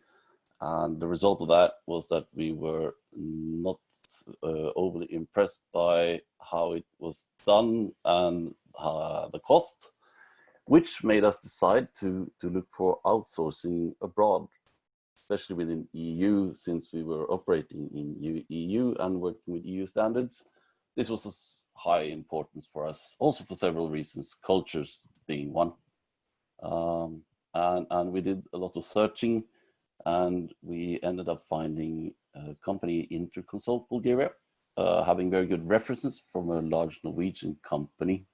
And the result of that was that we were not overly impressed by how it was done and the cost, which made us decide to look for outsourcing abroad, especially within EU, since we were operating in EU and working with EU standards. This was of high importance for us, also for several reasons, cultures being one. And we did a lot of searching, and we ended up finding a company, Interconsult Bulgaria, having very good references from a large Norwegian company.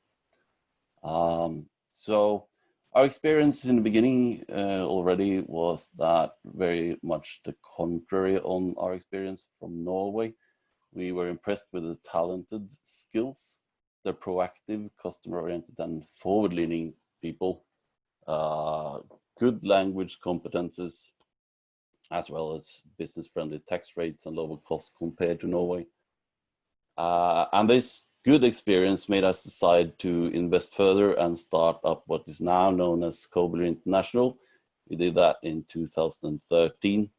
So our experience in the beginning already was that very much the contrary on our experience from Norway. We were impressed with the talented skills, the proactive, customer-oriented and forward-leaning people, good language competences, as well as business-friendly tax rates and lower costs compared to Norway. And this good experience made us decide to invest further and start up what is now known as CoBuilder International. We did that in 2013.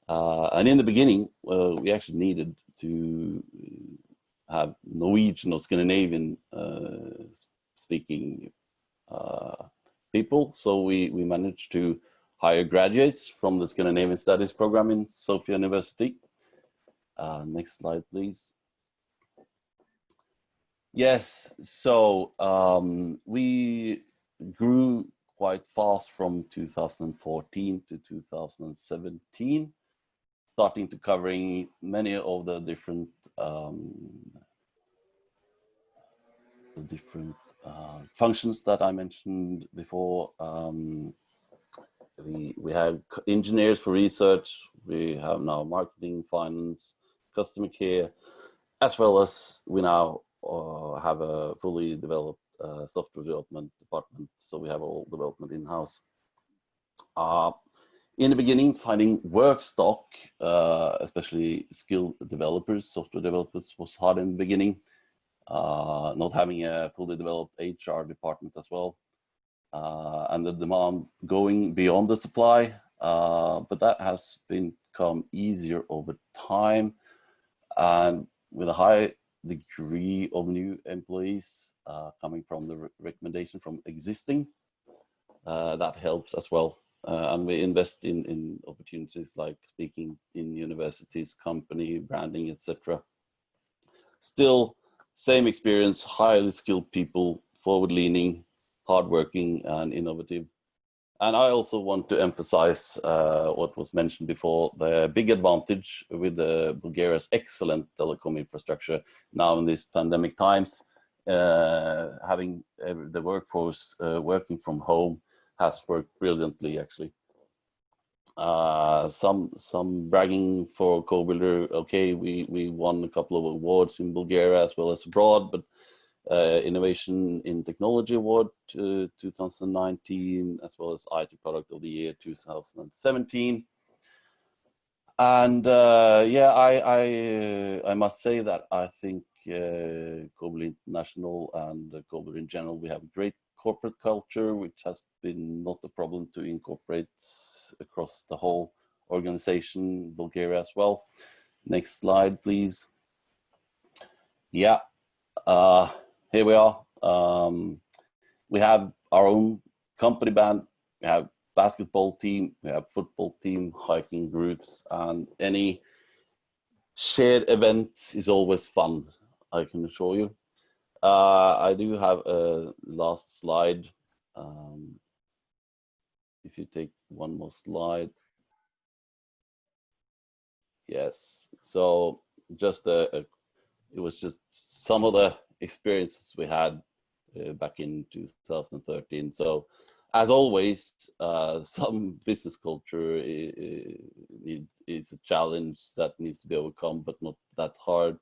And in the beginning, we actually needed to have Norwegian or Scandinavian speaking people. So we managed to hire graduates from the Scandinavian Studies program in Sofia University. Next slide, please. Yes, so we grew quite fast from 2014 to 2017, starting to covering many of the different functions that I mentioned before. We have engineers for research. We have now marketing, finance, customer care, as well as we now have a fully developed software development department. So we have all development in-house. In the beginning, finding work stock, especially skilled developers, software developers, was hard in the beginning. Not having a fully developed HR department as well. And the demand going beyond the supply, but that has become easier over time. And with a high degree of new employees coming from the recommendation from existing, that helps as well. And we invest in opportunities like speaking in universities, company, branding, etc. still same experience, highly skilled people, forward-leaning, hardworking, and innovative. And I also want to emphasize what was mentioned before, the big advantage with Bulgaria's excellent telecom infrastructure now in these pandemic times. Having the workforce working from home has worked brilliantly, actually. Some bragging for CoBuilder. Okay, we won a couple of awards in Bulgaria as well as abroad, but Innovation in Technology Award 2019, as well as IT Product of the Year 2017. And yeah, I must say that I think CoBuilder International and CoBuilder in general, we have a great corporate culture, which has been not a problem to incorporate across the whole organization, Bulgaria as well. Next slide, please. Yeah, here we are. We have our own company band, we have basketball team, we have football team, hiking groups, and any shared event is always fun, I can assure you. I do have a last slide. If you take one more slide. Yes, so just it was just some of the experiences we had back in 2013. So as always, some business culture is a challenge that needs to be overcome, but not that hard.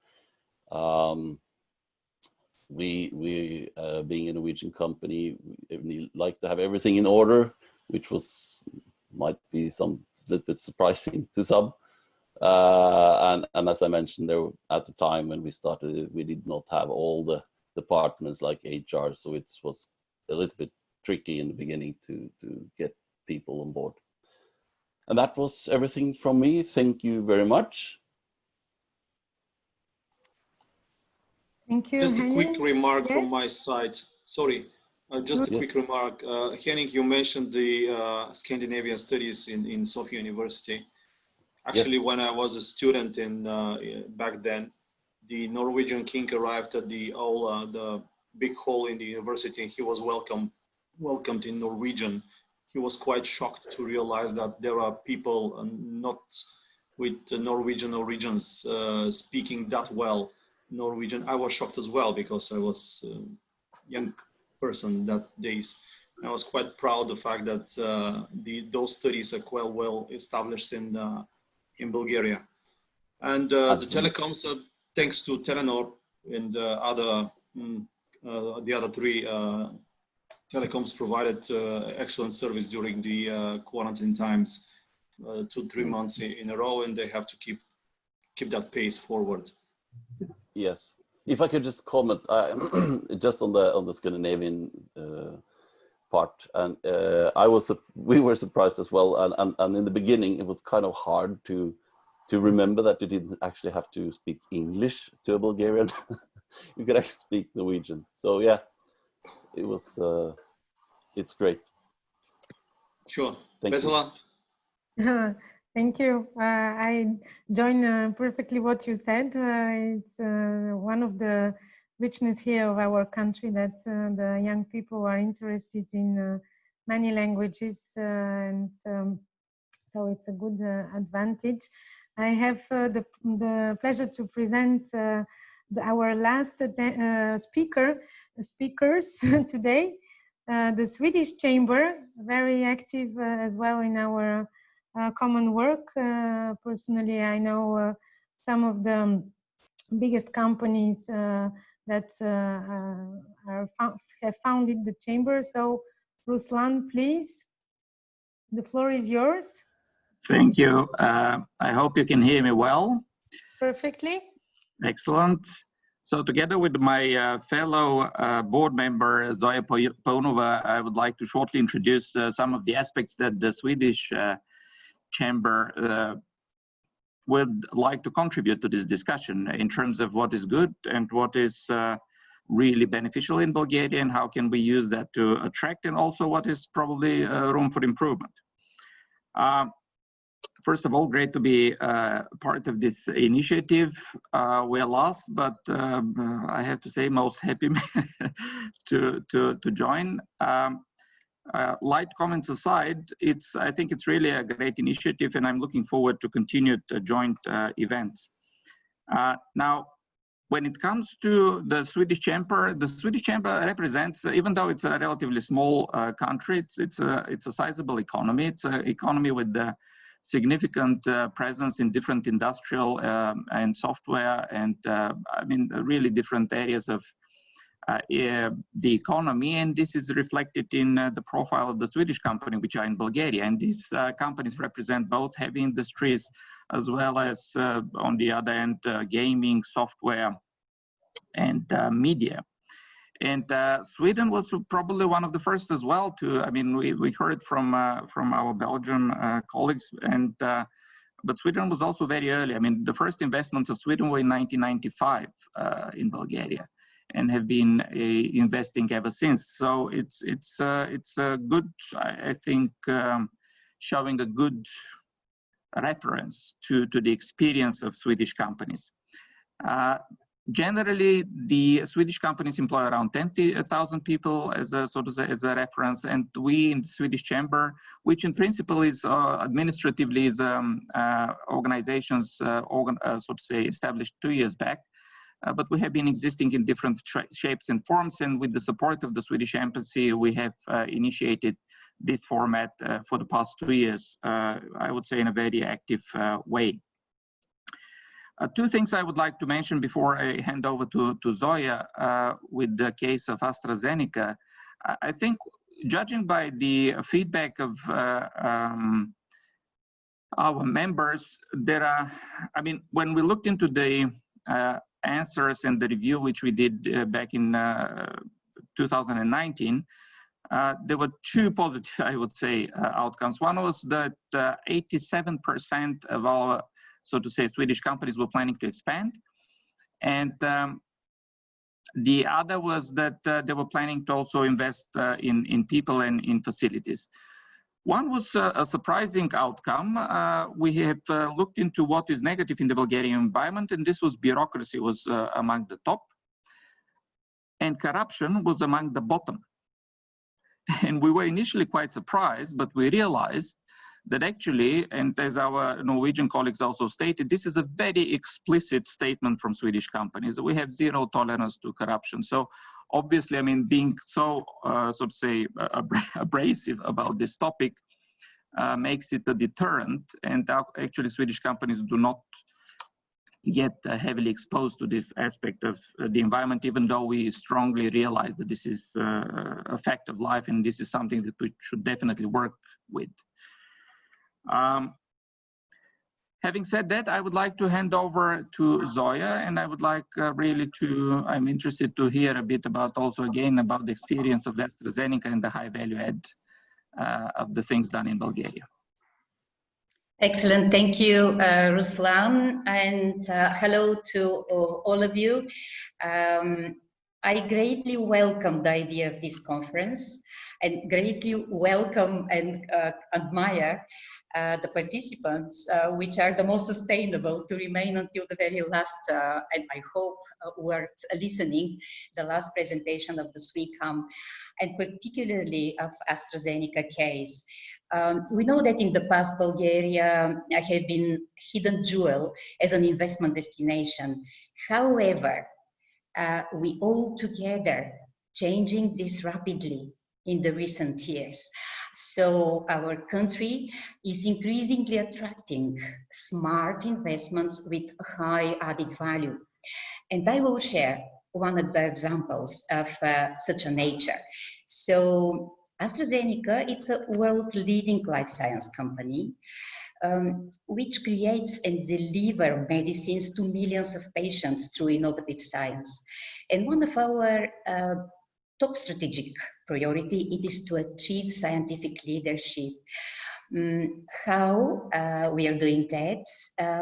We being a Norwegian company, we like to have everything in order, which might be a little bit surprising to some. And as I mentioned, there at the time when we started, we did not have all the departments like HR, so it was a little bit tricky in the beginning to get people on board. And that was everything from me. Thank you very much. Thank you. Just a Henning. quick remark Yes? from my side. Sorry, just a quick remark. Henning, you mentioned the Scandinavian studies in Sofia University. Actually, when I was a student back then, the Norwegian king arrived at the big hall in the university, and he was welcomed in Norwegian. He was quite shocked to realize that there are people not with Norwegian origins speaking that well Norwegian. I was shocked as well because I was a young person that days. I was quite proud of the fact that those studies are quite well established in Bulgaria. And the telecoms, thanks to Telenor and the other three telecoms provided excellent service during the quarantine times, 2-3 months in a row, and they have to keep that pace forward. Yes, if I could just comment just on the Scandinavian part, and we were surprised as well, and in the beginning it was kind of hard to remember that you didn't actually have to speak English to a Bulgarian. You could actually speak Norwegian. So yeah, it was it's great. Sure. Thank you. Thank you. I join perfectly what you said. It's one of the richness here of our country that the young people are interested in many languages, and so it's a good advantage. I have the pleasure to present our last speakers today. The Swedish Chamber, very active as well in our common work. Personally, I know some of the biggest companies that have founded the chamber. So, Ruslan, please, the floor is yours. Thank you. I hope you can hear me well. Perfectly. Excellent. So together with my fellow board member, Zoya Paunova, I would like to shortly introduce some of the aspects that the Swedish Chamber would like to contribute to this discussion in terms of what is good and what is really beneficial in Bulgaria, and how can we use that to attract, and also what is probably room for improvement. First of all, great to be part of this initiative. We're lost, but I have to say most happy to join. Light comments aside, I think it's really a great initiative, and I'm looking forward to continued joint events. Now, when it comes to the Swedish Chamber represents, even though it's a relatively small country, it's a sizable economy. It's an economy with significant presence in different industrial and software and I mean really different areas of the economy, and this is reflected in the profile of the Swedish company which are in Bulgaria, and these companies represent both heavy industries as well as on the other end gaming, software and media. And Sweden was probably one of the first as well to, I mean, we heard from our Belgian colleagues, and but Sweden was also very early. I mean, the first investments of Sweden were in 1995 in Bulgaria, and have been investing ever since. So it's a good, I think, showing a good reference to the experience of Swedish companies. Generally, the Swedish companies employ around 10,000 people as a sort of as a reference, and we in the Swedish Chamber, which in principle is administratively is organizations so to say established 2 years back, but we have been existing in different shapes and forms, and with the support of the Swedish Embassy, we have initiated this format for the past 2 years, I would say in a very active way. Two things I would like to mention before I hand over to Zoya with the case of AstraZeneca. I think, judging by the feedback of our members, there are, I mean, when we looked into the answers and the review which we did back in 2019, there were two positive, I would say, outcomes. One was that 87% of our, so to say, Swedish companies were planning to expand. And the other was that they were planning to also invest in people and in facilities. One was a surprising outcome. We have looked into what is negative in the Bulgarian environment, and this was bureaucracy was among the top, and corruption was among the bottom. And we were initially quite surprised, but we realized that actually, and as our Norwegian colleagues also stated, this is a very explicit statement from Swedish companies. We have zero tolerance to corruption. So obviously, I mean, being so, so to say, abrasive about this topic makes it a deterrent. And actually, Swedish companies do not get heavily exposed to this aspect of the environment, even though we strongly realize that this is a fact of life, and this is something that we should definitely work with. Having said that, I would like to hand over to Zoya, and I would like really to, I'm interested to hear a bit about also again about the experience of AstraZeneca and the high value add of the things done in Bulgaria. Excellent, thank you, Ruslan, and hello to all of you. I greatly welcome the idea of this conference, and greatly welcome and admire the participants, which are the most sustainable to remain until the very last, and I hope who are listening, the last presentation of the SWECAM, and particularly of AstraZeneca case. We know that in the past, Bulgaria have been hidden jewel as an investment destination. However, we all together changing this rapidly in the recent years. So our country is increasingly attracting smart investments with high added value. And I will share one of the examples of such a nature. So AstraZeneca, it's a world-leading life science company, which creates and delivers medicines to millions of patients through innovative science. And one of our top strategic priority, it is to achieve scientific leadership. How we are doing that?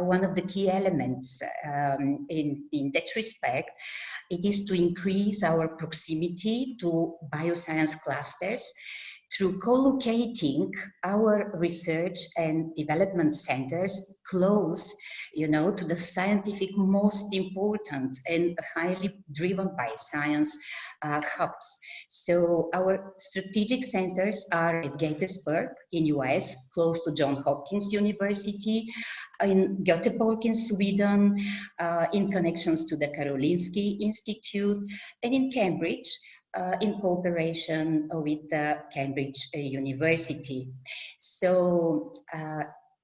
One of the key elements in that respect, it is to increase our proximity to bioscience clusters, through co-locating our research and development centers close, to the scientific most important and highly driven by science hubs. So our strategic centers are at Gettysburg in US, close to Johns Hopkins University, in Göteborg in Sweden, in connections to the Karolinski Institute, and in Cambridge, in cooperation with the Cambridge University. So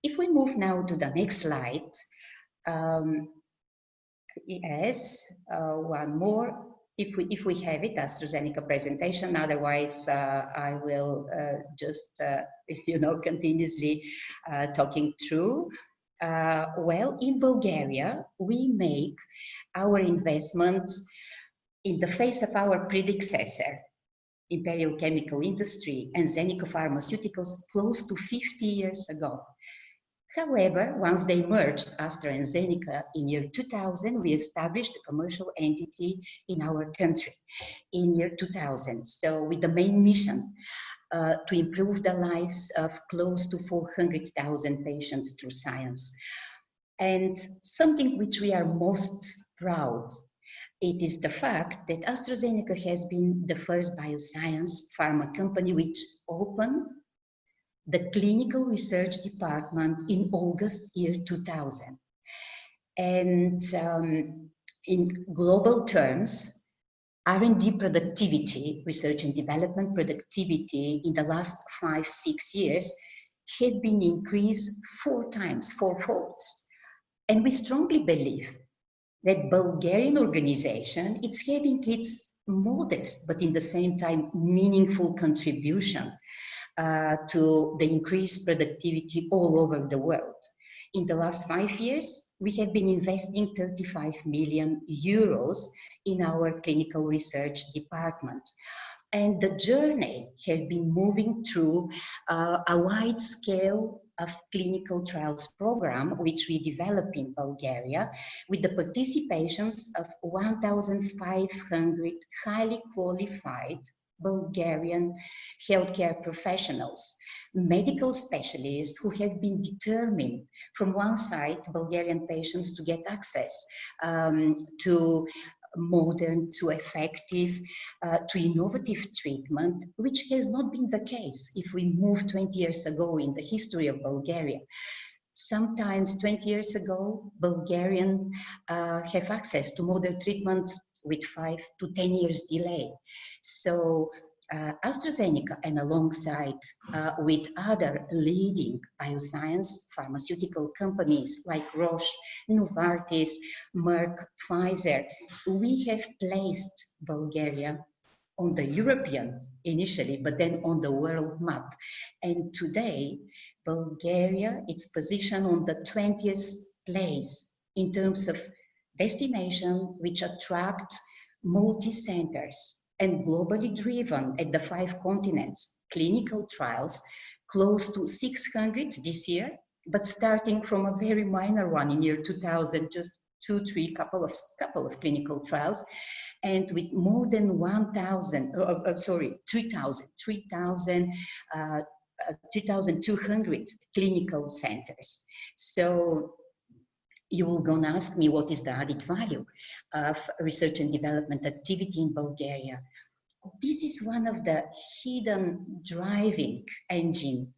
if we move now to the next slide, yes, one more. If we have it, AstraZeneca presentation. Otherwise, I will just continuously talking through. Well, in Bulgaria, we make our investments in the face of our predecessor, Imperial Chemical Industry and Zeneca Pharmaceuticals, close to 50 years ago. However, once they merged Astra and Zeneca in year 2000, we established a commercial entity in our country in year 2000. So with the main mission to improve the lives of close to 400,000 patients through science. And something which we are most proud, it is the fact that AstraZeneca has been the first bioscience pharma company which opened the clinical research department in August year 2000. And in global terms, R&D productivity, research and development productivity in the last 5-6 years had been increased 4 times, 4-fold. And we strongly believe that Bulgarian organization, it's having its modest, but in the same time meaningful contribution to the increased productivity all over the world. In the last 5 years, we have been investing 35 million euros in our clinical research department. And the journey has been moving through a wide scale of clinical trials program, which we developed in Bulgaria, with the participations of 1,500 highly qualified Bulgarian healthcare professionals, medical specialists who have been determined from one side, Bulgarian patients to get access to modern, to effective, to innovative treatment, which has not been the case if we move 20 years ago in the history of Bulgaria. Sometimes 20 years ago, Bulgarians have access to modern treatment with 5 to 10 years delay. So AstraZeneca, and alongside with other leading bioscience pharmaceutical companies like Roche, Novartis, Merck, Pfizer, we have placed Bulgaria on the European initially, but then on the world map. And today, Bulgaria is positioned on the 20th place in terms of destination which attract multi-centers and globally driven at the 5 continents clinical trials, close to 600 this year, but starting from a very minor one in year 2000, just 2-3 couple of clinical trials, and with more than 3,200 clinical centers. So you're going to ask me what is the added value of research and development activity in Bulgaria. This is one of the hidden driving engine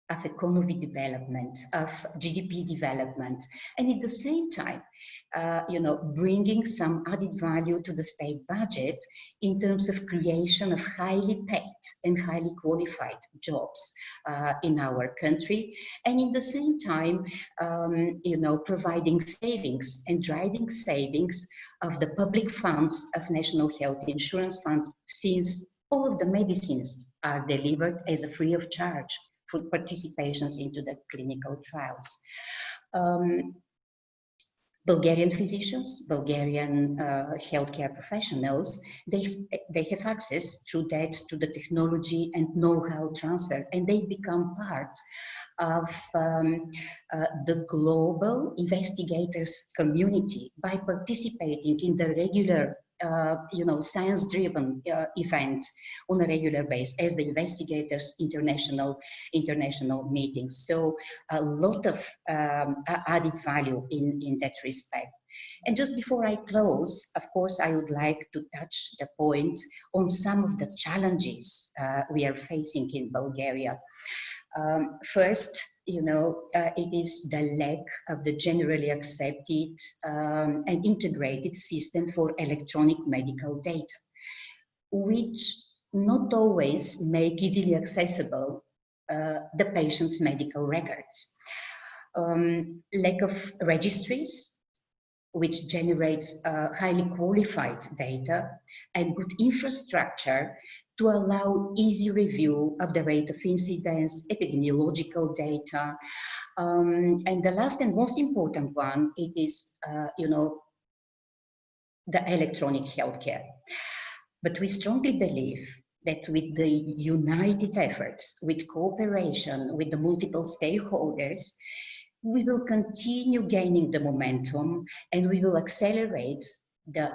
of economy development, of GDP development, and at the same time, bringing some added value to the state budget in terms of creation of highly paid and highly qualified jobs in our country, and in the same time, providing savings and driving savings of the public funds of National Health Insurance Fund, since all of the medicines are delivered as a free of charge for participations into the clinical trials. Bulgarian physicians, Bulgarian healthcare professionals, they have access through that to the technology and know-how transfer, and they become part of the global investigators community by participating in the regular science-driven event on a regular basis as the investigators international meetings. So a lot of added value in that respect. And just before I close, of course, I would like to touch the point on some of the challenges we are facing in Bulgaria. First, it is the lack of the generally accepted and integrated system for electronic medical data, which not always make easily accessible the patient's medical records. Lack of registries, which generates highly qualified data, and good infrastructure to allow easy review of the rate of incidence, epidemiological data. And the last and most important one, it is, the electronic healthcare. But we strongly believe that with the united efforts, with cooperation with the multiple stakeholders, we will continue gaining the momentum and we will accelerate the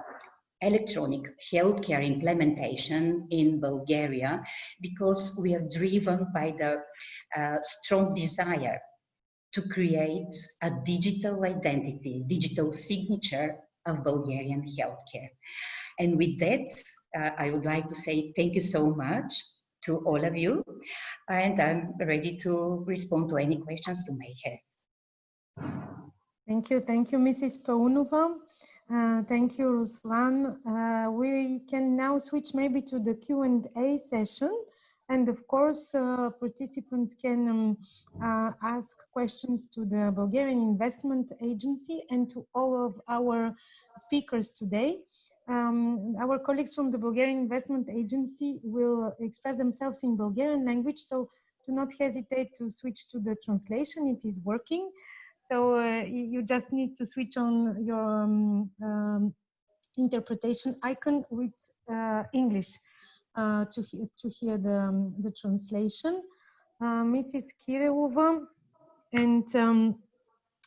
electronic healthcare implementation in Bulgaria, because we are driven by the strong desire to create a digital identity, digital signature of Bulgarian healthcare. And with that, I would like to say thank you so much to all of you, and I'm ready to respond to any questions you may have. Thank you, Mrs. Paunova. Thank you, Ruslan. We can now switch maybe to the Q&A session. And of course, participants can ask questions to the Bulgarian Investment Agency and to all of our speakers today. Our colleagues from the Bulgarian Investment Agency will express themselves in Bulgarian language, so do not hesitate to switch to the translation. It is working. So you just need to switch on your interpretation icon with English to hear the translation. Mrs. Kirillova and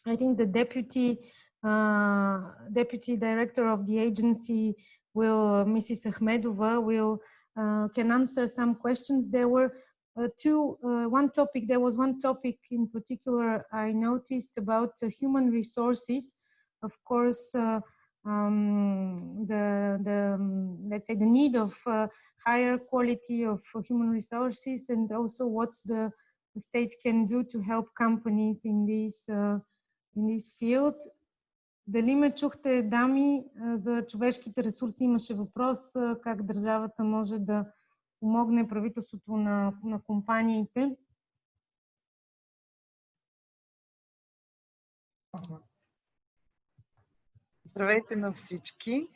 I think the deputy director of the agency Mrs. Ahmedova can answer some questions. There were there was one topic in particular I noticed about human resources. Of course, let's say the need of higher quality of human resources, and also what the state can do to help companies in this field. Дали ме чухте, дами, за човешките ресурси? Имаше въпрос как държавата може да помогне правителството на компаниите. Здравейте на всички!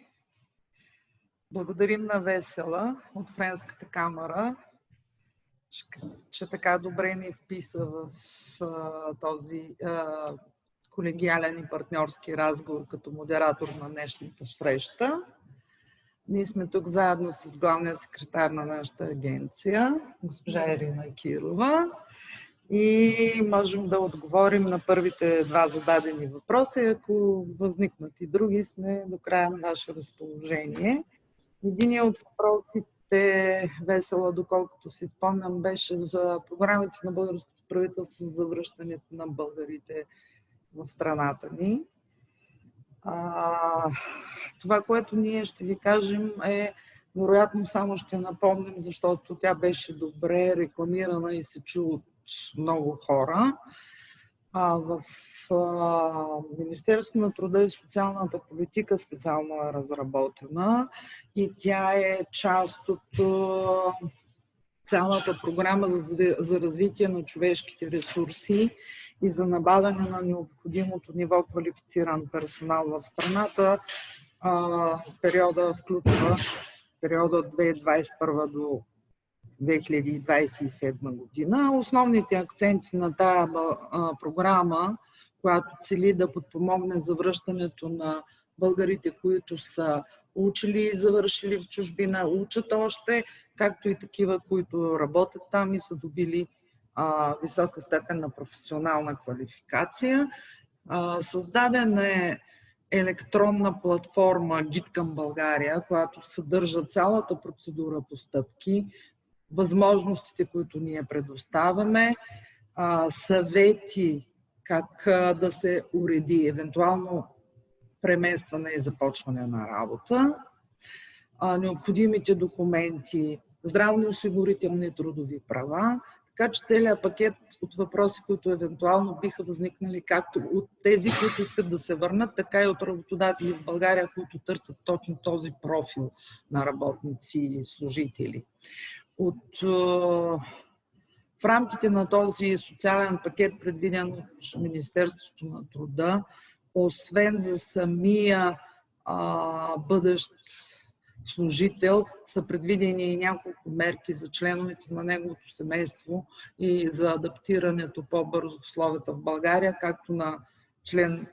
Благодарим на Весела от Френската камара, че така добре ни вписа в този колегиален и партньорски разговор като модератор на днешната среща. Ние сме тук заедно с главния секретар на нашата агенция, госпожа Ирина Кирова, и можем да отговорим на първите два зададени въпроса. Ако възникнат и други, сме до края на ваше разположение. Единият от въпросите, Весела, доколкото си спомням, беше за програмите на българското правителство за връщането на българите в страната ни. Това, което ние ще ви кажем, вероятно само ще напомним, защото тя беше добре рекламирана и се чу от много хора. В Министерството на труда и социалната политика специално е разработена и тя е част от цялата програма за развитие на човешките ресурси и за набавяне на необходимото ниво квалифициран персонал в страната. Периода включва периода от 2021 до 2027 година. Основните акценти на тази програма, която цели да подпомогне завръщането на българите, които са учили и завършили в чужбина, учат още, както и такива, които работят там и са добили висока степен на професионална квалификация. Създаден е електронна платформа Гид към България, която съдържа цялата процедура по стъпки, възможностите, които ние предоставяме, съвети как да се уреди евентуално преместване и започване на работа, необходимите документи, здравноосигурителни трудови права, така че целият пакет от въпроси, които евентуално биха възникнали както от тези, които искат да се върнат, така и от работодатели в България, които търсят точно този профил на работници и служители. В рамките на този социален пакет, предвиден от Министерството на труда, освен за самия бъдещ служител, са предвидени и няколко мерки за членовете на неговото семейство и за адаптирането по-бързо в условията в България, както на член,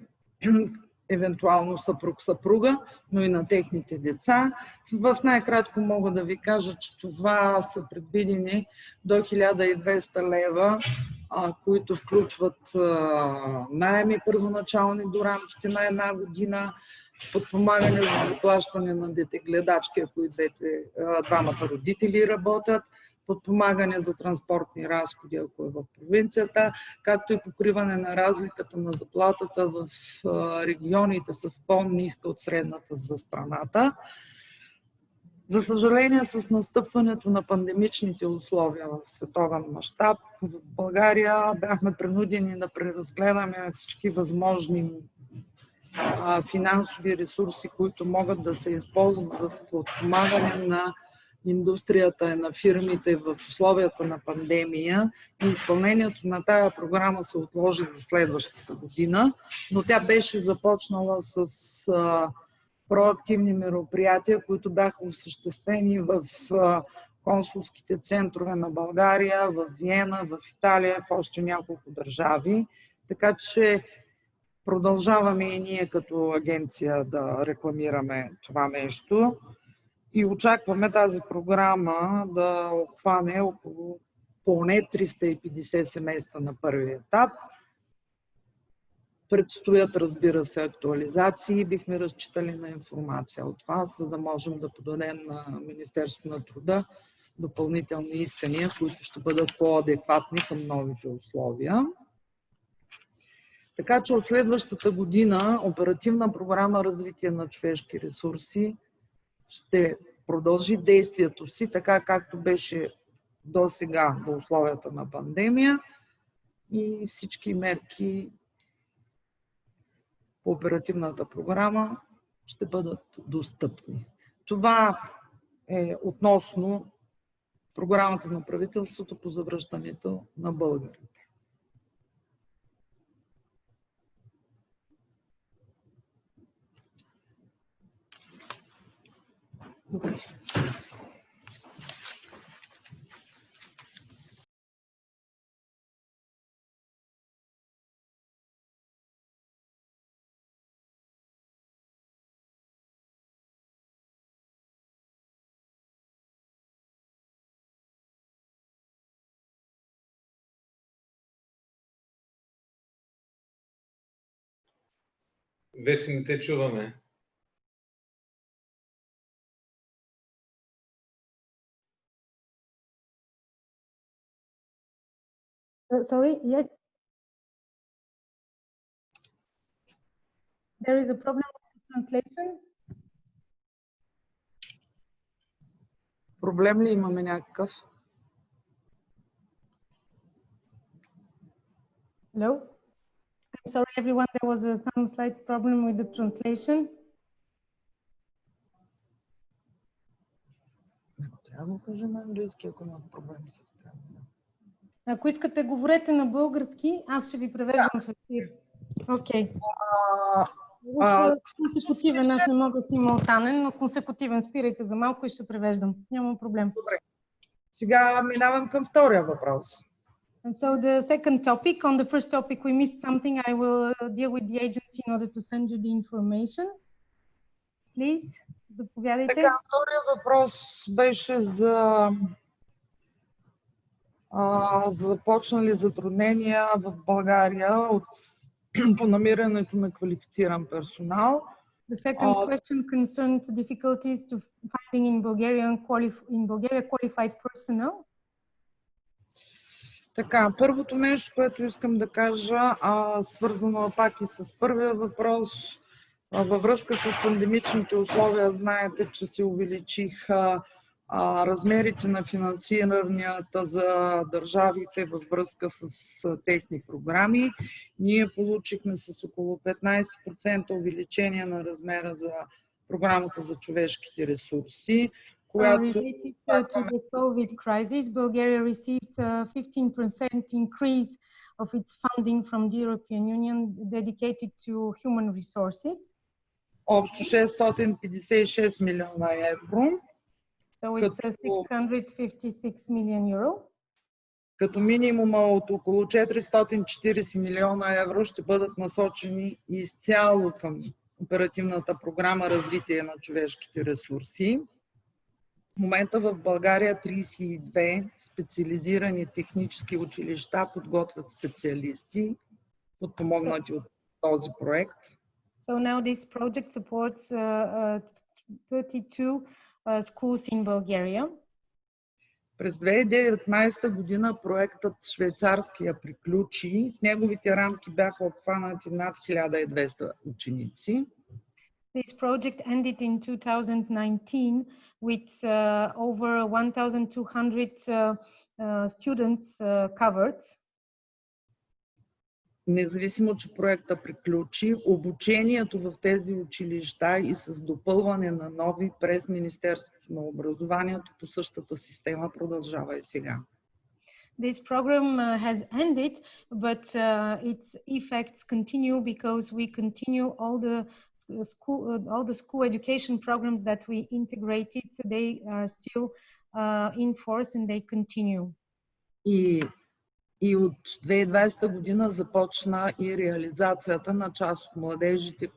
евентуално съпруг-съпруга, но и на техните деца. В най-кратко мога да ви кажа, че това са предвидени до 1200 лева, които включват наеми първоначални до рамките на една година, подпомагане за заплащане на детегледачки, ако и двамата родители работят, подпомагане за транспортни разходи, ако е в провинцията, както и покриване на разликата на заплатата в регионите с по-ниска от средната за страната. За съжаление, с настъпването на пандемичните условия в световен мащаб, в България бяхме принудени да преразгледаме всички възможни финансови ресурси, които могат да се използват за подпомагане на индустрията и на фирмите в условията на пандемия, и изпълнението на тая програма се отложи за следващата година, но тя беше започнала с проактивни мероприятия, които бяха осъществени в консулските центрове на България, в Виена, в Италия, в още няколко държави. Така че продължаваме и ние като агенция да рекламираме това нещо и очакваме тази програма да обхване около поне 350 семейства на първи етап. Предстоят, разбира се, актуализации. Бихме разчитали на информация от вас, за да можем да подадем на Министерството на труда допълнителни искания, които ще бъдат по-адекватни към новите условия. Така че от следващата година Оперативна програма Развитие на човешки ресурси ще продължи действието си, така както беше до сега, до условията на пандемия, и всички мерки по оперативната програма ще бъдат достъпни. Това е относно програмата на правителството по завръщането на българите. Веси, не те чуваме. Sorry, yes. There is a problem with the translation. Проблем ли имаме някакъв? Hello? I'm sorry, everyone. There was some slight problem with the translation. Трябва да кажем на английски, ако имат проблеми с това. Ако искате, говорете на български, аз ще ви превеждам в ефир. Окей. Консекутивен, аз не мога симултанен, но консекутивен. Спирайте за малко и ще превеждам. Няма проблем. Добре. Сега минавам към втория въпрос. And so the second topic, on the first topic we missed something, I will deal with the agency in order to send you the information. Please, заповядайте. Така, втория въпрос беше за започнали затруднения в България от по намирането на квалифициран персонал. The second question concerned difficulties to finding in Bulgaria qualified personnel. Така, първото нещо, което искам да кажа, свързано пак и с първия въпрос, във връзка с пандемичните условия, знаете, че се увеличиха размерите на финансиранията за държавите във връзка с техни програми. Ние получихме с около 15% увеличение на размера за програмата за човешките ресурси, която... Related to the COVID crisis, Bulgaria received a 15% increase of its funding from the European Union dedicated to human resources. Общо 656 милиона евро. So it's 656 million euro. Като минимума от около 440 милиона евро ще бъдат насочени изцяло към оперативната програма развитие на човешките ресурси. В момента в България 32 специализирани технически училища подготвят специалисти, подпомогнати от този проект. So now this project supports 32 schools in Bulgaria. През 2019 година проектът швейцарския приключи. В неговите рамки бяха обхванати над 1200 ученици. This project ended in 2019 with over 1,200 students covered. Независимо, че проекта приключи, обучението в тези училища и с допълване на нови през Министерството на образованието по същата система продължава и сега. This program has ended, but its effects continue because we continue all the school education programs that we integrated. They are still in force and they continue. И от 2020 година започна и реализацията на част от младежите,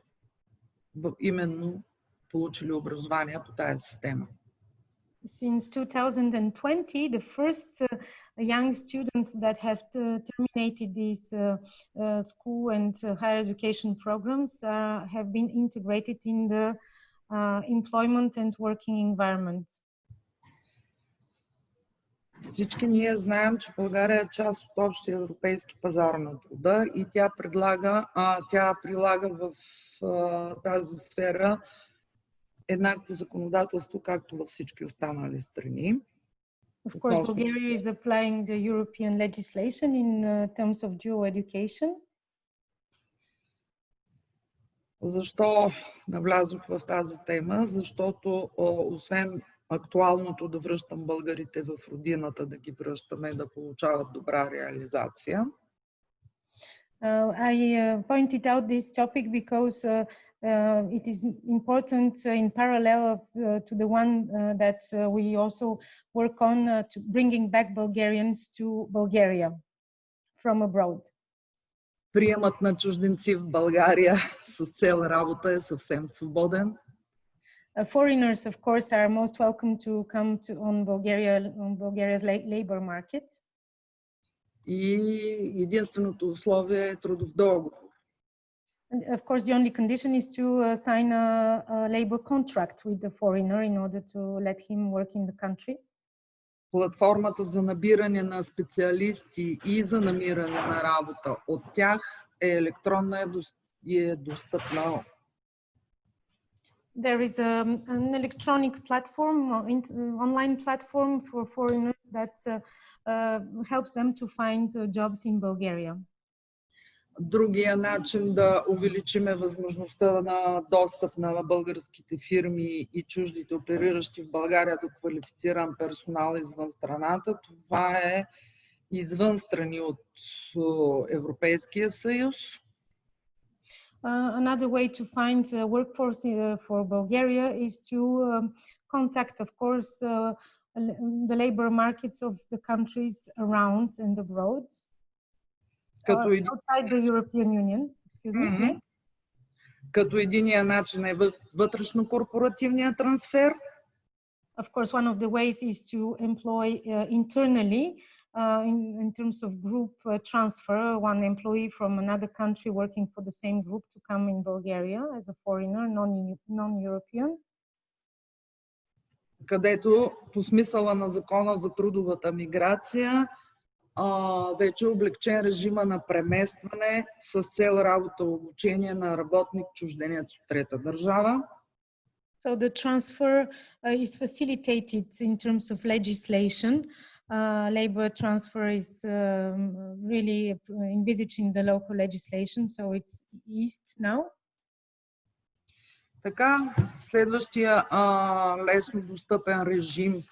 именно получили образование по тази система. Since 2020, the first young students that have terminated these school and higher education programs have been integrated in the employment and working environment. Всички ние знаем, че България е част от общия европейски пазар на труда и тя прилага в тази сфера еднакво законодателство, както във всички останали страни. Of course, Bulgaria is applying the European legislation in terms of dual education. Защо навлязох в тази тема? Защото освен актуалното да връщам българите в родината, да ги връщаме, да получават добра реализация. I pointed out this topic because it is important in parallel to the one that we also work on to bringing back Bulgarians to Bulgaria from abroad. Приемът на чужденци в България с цел работа е съвсем свободен. Foreigners, of course, are most welcome to come on Bulgaria's labor market. И единственото условие е трудов договор. Of course, the only condition is to sign a labor contract with the foreigner in order to let him work in the country. Платформата за набиране на специалисти и за намиране на работа от тях е електронна и е достъпна. There is an electronic platform, online platform for foreigners that helps them to find jobs in Bulgaria. Другия начин да увеличиме възможността на достъп на българските фирми и чуждите опериращи в България до квалифициран персонал извън страната, това е извън страни от Европейския съюз. Another way to find workforce for Bulgaria is to contact, of course, the labor markets of the countries around and abroad. Outside the European Union, excuse me. Като единия начин е вътрешно-корпоративния трансфер. Of course, one of the ways is to employ internally in terms of group transfer, one employee from another country working for the same group to come in Bulgaria as a foreigner, non-European. Където по смисъла на закона за трудовата миграция вече е облегчен режима на преместване с цел работа и обучение на работник чужденец от трета държава. So the transfer is facilitated in terms of legislation. Labor transfer is really envisaged in the local legislation, so it's eased now. Така, следващия лесно достъпен режим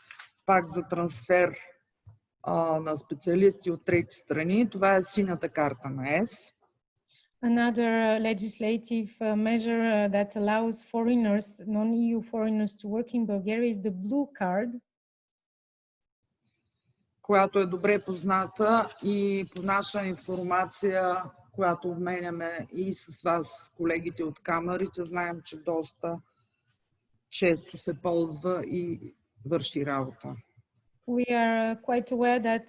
пак за трансфер на специалисти от трети страни, това е синята карта на ЕС. Another legislative measure that allows foreigners, non-EU foreigners to work in Bulgaria is the blue card. Която е добре позната и по наша информация, която обменяме и с вас, колегите от камерите, знаем, че доста често се ползва и върши работа. We are quite aware that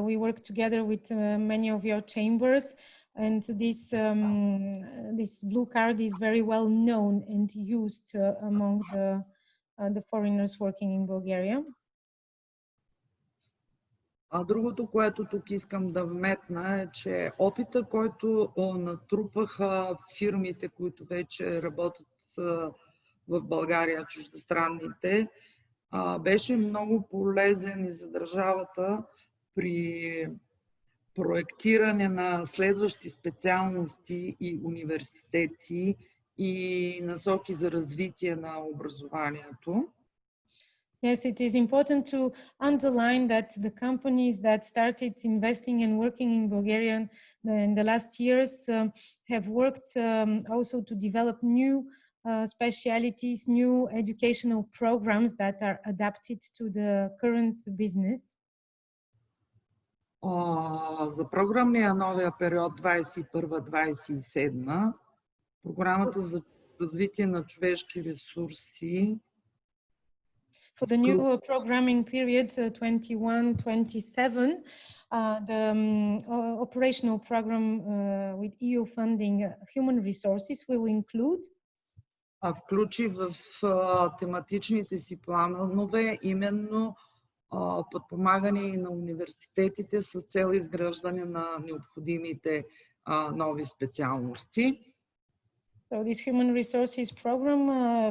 we work together with many of your chambers, and this blue card is very well known and used among the foreigners working in Bulgaria. А другото, което тук искам да вметна е, че опита, който натрупаха фирмите, които вече работят в България, чуждестранните, беше много полезен и за държавата при проектиране на следващи специалности и университети и насоки за развитие на образованието. Yes, it is important to underline that the companies that started investing and working in Bulgaria in the last years have worked also to develop new specialities, new educational programs that are adapted to the current business. За програмния новия период 21-27, програмата за развитие на човешки ресурси For the new programming period 21-27, the operational program with EU funding human resources will include включи в тематичните си планове именно подпомагане на университетите с цел изграждане на необходимите нови специалности. So this human resources program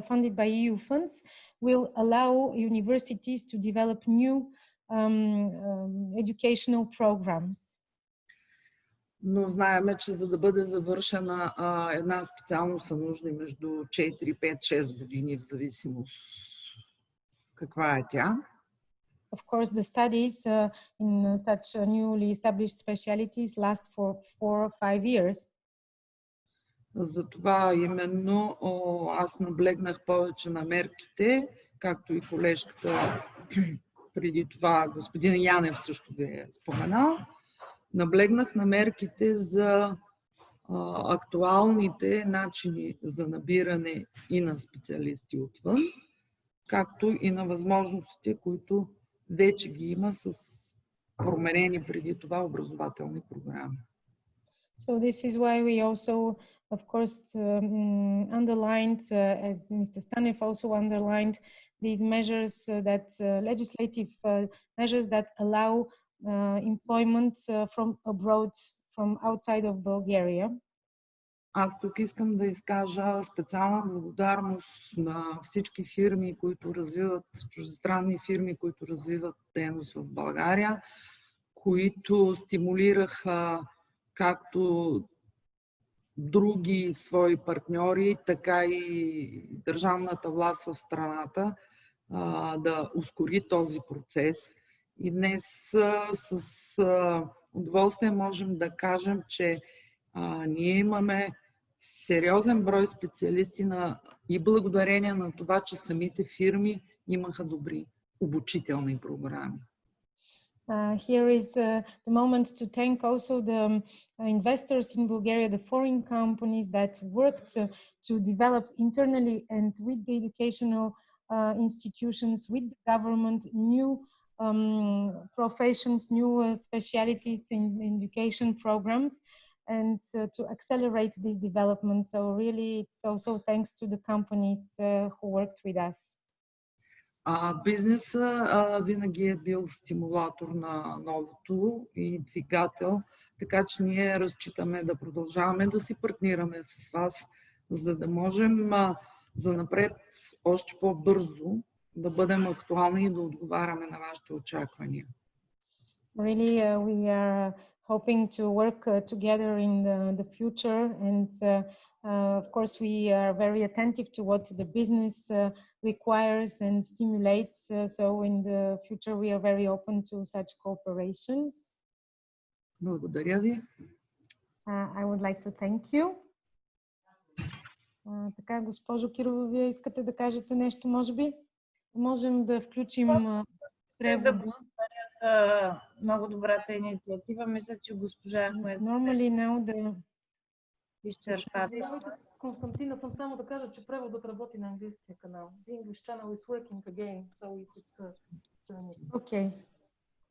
funded by EU funds will allow universities to develop new educational programs. Но знаеме, че за да бъде завършена една специалност са нужни между 4, 5, 6 години в зависимост каква е тя. Of course, the studies in such newly established specialties last for 4 or 5 years. Затова именно аз наблегнах повече на мерките, както и колежката преди това, господин Янев също ви е споменал. Наблегнах на мерките за актуалните начини за набиране и на специалисти отвън, както и на възможностите, които вече ги има с променени преди това образователни програми. So this is why we also, of course, underlined, as Mr. Stanev also underlined, these measures that legislative measures that allow employment from abroad, from outside of Bulgaria. Аз тук искам да изкажа специална благодарност на всички фирми, които развиват, чуждестранни фирми, които развиват дейност в България, които стимулираха както други свои партньори, така и държавната власт в страната да ускори този процес. И днес с удоволствие можем да кажем, че ние имаме сериозен брой специалисти и благодарение на това, че самите фирми имаха добри обучителни програми. Here is the moment to thank also the investors in Bulgaria, the foreign companies that worked to develop internally and with the educational institutions, with the government, new professions, new specialities in education programs, and to accelerate this development. So really, it's also thanks to the companies who worked with us. Бизнесът винаги е бил стимулатор на новото и двигател, така че ние разчитаме да продължаваме да си партнираме с вас, за да можем занапред още по-бързо да бъдем актуални и да отговаряме на вашите очаквания. Really, we are hoping to work together in the future, and of course we are very attentive to what the business requires and stimulates, so in the future we are very open to such cooperations. Благодаря ви. I would like to thank you. Така, госпожо Кирова, вие искате да кажете нещо, може би? Можем да включим превод. Много добрата инициатива. Мисля, че госпожа Ахмед Normally now the изчерпателно. Константина, съм само да кажа, че преводът работи на английския канал. The English channel is working again, so we could turn it. Okay.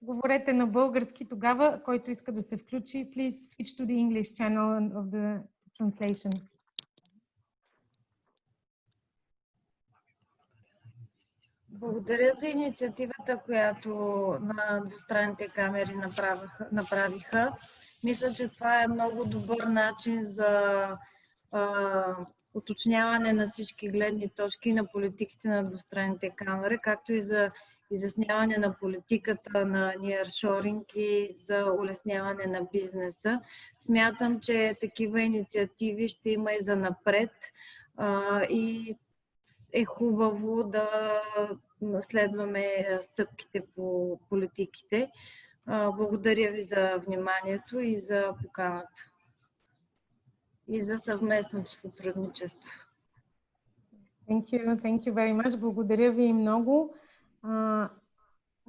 Говорете на български тогава, който иска да се включи. Please switch to the English channel of the translation. Благодаря за инициативата, която на двустранните камери направиха. Мисля, че това е много добър начин за уточняване на всички гледни точки на политиките на двустранните камери, както и за изясняване на политиката на nearshoring и за улесняване на бизнеса. Смятам, че такива инициативи ще има и за напред и е хубаво да следваме стъпките по политиките. Благодаря ви за вниманието и за поканата и за съвместното сътрудничество. Thank you very much. Благодаря ви много.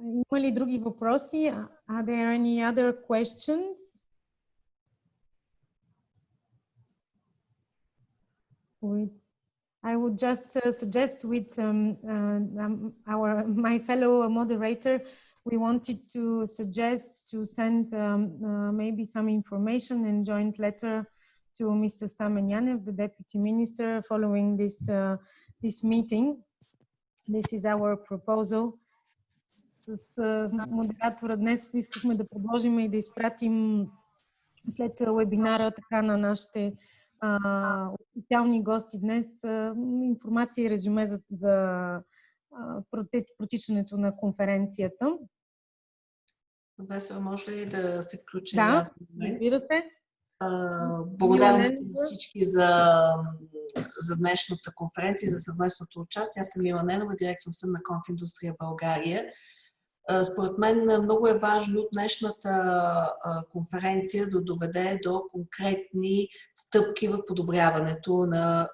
Има ли други въпроси? Are there any other questions? I would just suggest with my fellow moderator, we wanted to suggest to send maybe some information and joint letter to Mr. Stamen Yanev, the Deputy Minister, following this meeting. This is our proposal. С модератора днес искахме да предложим и да изпратим след вебинара така на нашите официални гости днес информация и резюме за протичането на конференцията. Весела, може ли да се включи? Да, разбира се. Благодарности на всички за днешната конференция, за съвместното участие. Аз съм Мила Ненова, директор съм на InvestBulgaria България. Според мен много е важно днешната конференция да доведе до конкретни стъпки в подобряването на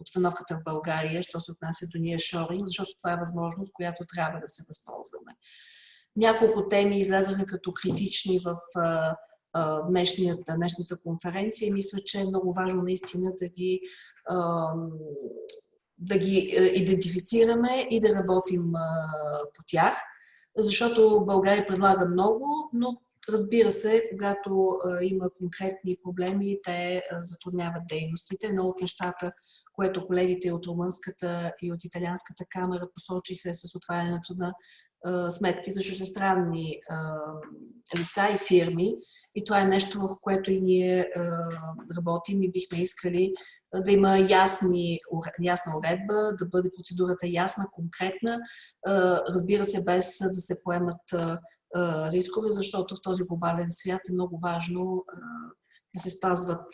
обстановката в България, що се отнася до nearshoring, защото това е възможност, която трябва да се възползваме. Няколко теми излязаха като критични в днешната конференция и мисля, че е много важно наистина да ги идентифицираме и да работим по тях. Защото България предлага много, но разбира се, когато има конкретни проблеми, те затрудняват дейностите. Едно от нещата, което колегите от румънската и от италианската камера посочиха с отварянето на сметки за чуждестранни лица и фирми. И това е нещо, в което и ние работим и бихме искали да има ясна уредба, да бъде процедурата ясна, конкретна, разбира се, без да се поемат рискове, защото в този глобален свят е много важно да се спазват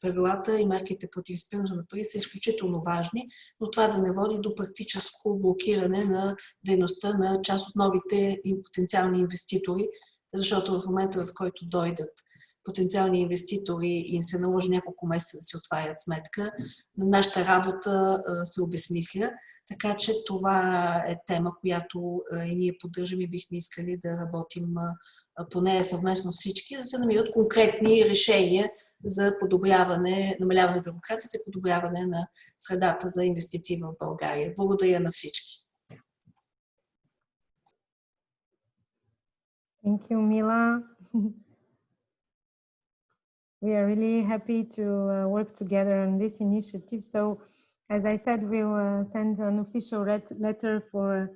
правилата и мерките против изпирането на пари са изключително важни, но това да не води до практическо блокиране на дейността на част от новите потенциални инвеститори, защото в момента, в който дойдат потенциални инвеститори и им се наложи няколко месеца да си отварят сметка, нашата работа се обезсмисля. Така че това е тема, която и ние поддържаме и бихме искали да работим по нея съвместно всички, да се намират конкретни решения за намаляване на бюрокрацията и подобряване на средата за инвестиции в България. Благодаря на всички. Thank you, Mila. We are really happy to work together on this initiative. So, as I said, we will send an official letter for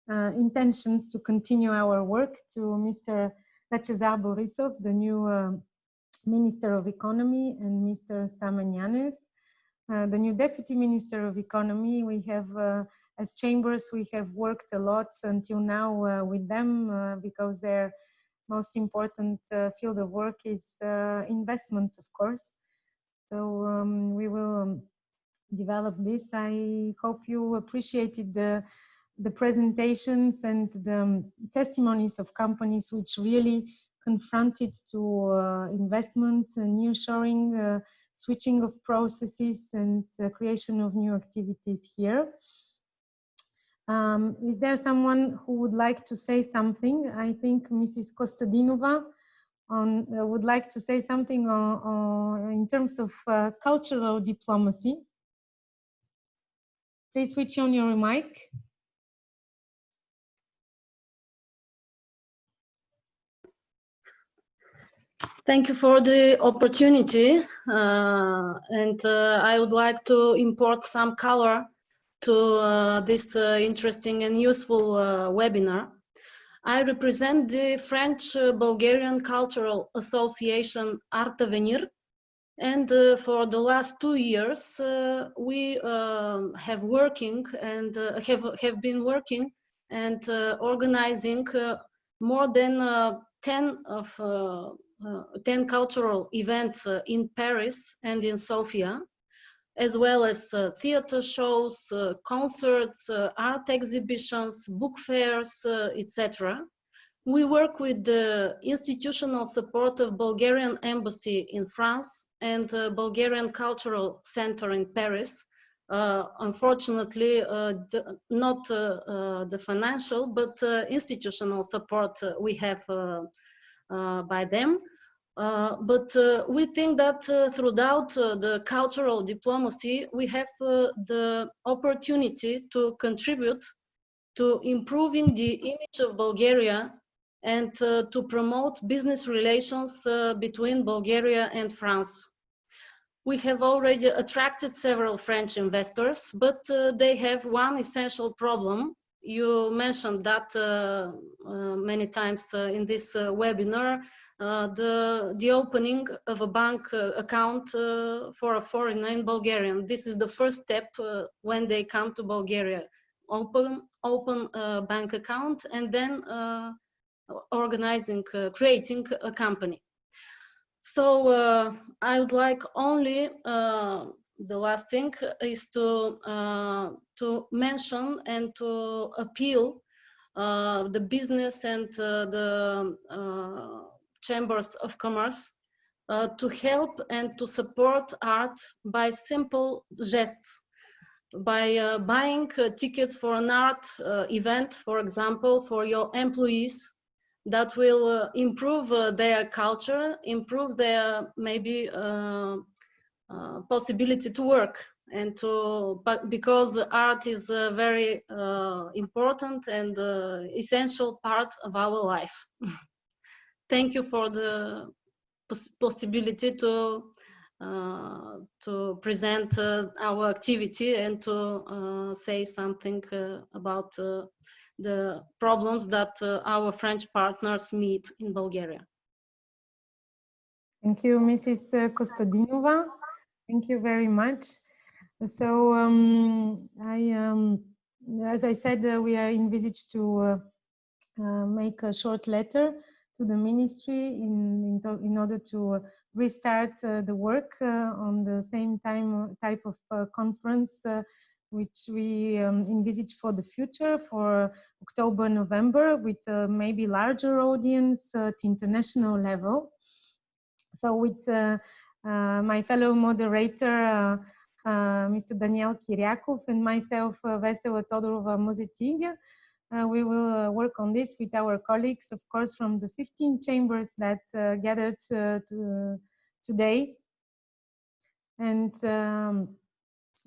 intentions to continue our work to Mr. Lachezar Borisov, the new Minister of Economy, and Mr. Stamanyanev, the new Deputy Minister of Economy. We have, as chambers, we have worked a lot until now with them because their most important field of work is investments, of course. So we will develop this. I hope you appreciated the presentations and the testimonies of companies which really confronted to investments and nearshoring, switching of processes, and creation of new activities here. Is there someone who would like to say something? I think Mrs. Kostadinova would like to say something in terms of cultural diplomacy. Please switch on your mic. Thank you for the opportunity, and I would like to impart some color to this interesting and useful webinar. I represent the French-Bulgarian Cultural Association Art Avenir, and for the last 2 years we have been working and organizing more than 10 cultural events in Paris and in Sofia, as well as theater shows, concerts, art exhibitions, book fairs, etc. We work with the institutional support of Bulgarian Embassy in France and Bulgarian Cultural Center in Paris. Unfortunately, not the financial, but institutional support we have by them. But we think that throughout the cultural diplomacy, we have the opportunity to contribute to improving the image of Bulgaria and to promote business relations between Bulgaria and France. We have already attracted several French investors, but they have one essential problem. You mentioned that many times in this webinar, the opening of a bank account for a foreigner in Bulgarian. This is the first step when they come to Bulgaria. Open a bank account and then creating a company. So I would like only, the last thing is to mention and to appeal the business and the chambers of commerce to help and to support art by simple gestes, by buying tickets for an art event, for example, for your employees. That will improve their culture, improve their maybe possibility to work, and because art is a very important and essential part of our life. Thank you for the possibility to present our activity and to say something about the problems that our French partners meet in Bulgaria. Thank you, Mrs. Kostadinova. Thank you very much. So as I said, we are envisaged to make a short letter to the ministry in order to restart the work on the same type of conference which we envisage for the future, for October, November, with maybe larger audience at international level. So with my fellow moderator, Mr. Daniel Kyriakov, and myself, Vesela Todorova-Mozetig, we will work on this with our colleagues, of course, from the 15 chambers that gathered today. And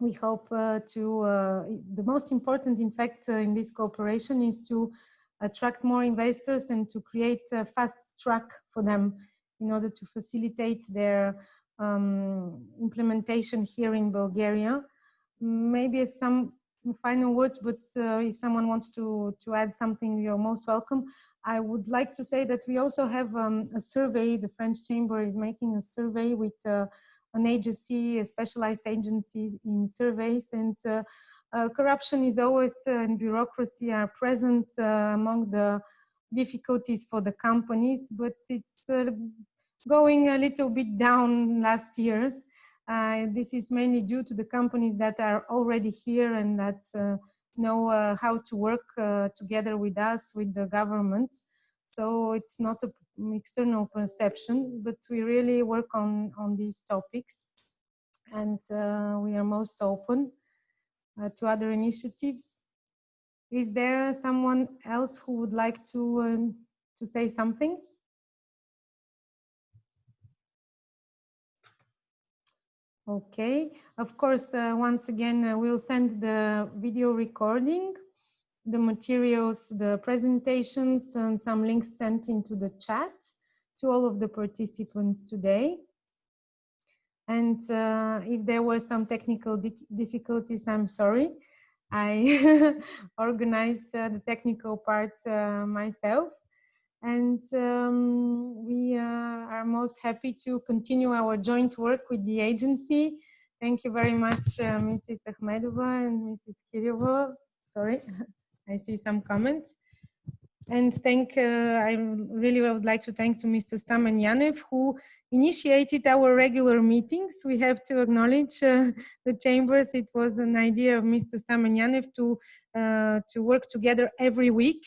we hope the most important, in fact, in this cooperation is to attract more investors and to create a fast track for them in order to facilitate their implementation here in Bulgaria. Maybe some final words, but if someone wants to add something, you're most welcome. I would like to say that we also have a survey. The French Chamber is making a survey with an agency, a specialized agency in surveys, and corruption is always and bureaucracy are present among the difficulties for the companies, but it's going a little bit down last years. This is mainly due to the companies that are already here and that know how to work together with us, with the government. So it's not an external perception, but we really work on these topics. And we are most open to other initiatives. Is there someone else who would like to say something? Okay, of course, once again, we'll send the video recording, the materials, the presentations, and some links sent into the chat to all of the participants today. And if there were some technical difficulties, I'm sorry. I organized the technical part myself. And we are most happy to continue our joint work with the agency. Thank you very much, Mrs. Akhmedova and Mrs. Kirillova. Sorry, I see some comments. And I really would like to thank to Mr. Stamen Yanev, who initiated our regular meetings. We have to acknowledge the chambers. It was an idea of Mr. Stamen Yanev to work together every week.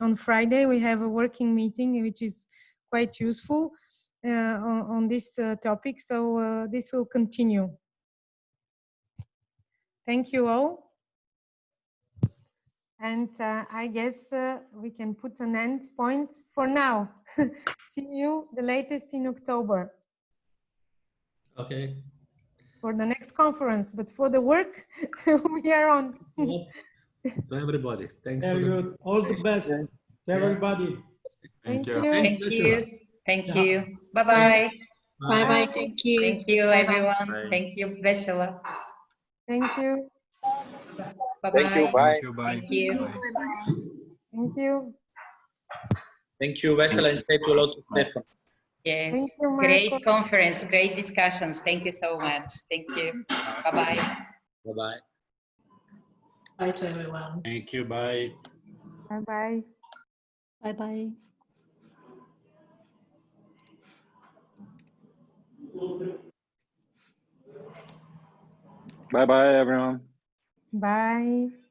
On Friday, we have a working meeting, which is quite useful on this topic. So this will continue. Thank you all. And I guess we can put an end point for now. See you the latest in October. Okay. For the next conference, but for the work, we are on. To everybody. Thanks. Very good. All the best to everybody. Thank you. Thank you. Thank you. Bye-bye. Bye-bye. Thank you. Thank you, everyone. Bye. Thank you, Vesela. Thank you. Bye-bye. Thank you. Bye. Thank you. Thank you. Thank you, Vesela, and thank you a lot to Stefan. Yes, Thank you, great Marco. conference, great discussions. Thank you so much. Thank you. Bye-bye. Bye-bye. Bye to everyone. Thank you. Bye. Bye-bye. Bye-bye. Bye bye, everyone. Bye.